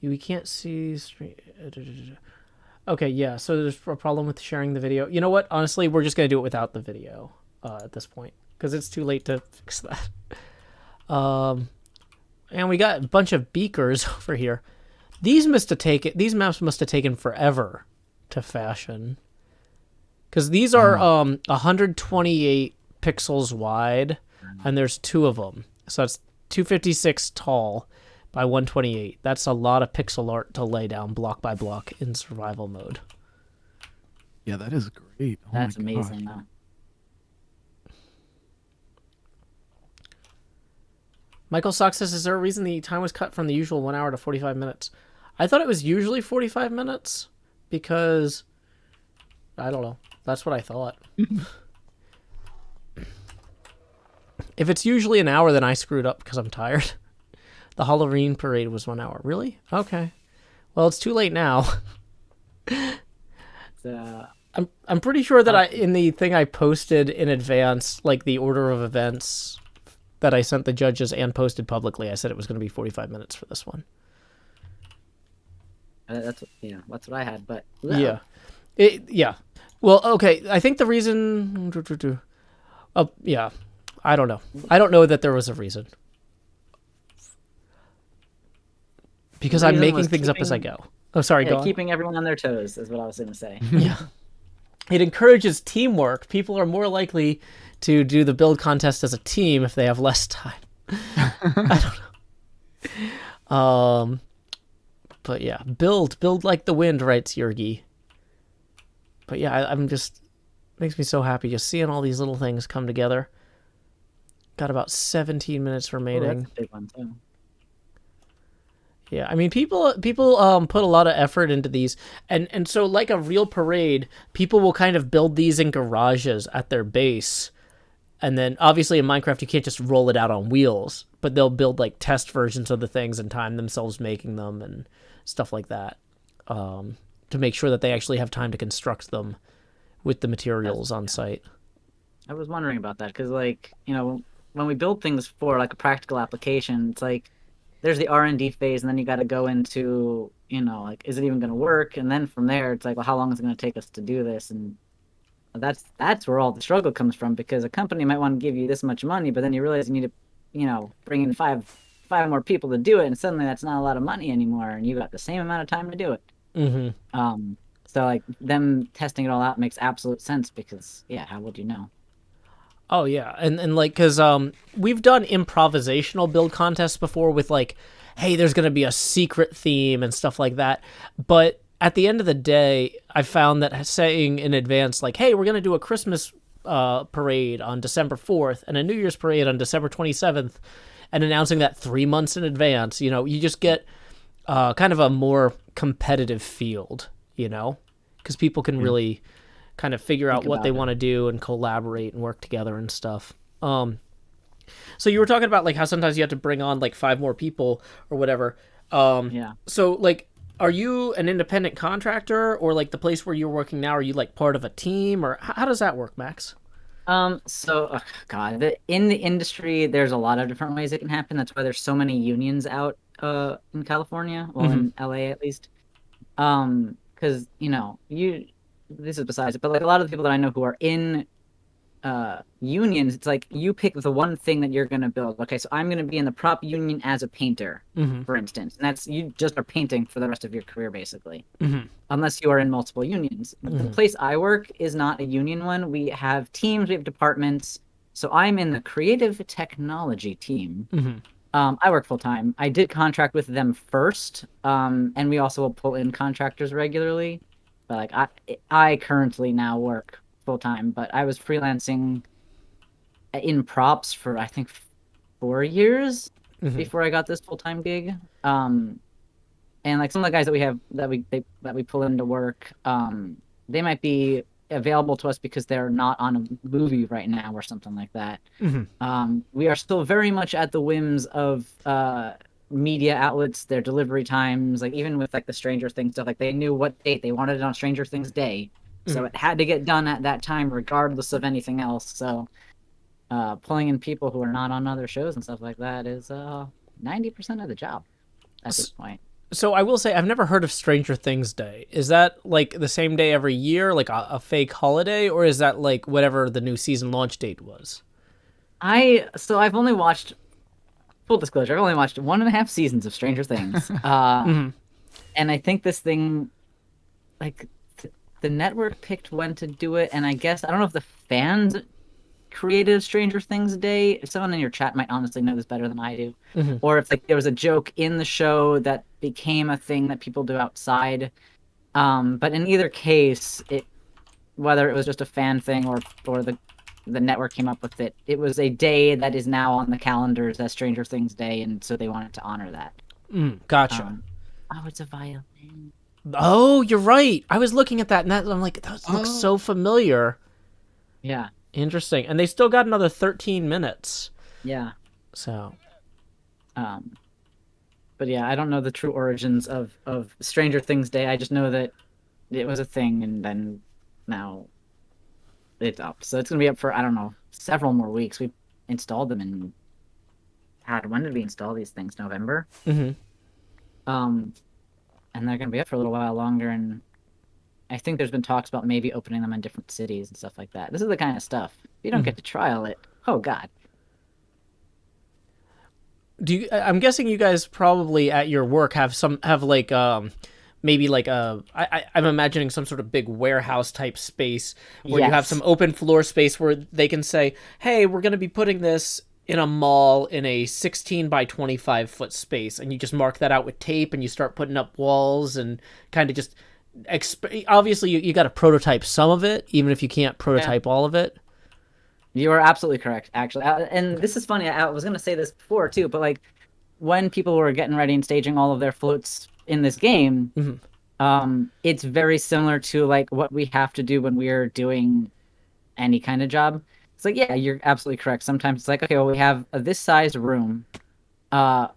We can't see... Okay, yeah, so there's a problem with sharing the video. You know what? Honestly, we're just going to do it without the video at this point. Because it's too late to fix that. And we got a bunch of beakers over here. These maps must have taken forever to fashion. Because these are 128 pixels wide, and there's 2 of them. So that's 256 tall by 128. That's a lot of pixel art to lay down block by block in survival mode. Yeah, that is great. Oh That's amazing, though. Michael Sock says, is there a reason the time was cut from the usual 1 hour to 45 minutes? I thought it was usually 45 minutes because, I don't know. That's what I thought. If it's usually an hour, then I screwed up because I'm tired. The Halloween parade was 1 hour. Really? Okay. Well, it's too late now. I'm pretty sure that in the thing I posted in advance, like the order of events that I sent the judges and posted publicly, I said it was going to be 45 minutes for this one. That's what I had, but yeah. Yeah. Well, okay. I think the reason, I don't know. I don't know that there was a reason. Because I'm reason making was things up as I keeping- go. Oh, sorry, Yeah, go on. keeping everyone on their toes is what I was going to say. Yeah. It encourages teamwork. People are more likely to do the build contest as a team if they have less time. I don't know. But yeah, build like the wind, writes Yergi. But yeah, I'm just makes me so happy just seeing all these little things come together. Got about 17 minutes Oh, remaining. that's a big one too. Yeah, I mean, people put a lot of effort into these, and so like a real parade, people will kind of build these in garages at their base, and then obviously in Minecraft you can't just roll it out on wheels, but they'll build like test versions of the things and time themselves making them and stuff like that, to make sure that they actually have time to construct them with the materials on site. I was wondering about that because, like, you know, when we build things for like a practical application, it's like there's the R&D phase, and then you got to go into, you know, like, is it even going to work? And then from there, it's like, well, how long is it going to take us to do this? And that's where all the struggle comes from, because a company might want to give you this much money, but then you realize you need to, you know, bring in five more people to do it, and suddenly that's not a lot of money anymore, and you got the same amount of time to do it. Mm-hmm. So like them testing it all out makes absolute sense because, yeah, how would you know? Oh yeah, and like, cause we've done improvisational build contests before with like, hey, there's gonna be a secret theme and stuff like that. But at the end of the day, I found that saying in advance, like, hey, we're gonna do a Christmas parade on December 4th and a New Year's parade on December 27th, and announcing that 3 months in advance, you know, you just get kind of a more competitive field, you know, because people can really kind of figure out what they want to do and collaborate and work together and stuff. So you were talking about like how sometimes you have to bring on like 5 more people or whatever. Yeah. So like, are you an independent contractor, or like the place where you're working now, are you like part of a team, or how does that work, Max? So, in the industry, there's a lot of different ways it can happen. That's why there's so many unions out in California, well, in LA at least. Because, you know, this is besides it, but like a lot of the people that I know who are in unions, it's like you pick the one thing that you're going to build. Okay, so I'm going to be in the prop union as a painter, for instance. And that's, you just are painting for the rest of your career, basically. Unless you are in multiple unions. The place I work is not a union one. We have teams, we have departments. So I'm in the creative technology team. I work full time. I did contract with them first, and we also will pull in contractors regularly. But like I currently now work full time, but I was freelancing in props for I think 4 years before I got this full time gig. And like some of the guys that we have that we pull into work, they might be available to us because they're not on a movie right now or something like that. We are still very much at the whims of media outlets, their delivery times. Like even with like the Stranger Things stuff, like they knew what date they wanted it on Stranger Things Day, so it had to get done at that time regardless of anything else. So pulling in people who are not on other shows and stuff like that is 90% of the job at this point. So I will say I've never heard of Stranger Things Day. Is that like the same day every year, like a fake holiday, or is that like whatever the new season launch date was? I've only watched, full disclosure, I've only watched 1.5 seasons of Stranger Things. And I think this thing, like, the network picked when to do it, and I guess, I don't know if the fans created Stranger Things Day. If someone in your chat might honestly know this better than I do. Or if like there was a joke in the show that became a thing that people do outside. But in either case, whether it was just a fan thing or the network came up with it, it was a day that is now on the calendars as Stranger Things Day, and so they wanted to honor that. Gotcha. It's a violin. Oh, you're right. I was looking at that, and I'm like, that looks so familiar. Yeah. Interesting. And they still got another 13 minutes. Yeah. So. But yeah, I don't know the true origins of Stranger Things Day. I just know that it was a thing, and then now it's up. So it's going to be up for, I don't know, several more weeks. We installed them in... God, when did we install these things? November? And they're going to be up for a little while longer, and I think there's been talks about maybe opening them in different cities and stuff like that. This is the kind of stuff. If you don't get to trial it, oh god. I'm guessing you guys probably at your work have like maybe like I'm imagining some sort of big warehouse type space where you have Yes. some open floor space where they can say, hey, we're going to be putting this in a mall in a 16 by 25 foot space, and you just mark that out with tape and you start putting up walls and kind of just obviously you got to prototype some of it even if you can't prototype all of it. You are absolutely correct, actually. And this is funny. I was going to say this before, too, but like when people were getting ready and staging all of their floats in this game, it's very similar to like what we have to do when we're doing any kind of job. It's like, yeah, you're absolutely correct. Sometimes it's like, okay, well, we have this sized room.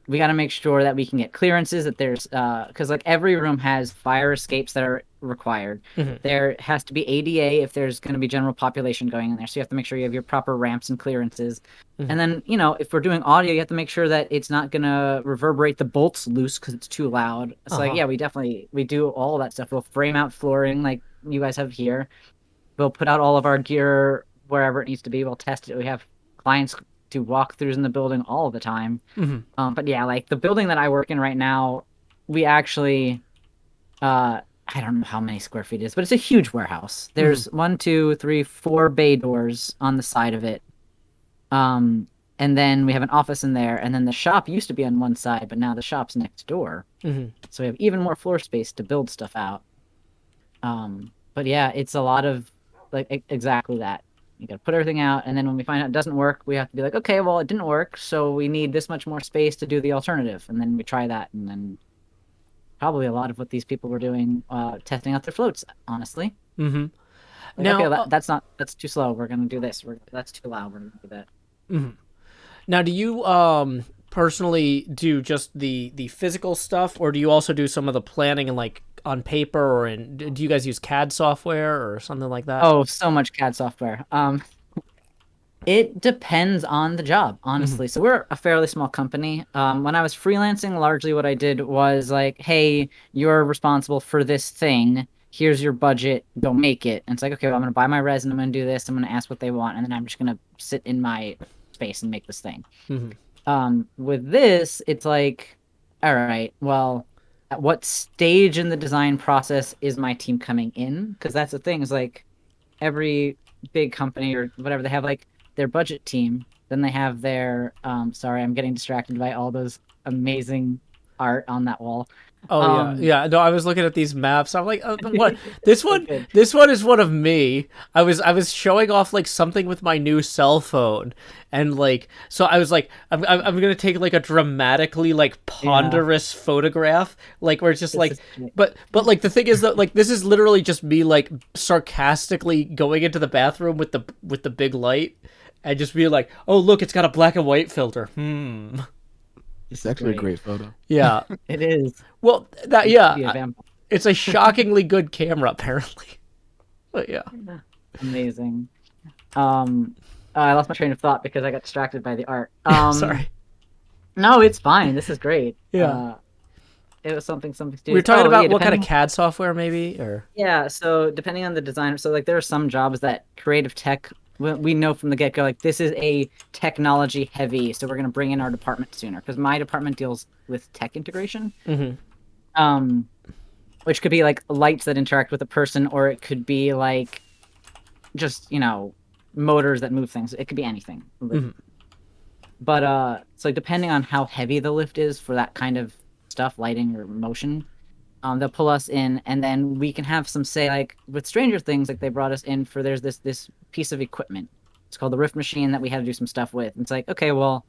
We got to make sure that we can get clearances, that there's because like every room has fire escapes that are required. There has to be ADA if there's going to be general population going in there, so you have to make sure you have your proper ramps and clearances. And then, you know, if we're doing audio, you have to make sure that it's not going to reverberate the bolts loose because it's too loud. It's like, yeah, we do all that stuff. We'll frame out flooring like you guys have here. We'll put out all of our gear wherever it needs to be. We'll test it. We have clients do walkthroughs in the building all the time. But yeah, like the building that I work in right now, we actually, I don't know how many square feet it is, but it's a huge warehouse. There's 1, 2, 3, 4 bay doors on the side of it. And then we have an office in there, and then the shop used to be on one side, but now the shop's next door. So we have even more floor space to build stuff out. But yeah, it's a lot of like exactly that. You gotta put everything out, and then when we find out it doesn't work, we have to be like, okay, well, it didn't work, so we need this much more space to do the alternative, and then we try that, and then probably a lot of what these people were doing, testing out their floats, honestly. Like, Now, okay, that's too slow. We're gonna do this. That's too loud. We're gonna do that. now do you personally do just the physical stuff, or do you also do some of the planning and like on paper, or do you guys use CAD software or something like that? Oh, so much CAD software. It depends on the job, honestly. So we're a fairly small company. When I was freelancing, largely what I did was like, hey, you're responsible for this thing. Here's your budget. Go make it. And it's like, okay, well, I'm going to buy my resin. I'm going to do this. I'm going to ask what they want. And then I'm just going to sit in my space and make this thing. With this, it's like, all right, well, at what stage in the design process is my team coming in? Because that's the thing, is like every big company or whatever, they have like their budget team, then they have their sorry, I'm getting distracted by all those amazing art on that wall. Yeah. No, I was looking at these maps. I'm like, what? This one is one of me. I was showing off like something with my new cell phone, and like, so I was like, I'm gonna take like a dramatically like ponderous photograph, like where it's just like, but like the thing is that like this is literally just me like sarcastically going into the bathroom with the big light, and just being like, oh look, it's got a black and white filter. It's actually a great photo. Yeah, it is. Well, it's a shockingly good camera, apparently. But yeah, amazing. I lost my train of thought because I got distracted by the art. Sorry. No, it's fine. This is great. Yeah. It was something to do. We were talking about what kind of CAD software, maybe, or so depending on the designer. So like there are some jobs that creative tech, we know from the get-go, like this is a technology heavy, so we're going to bring in our department sooner, because my department deals with tech integration, which could be like lights that interact with a person, or it could be like just, you know, motors that move things. It could be anything. But so depending on how heavy the lift is for that kind of stuff, lighting or motion, they'll pull us in, and then we can have some say, like with Stranger Things, like they brought us in for there's this piece of equipment. It's called the rift machine that we had to do some stuff with. And it's like, okay, well,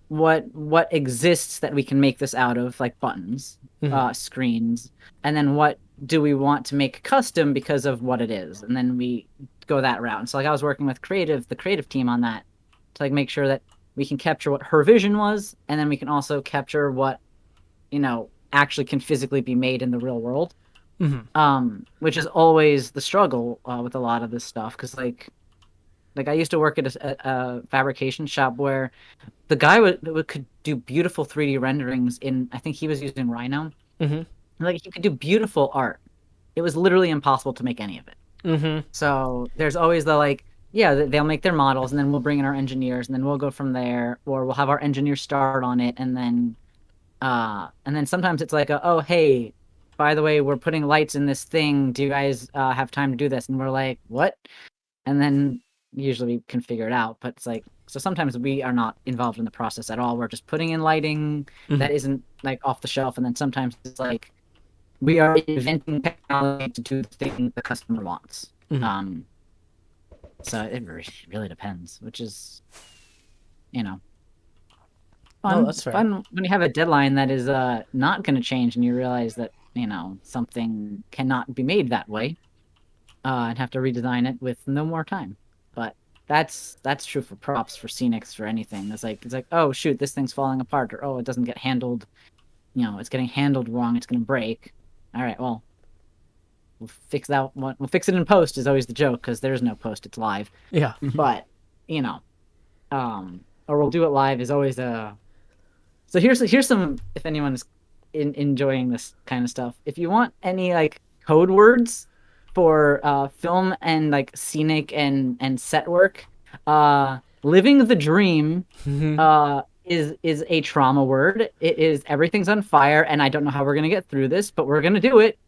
what exists that we can make this out of, like buttons, screens, and then what do we want to make custom because of what it is, and then we go that route. And so like I was working with the creative team on that to like make sure that we can capture what her vision was, and then we can also capture what, you know, actually can physically be made in the real world, which is always the struggle with a lot of this stuff, because like I used to work at a fabrication shop where the guy could do beautiful 3D renderings in, I think he was using Rhino. Like he could do beautiful art. It was literally impossible to make any of it. So there's always the like, yeah, they'll make their models, and then we'll bring in our engineers, and then we'll go from there, or we'll have our engineers start on it, and then sometimes it's like, oh, hey, by the way, we're putting lights in this thing. Do you guys have time to do this? And we're like, what? And then usually we can figure it out. But it's like, so sometimes we are not involved in the process at all. We're just putting in lighting that isn't like off the shelf. And then sometimes it's like we are inventing technology to do the thing the customer wants. So it really depends, which is, fun. No, that's fair. Fun when you have a deadline that is not going to change, and you realize that something cannot be made that way, and have to redesign it with no more time. But that's true for props, for scenics, for anything. It's like, oh shoot, this thing's falling apart, or oh, it doesn't get handled. It's getting handled wrong. It's going to break. All right, well, we'll fix that one. We'll fix it in post is always the joke, because there's no post. It's live. Yeah. But or we'll do it live is always a. So here's some, if anyone's enjoying this kind of stuff. If you want any like code words for film and like scenic and set work, living the dream is a trauma word. It is everything's on fire, and I don't know how we're gonna get through this, but we're gonna do it.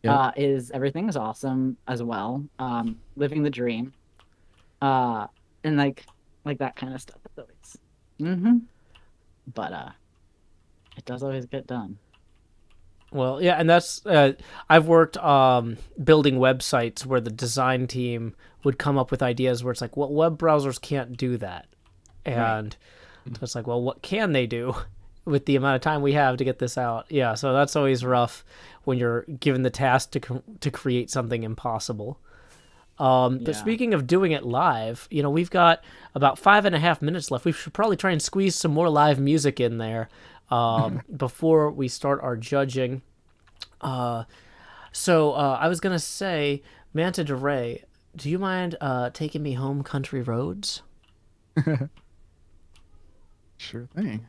Yep. Is everything is awesome as well. Living the dream, and like that kind of stuff. It's always, but it does always get done. Well, yeah, and that's I've worked building websites where the design team would come up with ideas where it's like, well, web browsers can't do that, and so it's like, well, what can they do with the amount of time we have to get this out? Yeah, so that's always rough when you're given the task to create something impossible. But speaking of doing it live, we've got about 5.5 minutes left. We should probably try and squeeze some more live music in there before we start our judging. So I was going to say, Manta DeRay, do you mind taking me home country roads? Sure thing.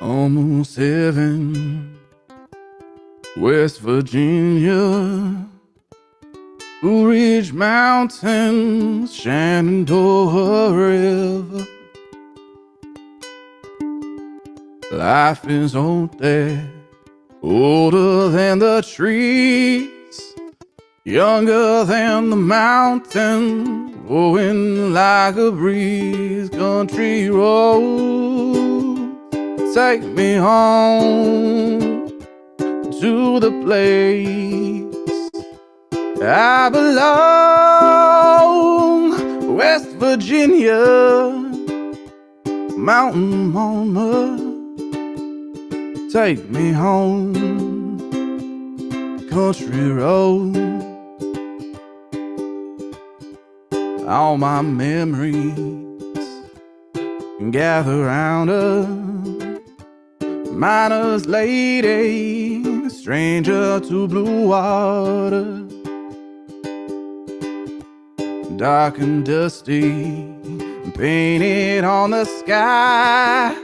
Almost heaven, West Virginia, Blue Ridge Mountains, Shenandoah River. Life is old there, older than the trees, younger than the mountain, blowing like a breeze. Country roads, take me home to the place I belong. West Virginia, mountain mama, take me home. Country road, all my memories gather round us. Miner's lady, stranger to blue water, dark and dusty, painted on the sky.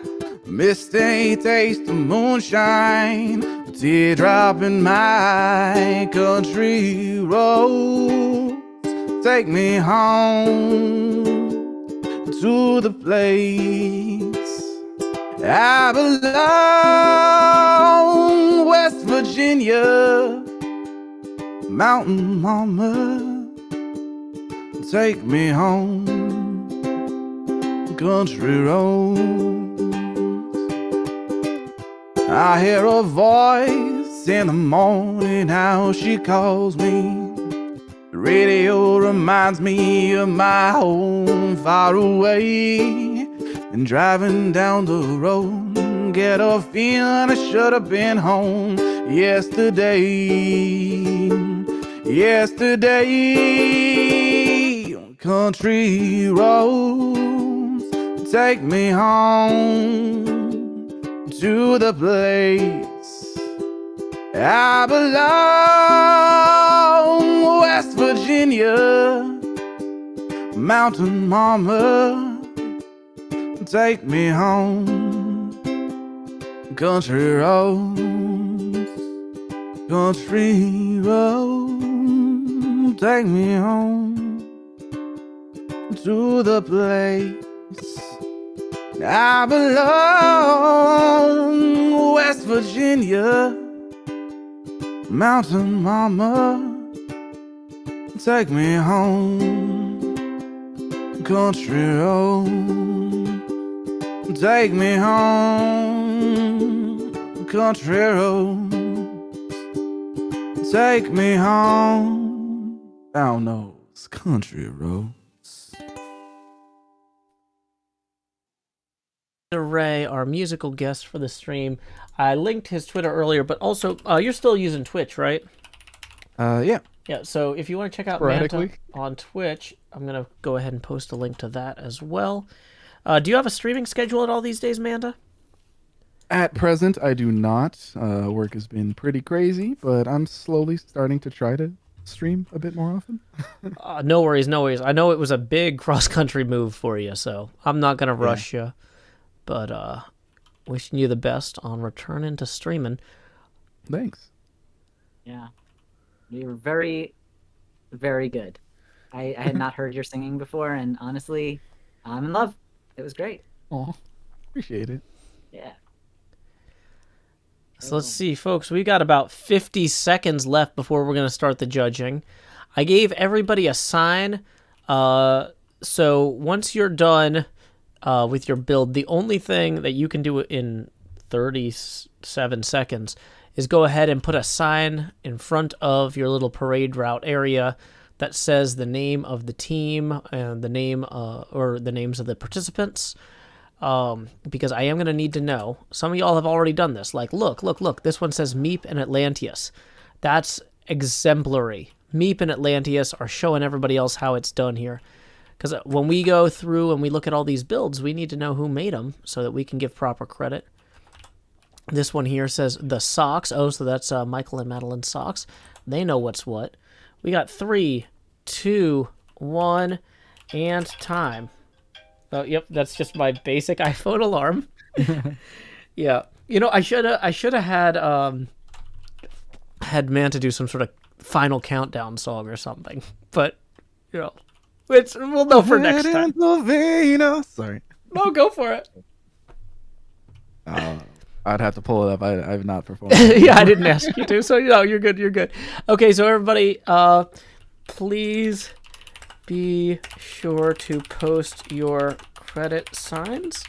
Misty taste of moonshine, a teardrop in my country road. Take me home to the place I belong. West Virginia, mountain mama, take me home. Country road, I hear a voice in the morning, how she calls me. The radio reminds me of my home far away. And driving down the road, get a feeling I should have been home yesterday. Yesterday, country roads, take me home to the place I belong. West Virginia, Mountain mama, take me home. Country roads, country roads, take me home to the place I belong. West Virginia, mountain mama, take me home. Country road, take me home. Country road, take me home. Down those country roads. Ray, our musical guest for the stream. I linked his Twitter earlier, but also, you're still using Twitch, right? Yeah. Yeah, so if you want to check out Manta on Twitch, I'm going to go ahead and post a link to that as well. Do you have a streaming schedule at all these days, Manta? At present, I do not. Work has been pretty crazy, but I'm slowly starting to try to stream a bit more often. No worries, no worries. I know it was a big cross-country move for you, so I'm not going to rush you. But wishing you the best on returning to streaming. Thanks. Yeah. You're very, very good. I had not heard your singing before, and honestly, I'm in love. It was great. Oh, appreciate it. Yeah. So let's see, folks. We got about 50 seconds left before we're going to start the judging. I gave everybody a sign. So once you're done with your build, the only thing that you can do in 37 seconds is go ahead and put a sign in front of your little parade route area that says the name of the team and the name or the names of the participants. Because I am going to need to know. Some of y'all have already done this. Like, look. This one says Meep and Atlanteus. That's exemplary. Meep and Atlanteus are showing everybody else how it's done here. Because when we go through and we look at all these builds, we need to know who made them so that we can give proper credit. This one here says the socks. Oh, so that's Michael and Madeline's socks. They know what's what. We got 3, 2, 1, and time. Oh, yep, that's just my basic iPhone alarm. Yeah, you know, I should have had Manta do some sort of final countdown song or something. But you know, we'll know for next time. Sorry. No, go for it. I'd have to pull it up. I've not performed. Yeah, I didn't ask you to, so no, you're good. You're good. Okay, so everybody, please be sure to post your credit signs.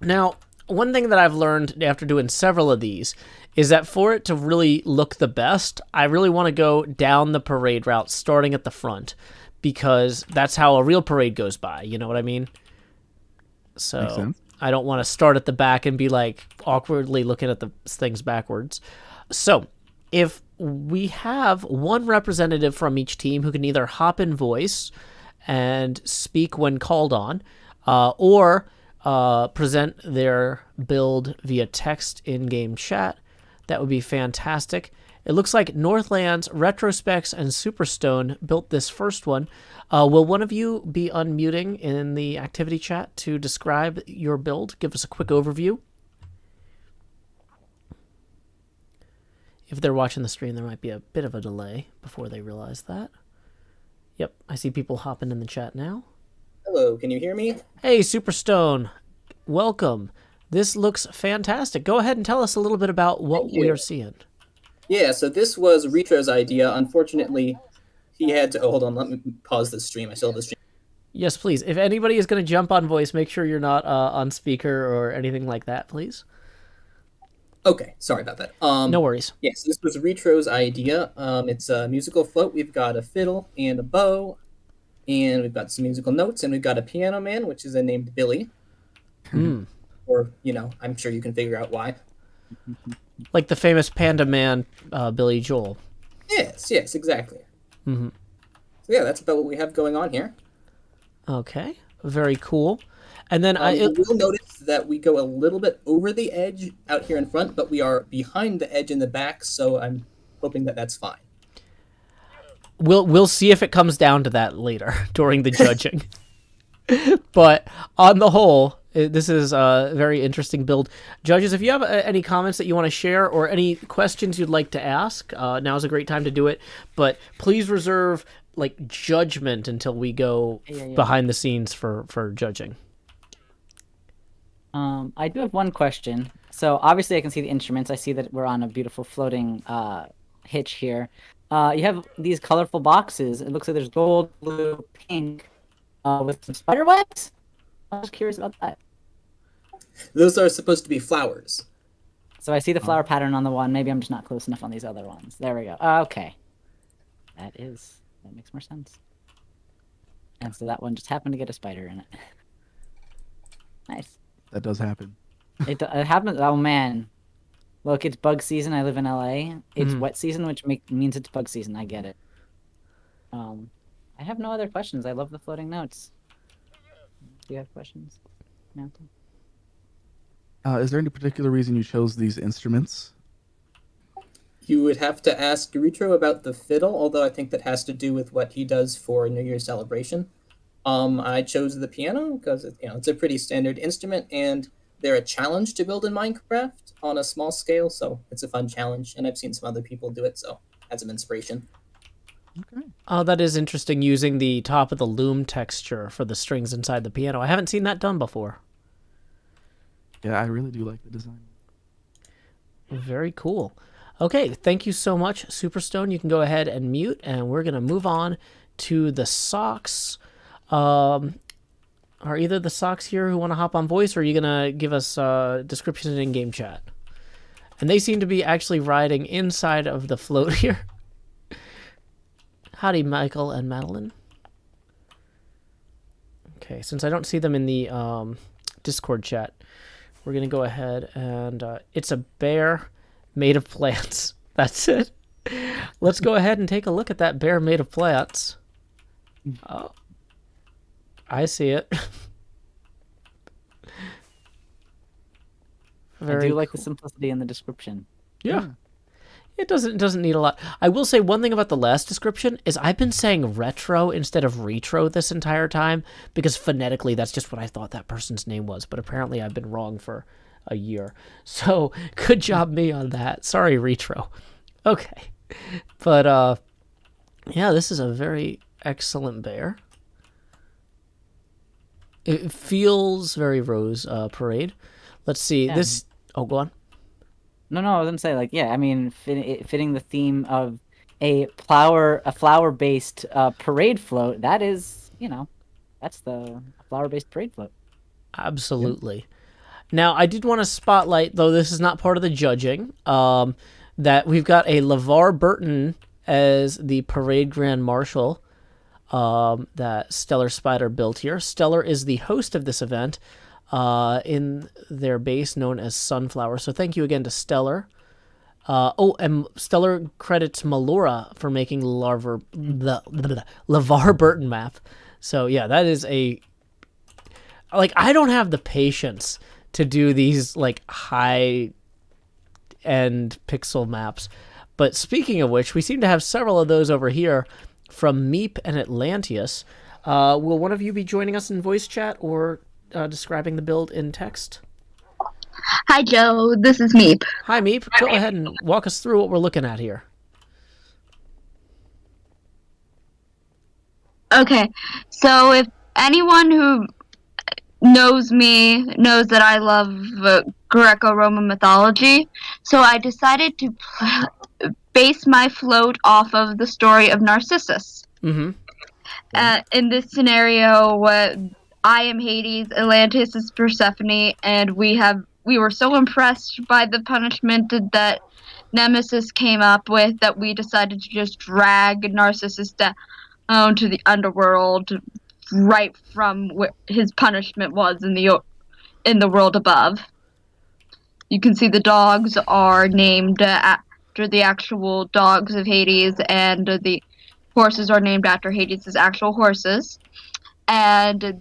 Now, one thing that I've learned after doing several of these is that for it to really look the best, I really want to go down the parade route, starting at the front, because that's how a real parade goes by. You know what I mean? So Makes sense. I don't want to start at the back and be like awkwardly looking at the things backwards. So if we have one representative from each team who can either hop in voice and speak when called on, or present their build via text in-game chat, that would be fantastic. It looks like Northlands, Retrospecs, and Superstone built this first one. Will one of you be unmuting in the activity chat to describe your build? Give us a quick overview. If they're watching the stream, there might be a bit of a delay before they realize that. Yep, I see people hopping in the chat now. Hello, can you hear me? Hey, Superstone. Welcome. This looks fantastic. Go ahead and tell us a little bit about what we are seeing. Yeah, so this was Retro's idea. Unfortunately, he had to... Oh, hold on, let me pause the stream. I still have the stream. Yes, please. If anybody is going to jump on voice, make sure you're not on speaker or anything like that, please. Okay, sorry about that. No worries. Yes, this was Retro's idea. It's a musical float. We've got a fiddle and a bow, and we've got some musical notes, and we've got a piano man, which is named Billy. Or, you know, I'm sure you can figure out why. Like the famous Panda Man, Billy Joel. Yes, exactly. Mm-hmm. So yeah, that's about what we have going on here. Okay, very cool. And then you will notice that we go a little bit over the edge out here in front, but we are behind the edge in the back, so I'm hoping that that's fine. we'll see if it comes down to that later during the judging. But on the whole, this is a very interesting build. Judges, if you have any comments that you want to share or any questions you'd like to ask, now's a great time to do it. But please reserve like judgment until we go behind the scenes for judging. I do have one question. So obviously I can see the instruments. I see that we're on a beautiful floating hitch here. You have these colorful boxes. It looks like there's gold, blue, pink, with some spider webs. I was curious about that. Those are supposed to be flowers. So I see the flower pattern on the one. Maybe I'm just not close enough on these other ones. There we go. Okay. That makes more sense. And so that one just happened to get a spider in it. Nice. That does happen. It happens. Oh man, look, it's bug season. I live in LA. It's wet season, which means it's bug season. I get it. I have no other questions. I love the floating notes. Do you have questions? No. Is there any particular reason you chose these instruments? You would have to ask Retro about the fiddle, although I think that has to do with what he does for New Year's celebration. I chose the piano because it's a pretty standard instrument, and they're a challenge to build in Minecraft on a small scale, so it's a fun challenge, and I've seen some other people do it, so add some inspiration. Okay. Oh, that is interesting, using the top of the loom texture for the strings inside the piano. I haven't seen that done before. Yeah, I really do like the design. Very cool. Okay, thank you so much, Superstone. You can go ahead and mute, and we're going to move on to the socks. Are either the socks here who want to hop on voice, or are you going to give us descriptions in in-game chat? And they seem to be actually riding inside of the float here. Howdy, Michael and Madeline. Okay, since I don't see them in the Discord chat, we're going to go ahead and it's a bear made of plants. That's it. Let's go ahead and take a look at that bear made of plants. Oh, I see it. I do like the simplicity in the description. Yeah. It doesn't need a lot. I will say one thing about the last description is I've been saying retro instead of retro this entire time because phonetically that's just what I thought that person's name was, but apparently I've been wrong for a year. So good job me on that. Sorry, retro. Okay. But yeah, this is a very excellent bear. It feels very Rose Parade. Let's see. Yeah. This... Oh, go on. No, I was gonna say, like, yeah, I mean, fitting the theme of a flower-based parade float. That is, that's the flower-based parade float. Absolutely. Yep. Now, I did want to spotlight, though this is not part of the judging, that we've got a LeVar Burton as the parade grand marshal that Stellar Spider built here. Stellar is the host of this event. In their base known as Sunflower. So thank you again to Stellar. And Stellar credits Melora for making the LeVar Burton map. So yeah, that is I don't have the patience to do these high end pixel maps. But speaking of which, we seem to have several of those over here from Meep and Atlanteus. Will one of you be joining us in voice chat or describing the build in text? Hi, Joe. This is Meep. Hi, Meep. Go ahead and walk us through what we're looking at here. Okay, so if anyone who knows me knows that I love Greco-Roman mythology, so I decided to base my float off of the story of Narcissus. Mm-hmm. In this scenario, I am Hades, Atlantis is Persephone, and we were so impressed by the punishment that Nemesis came up with that we decided to just drag Narcissus down to the underworld right from where his punishment was in the world above. You can see the dogs are named after the actual dogs of Hades, and the horses are named after Hades' actual horses. And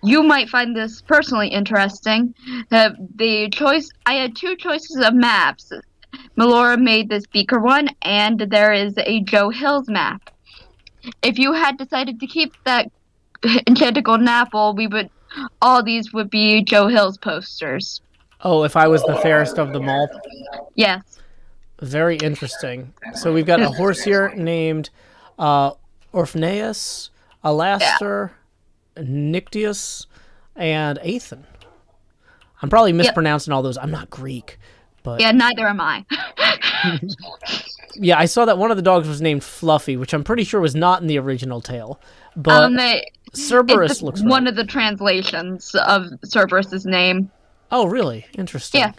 you might find this personally interesting. I had two choices of maps. Melora made this Beaker one, and there is a Joe Hills map. if you had decided to keep that enchanted golden apple, all these would be Joe Hill's posters. Oh, if I was the fairest of them all. Yes. Very interesting. So we've got a horse here named Orpheus, Alaster, Nyctius, and Athen. I'm probably mispronouncing all those. I'm not Greek, but yeah, neither am I. yeah, I saw that one of the dogs was named Fluffy, which I'm pretty sure was not in the original tale. But Cerberus looks right. One of the translations of Cerberus's name. Oh, really? Interesting. Yeah.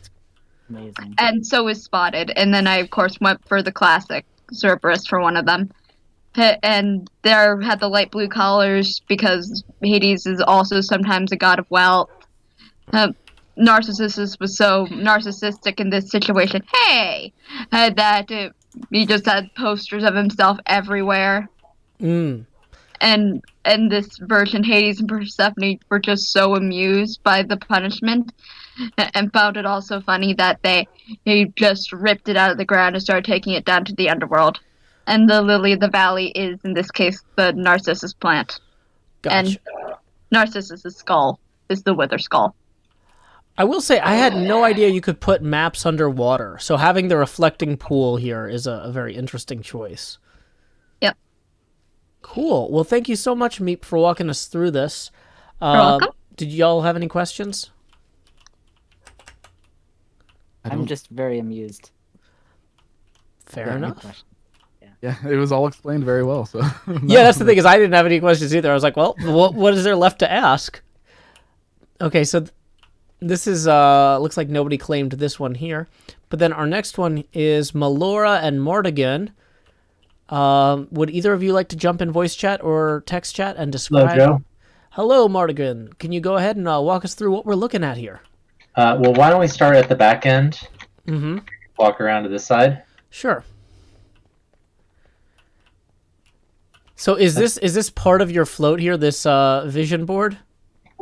Amazing. And so is Spotted. And then I, of course, went for the classic Cerberus for one of them. And there had the light blue collars because Hades is also sometimes a god of wealth. Narcissus was so narcissistic in this situation. Hey! That he just had posters of himself everywhere. Mm. And this version, Hades and Persephone were just so amused by the punishment and found it also funny that he just ripped it out of the ground and started taking it down to the underworld. And the lily of the valley is, in this case, the Narcissus plant. Gotcha. And Narcissus' skull is the wither skull. I will say I had no idea you could put maps underwater. So having the reflecting pool here is a very interesting choice. Yep. Cool. Well, thank you so much, Meep, for walking us through this. You're welcome. Did y'all have any questions? I'm just very amused. Fair enough. Yeah, it was all explained very well. So yeah, that's the thing is I didn't have any questions either. I was like, well, what is there left to ask? Okay, so this is looks like nobody claimed this one here, but then our next one is Melora and Mortigan. Would either of you like to jump in voice chat or text chat and describe? Hello, Joe. Hello, Mortigan. Can you go ahead and walk us through what we're looking at here? Well, why don't we start at the back end? Mm-hmm. Walk around to this side. Sure. So is this part of your float here? This vision board?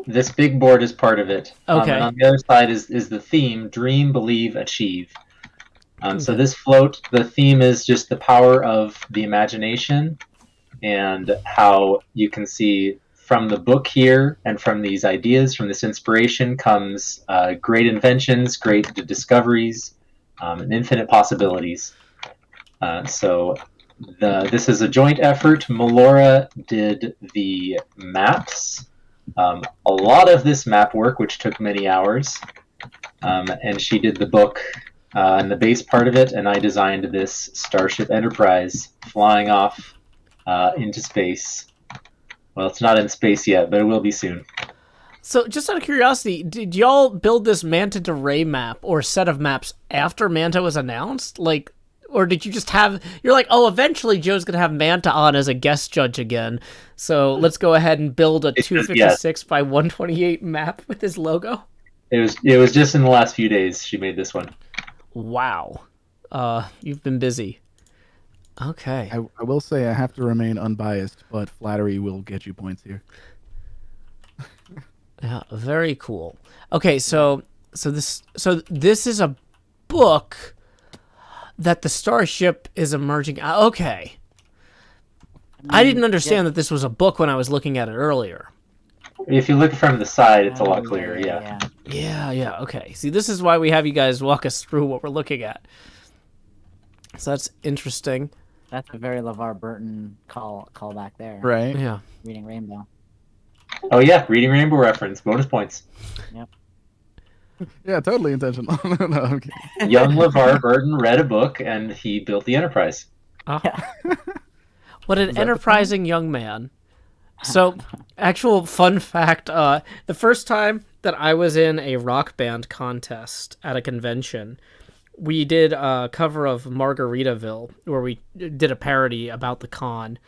This big board is part of it. Okay. And on the other side is the theme: dream, believe, achieve. So this float, the theme is just the power of the imagination, and how you can see from the book here and from these ideas, from this inspiration, comes great inventions, great discoveries, and infinite possibilities. So this is a joint effort. Melora did the maps. A lot of this map work, which took many hours, and she did the book and the base part of it, and I designed this Starship Enterprise flying off into space. Well, it's not in space yet, but it will be soon. So, just out of curiosity, did y'all build this Manta Derail map or set of maps after Manta was announced? Like, or did you just have... You're like, oh, eventually Joe's going to have Manta on as a guest judge again, so let's go ahead and build a 256 by 128 map with his logo? It was just in the last few days she made this one. Wow. You've been busy. Okay. I will say I have to remain unbiased, but flattery will get you points here. Yeah, very cool. Okay, so this is a book that the starship is emerging. Okay. I didn't understand that this was a book when I was looking at it earlier. If you look from the side, it's a lot clearer, yeah. Yeah, okay. See, this is why we have you guys walk us through what we're looking at. So that's interesting. That's a very LeVar Burton call back there. Right. Yeah. Reading Rainbow. Oh yeah, Reading Rainbow reference, bonus points. Yep. Yeah, totally intentional. No, I'm kidding. Young LeVar Burton read a book and he built the Enterprise. What an enterprising young man. So, actual fun fact, the first time that I was in a rock band contest at a convention, we did a cover of Margaritaville, where we did a parody about the con,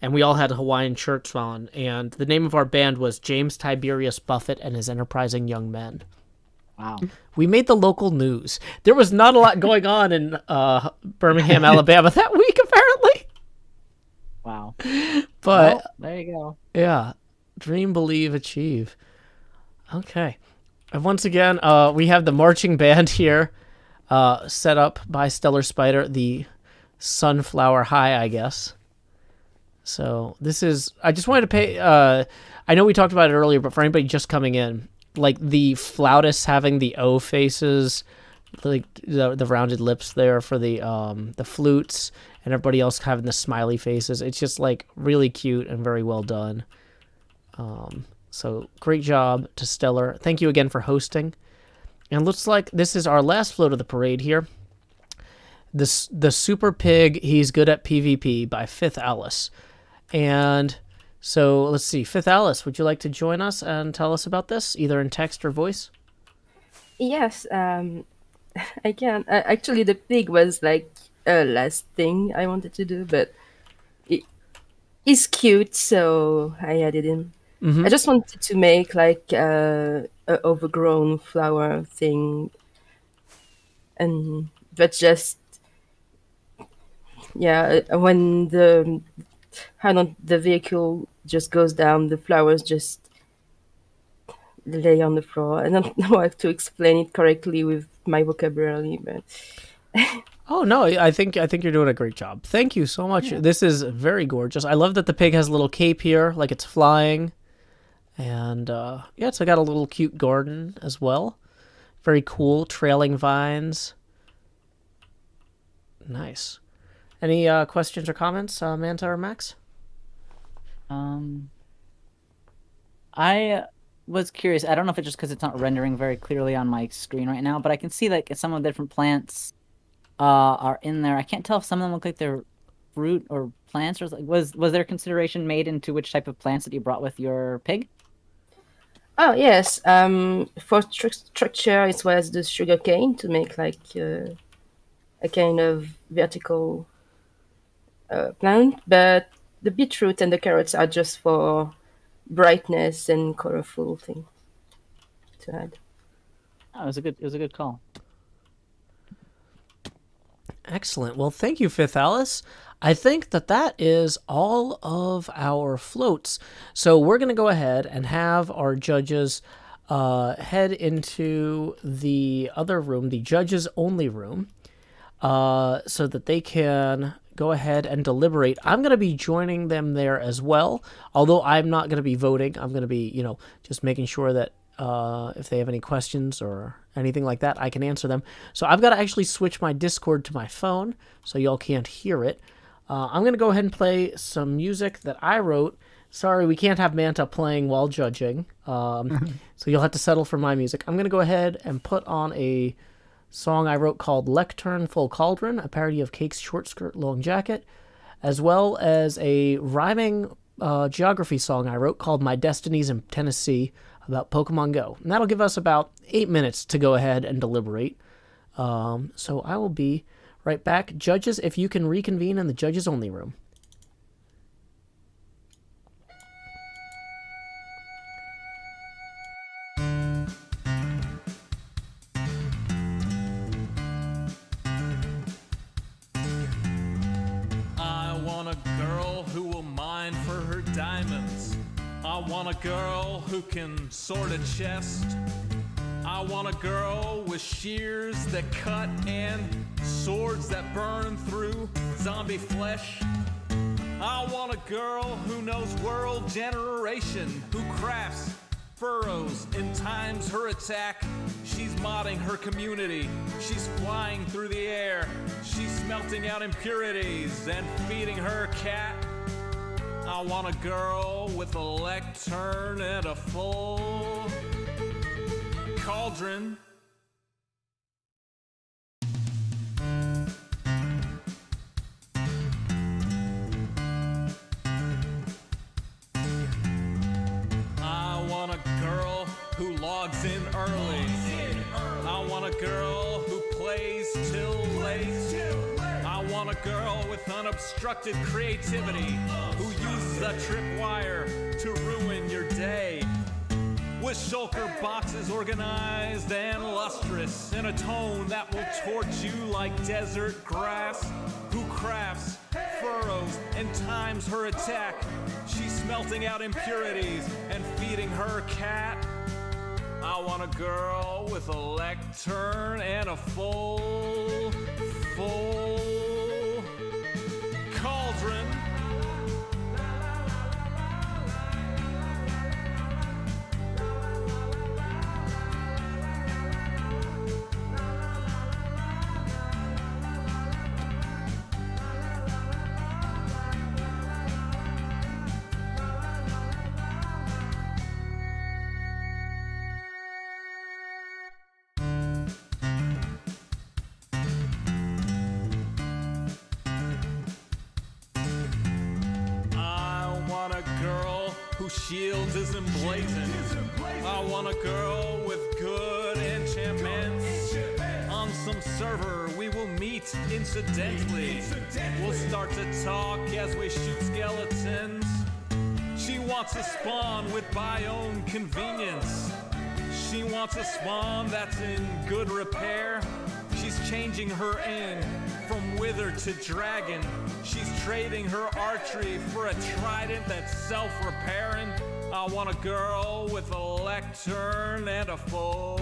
and we all had Hawaiian shirts on, and the name of our band was James Tiberius Buffett and His Enterprising Young Men. Wow. We made the local news. There was not a lot going on in Birmingham, Alabama that week, apparently. Wow. But well, there you go. Yeah. Dream, believe, achieve. Okay. And once again, we have the marching band here set up by Stellar Spider, the Sunflower High, I guess. So this is, I just wanted to pay, I know we talked about it earlier, but for anybody just coming in, like the flautists having the O faces, like the rounded lips there for the flutes, and everybody else having the smiley faces. It's just like really cute and very well done. So great job to Stellar. Thank you again for hosting. And looks like this is our last float of the parade here. The Super Pig, He's Good at PvP by Fifth Alice. And so let's see, Fifth Alice, would you like to join us and tell us about this, either in text or voice? Yes, I can. Actually, the pig was like a last thing I wanted to do, but he's cute, so I added him. Mm-hmm. I just wanted to make like a overgrown flower thing, but just when the vehicle just goes down, the flowers just lay on the floor. I don't know how to explain it correctly with my vocabulary, but Oh no, I think you're doing a great job. Thank you so much. Yeah. This is very gorgeous. I love that the pig has a little cape here, like it's flying. And it's got a little cute garden as well. Very cool, trailing vines. Nice. Any questions or comments, Manta or Max? I was curious. I don't know if it's just because it's not rendering very clearly on my screen right now, but I can see like some of the different plants are in there. I can't tell if some of them look like they're fruit or plants, or like, was there consideration made into which type of plants that you brought with your pig? Oh yes, for structure it was the sugar cane to make like a kind of vertical plant, but the beetroot and the carrots are just for brightness and colorful thing to add. Oh, it was a good call. Excellent. Well, thank you, Fifth Alice. I think that is all of our floats. So we're going to go ahead and have our judges head into the other room, the judges only room, so that they can go ahead and deliberate. I'm going to be joining them there as well, although I'm not going to be voting. I'm going to be, just making sure that if they have any questions or anything like that, I can answer them. So I've got to actually switch my Discord to my phone so y'all can't hear it. I'm going to go ahead and play some music that I wrote. Sorry, we can't have Manta playing while judging, so you'll have to settle for my music. I'm going to go ahead and put on a song I wrote called Lectern Full Cauldron, a parody of Cake's Short Skirt Long Jacket, as well as a rhyming geography song I wrote called My Destinies in Tennessee about Pokemon Go. And that'll give us about 8 minutes to go ahead and deliberate. So I will be right back. Judges, if you can reconvene in the judges only room. I want a girl who will mine for her diamonds. I want a girl who can sort a chest. I want a girl with shears that cut and swords that burn through zombie flesh. I want a girl who knows world generation, who crafts furrows and times her attack. She's modding her community. She's flying through the air. She's smelting out impurities and feeding her cat. I want a girl with a lectern and a full cauldron. I want a girl who logs in early. I want a girl who plays till late. I want a girl with unobstructed creativity who uses a tripwire to ruin your day. With shulker boxes organized and lustrous in a tone that will torch you like desert grass. Who crafts furrows and times her attack. She's smelting out impurities and feeding her cat. I want a girl with a lectern and a full cauldron. whose shield is emblazoned. I want a girl with good enchantments. On some server we will meet incidentally. We'll start to talk as we shoot skeletons. She wants a spawn with biome convenience. She wants a spawn that's in good repair. She's changing her end from wither to dragon. She's trading her archery for a trident that's self-repairing. I want a girl with a lectern and a full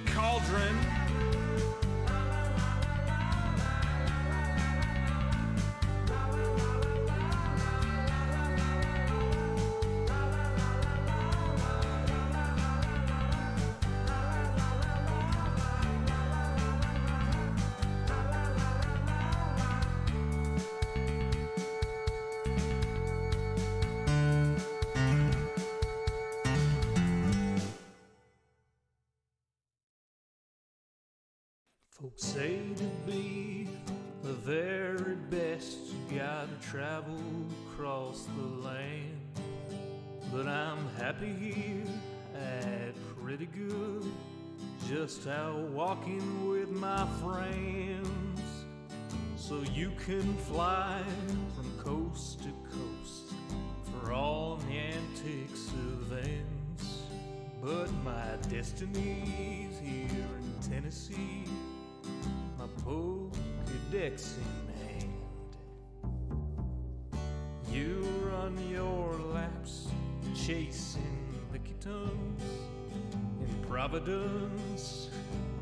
cauldron. Folks say to be the very best, you gotta travel across the land. But I'm happy here at pretty good, just out walking with my friends. So you can fly from coast to coast for all the antics events. But my destiny's here in Tennessee, my Pokédex in hand. You run your laps chasing lickitung in Providence,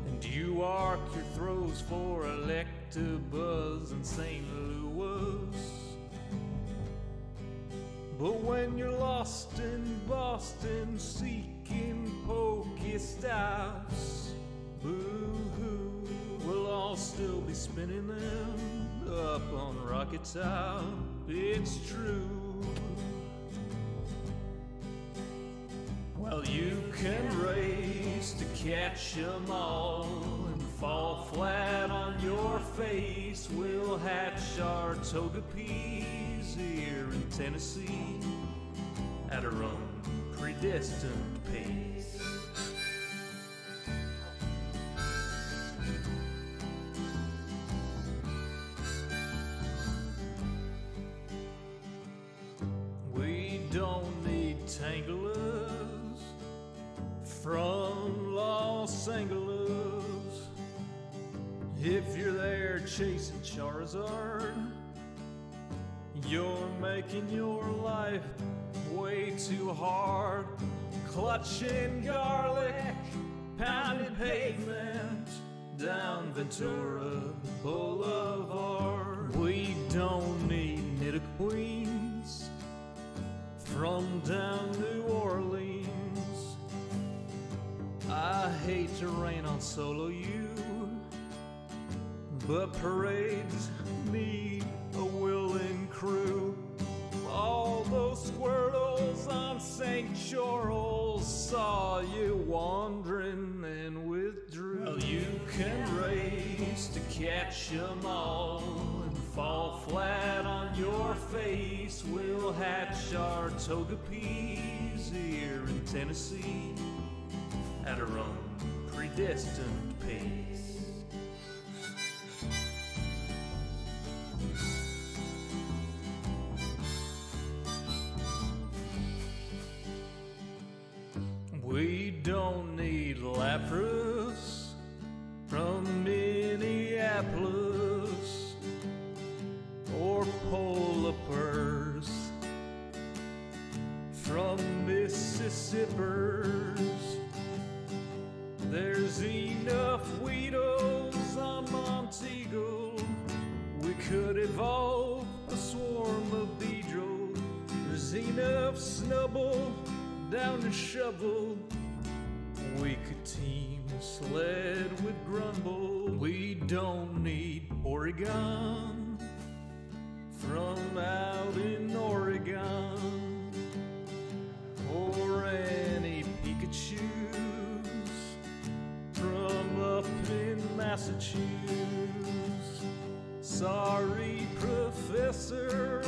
and you arc your throws for Electabuzz in St. Louis. But when you're lost in Boston seeking Pokéstops, boo-hoo, we'll all still be spinning them up on Rocket Top. It's true. Well, you can race to catch 'em all and fall flat on your face. We'll hatch our Togepi's here in Tennessee at our own predestined pace. We don't need Tanglers from Los Angeles. If you're there chasing Charizard, you're making your life way too hard. Clutching garlic, pounding pavement down Ventura Boulevard. We don't need Nidoqueens from down New Orleans. I hate to rain on solo you, but parades need a willing crew. All those squirtles on St. Charles saw you wandering and withdrew. Well, you can race to catch 'em all and fall flat on your face. We'll hatch our Togepi's here in Tennessee at our own predestined pace. We don't need Lapras from Minneapolis or Polipers from Mississippers. There's enough Weedles on Monteagle. We could evolve a swarm of Beedrill. There's enough Snubbull down to Shovel. We could team Sled with Grumble. We don't need Oregon from out in Oregon or any Pikachus from up in Massachusetts. Sorry, Professor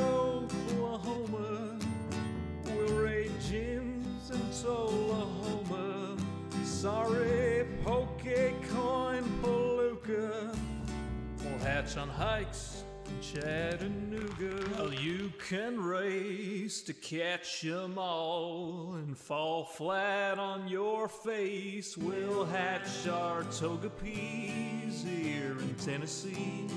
on hikes in Chattanooga. Well, you can race to catch 'em all and fall flat on your face. We'll hatch our toga peas here in Tennessee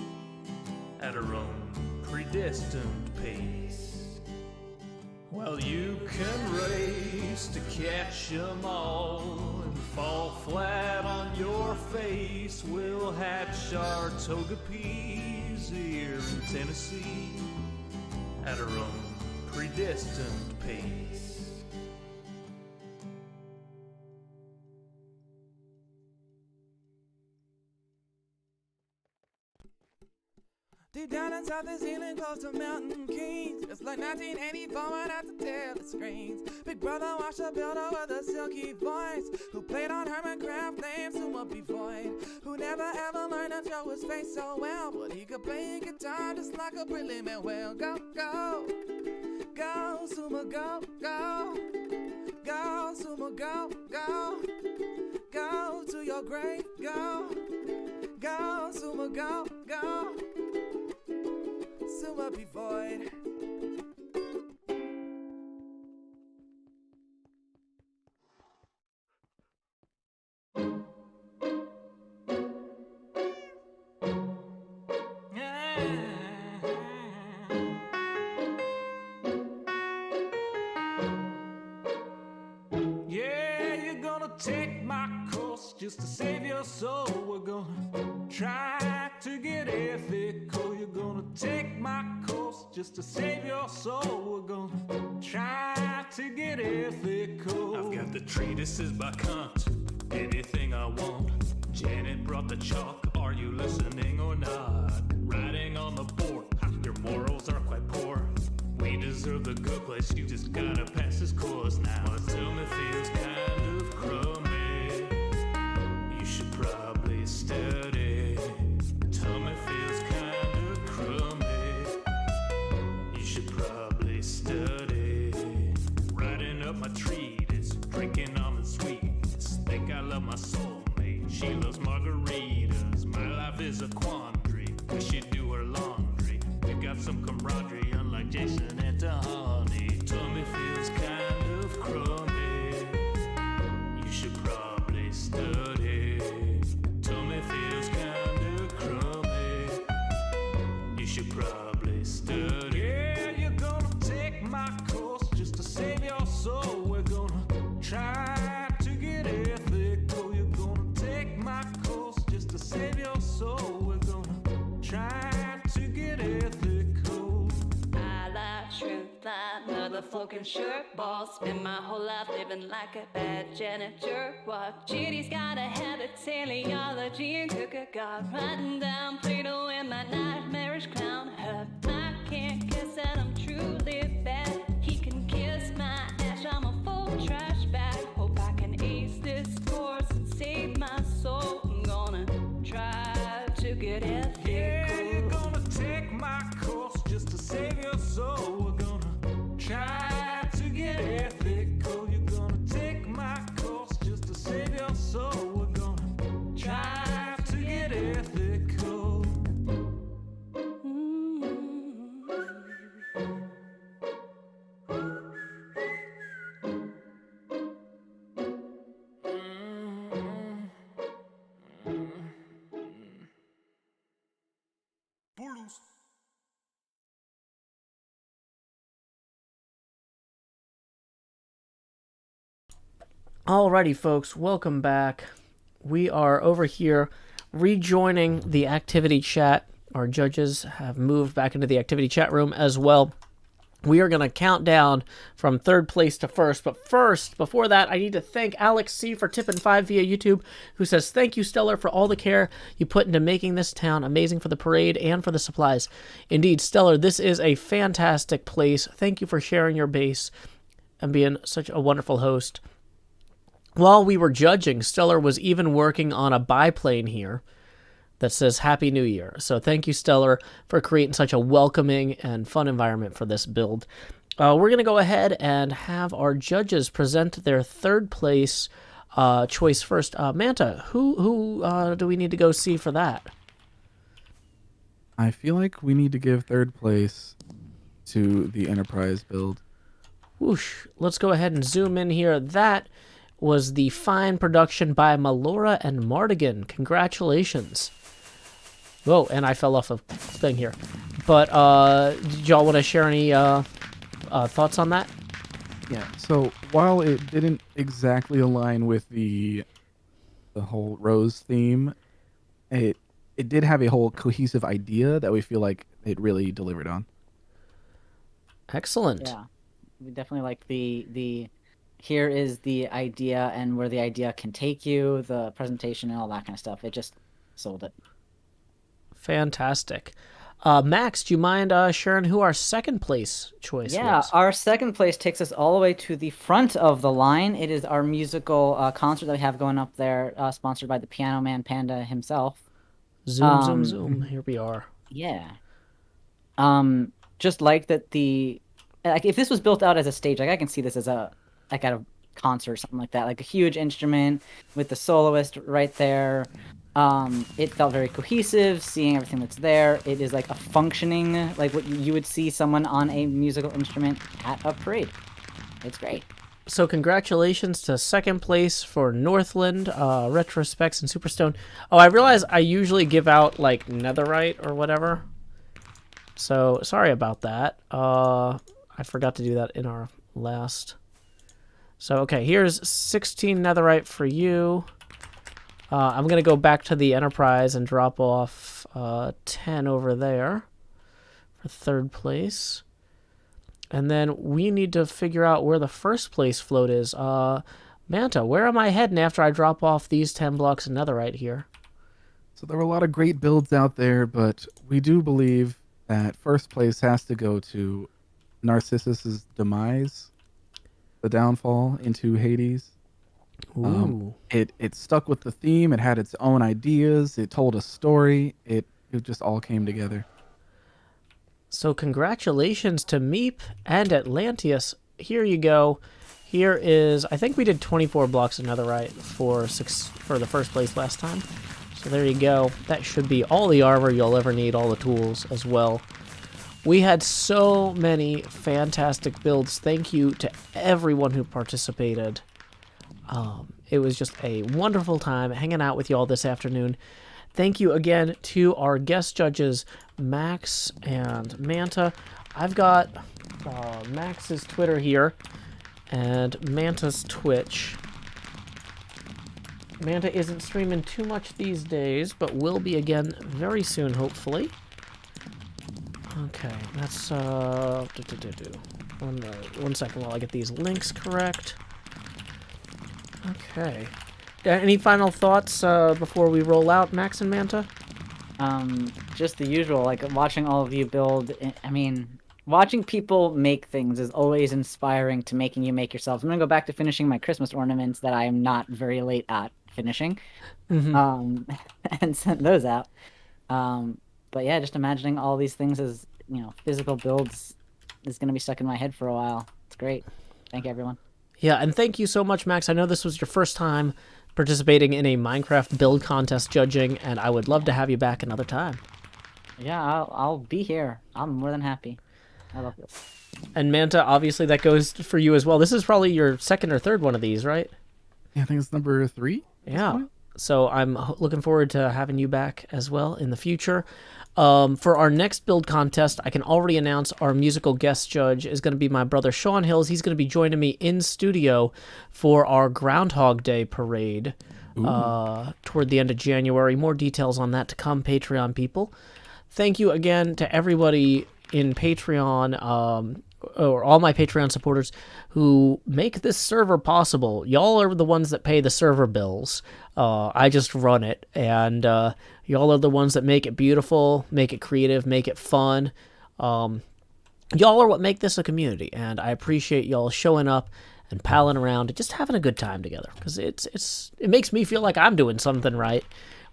at our own predestined pace. Well, you can race to catch 'em all and fall flat on your face. We'll hatch our toga peas here in Tennessee at our own predestined pace. Deep down inside the ceiling, close to mountain kings. Just like 1984 without the telescreens. Big brother watched a builder with a silky voice, who played on Hermitcraft names who would be void, who never ever learned to show his face so well, but he could play guitar just like a brilliant whale. Go, go, go, Suma, go, go, go, Suma, go, go, go to your grave, go, go, Suma, go, go. Suma be void. Yeah, you're gonna take my course just to save your soul. We're gonna try to get ethical. You're gonna take my course just to save your soul. We're gonna try to get ethical. I've got the treatises by Kant, anything I want. Janet brought the chalk, are you listening or not? Writing on the board, your morals are quite poor. We deserve the good place, you just gotta pass this course now. My tumor feels kind of crummy, you should probably study. Tummy feels kind of crummy, you should probably study. Writing up my treatise, drinking almond sweets. Think I love my soulmate, she loves margaritas. My life is a quandary, we should do her laundry. We've got some camaraderie, unlike Jason and Tahani. Tummy feels kind of crummy, you should probably study. Tummy feels kind of crummy, you should probably study. Yeah, you're gonna take my course just to save your soul. We're gonna try to get ethical. You're gonna take my course just to save your soul. We're gonna try to get ethical. I like shrimp, like motherfucking shirt balls. Spend my whole life living like a bad janitor. What GD's gotta have a teleology and cook a god. Writing down Plato in my nightmarish clown hut. I can't guess that I'm truly bad. He can kiss my ash, I'm a full trash bag. Hope I can ace this course and save my soul. I'm gonna try to get ethical. Yeah, you're gonna take my course just to save your soul. We're gonna try to get ethical. You're gonna take my course just to save your soul. We're gonna try to get ethical. Bulus. Alrighty, folks, welcome back. We are over here rejoining the activity chat. Our judges have moved back into the activity chat room as well. We are going to count down from third place to first. But first, before that, I need to thank Alex C. for tipping 5 via YouTube, who says, "Thank you, Stellar, for all the care you put into making this town amazing for the parade and for the supplies. Indeed, Stellar, this is a fantastic place. Thank you for sharing your base and being such a wonderful host." While we were judging, Stellar was even working on a biplane here that says Happy New Year. So thank you, Stellar, for creating such a welcoming and fun environment for this build. We're going to go ahead and have our judges present their third place choice first. Manta, who do we need to go see for that? I feel like we need to give third place to the Enterprise build. Whoosh. Let's go ahead and zoom in here. That was the fine production by Melora and Mardigan. Congratulations. Whoa, and I fell off a thing here. But, did y'all want to share any thoughts on that? Yeah, so while it didn't exactly align with the whole Rose theme, it did have a whole cohesive idea that we feel like it really delivered on. Excellent. Yeah, we definitely like the here is the idea and where the idea can take you, the presentation and all that kind of stuff. It just sold it. Fantastic. Max, do you mind sharing who our second place choice was? Our second place takes us all the way to the front of the line. It is our musical concert that we have going up there, sponsored by the Piano Man Panda himself. Zoom, zoom. Here we are. Yeah. Just like that if this was built out as a stage, like I can see this as at a concert or something like that, like a huge instrument with the soloist right there. It felt very cohesive, seeing everything that's there. It is like a functioning, like what you would see someone on a musical instrument at a parade. It's great. So congratulations to second place for Northland, Retrospecs, and Superstone. Oh, I realize I usually give out, like, netherite or whatever. So, sorry about that. I forgot to do that in our last. So, okay, here's 16 netherite for you. I'm going to go back to the Enterprise and drop off 10 over there for third place. And then we need to figure out where the first place float is. Manta, where am I heading after I drop off these 10 blocks of netherite here? So there were a lot of great builds out there, but we do believe that first place has to go to Narcissus's demise, the downfall into Hades. Ooh. It stuck with the theme. It had its own ideas. It told a story. It just all came together. So congratulations to Meep and Atlanteus. Here you go. Here is, I think we did 24 blocks of netherite for the first place last time. So there you go. That should be all the armor you'll ever need, all the tools as well. We had so many fantastic builds. Thank you to everyone who participated. It was just a wonderful time hanging out with you all this afternoon. Thank you again to our guest judges, Max and Manta. I've got Max's Twitter here and Manta's Twitch. Manta isn't streaming too much these days, but will be again very soon, hopefully. Okay, that's one second while I get these links correct. Okay. Any final thoughts before we roll out, Max and Manta? Just the usual, like watching all of you build. I mean, watching people make things is always inspiring to making you make yourselves. I'm gonna go back to finishing my Christmas ornaments that I am not very late at finishing, and send those out. But yeah, just imagining all these things as, physical builds is gonna be stuck in my head for a while. It's great. Thank you, everyone. Yeah, and thank you so much, Max. I know this was your first time participating in a Minecraft build contest judging, and I would love to have you back another time. Yeah, I'll be here. I'm more than happy. I love this. And Manta, obviously that goes for you as well. This is probably your second or third one of these, right? Yeah, I think it's number 3. Yeah. So I'm looking forward to having you back as well in the future. For our next build contest, I can already announce our musical guest judge is going to be my brother Sean Hills. He's going to be joining me in studio for our Groundhog Day parade toward the end of January. More details on that to come, Patreon people. Thank you again to everybody in Patreon, or all my Patreon supporters who make this server possible. Y'all are the ones that pay the server bills. I just run it, and y'all are the ones that make it beautiful, make it creative, make it fun. Y'all are what make this a community, and I appreciate y'all showing up and palling around and just having a good time together, because it makes me feel like I'm doing something right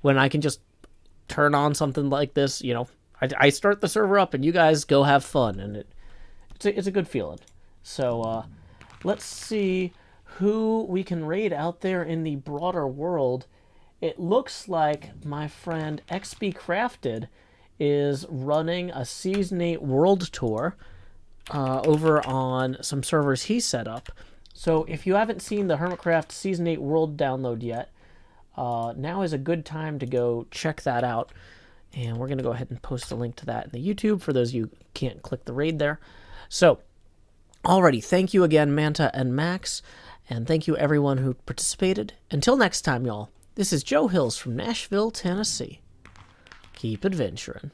when I can just turn on something like this. I start the server up and you guys go have fun, and it's a good feeling. So let's see who we can raid out there in the broader world. It looks like my friend XB Crafted is running a Season 8 World Tour over on some servers he set up. So if you haven't seen the Hermitcraft Season 8 World download yet, now is a good time to go check that out. And we're going to go ahead and post a link to that in the YouTube for those of you who can't click the raid there. So, alrighty, thank you again, Manta and Max. And thank you everyone who participated. Until next time, y'all, this is Joe Hills from Nashville, Tennessee. Keep adventuring.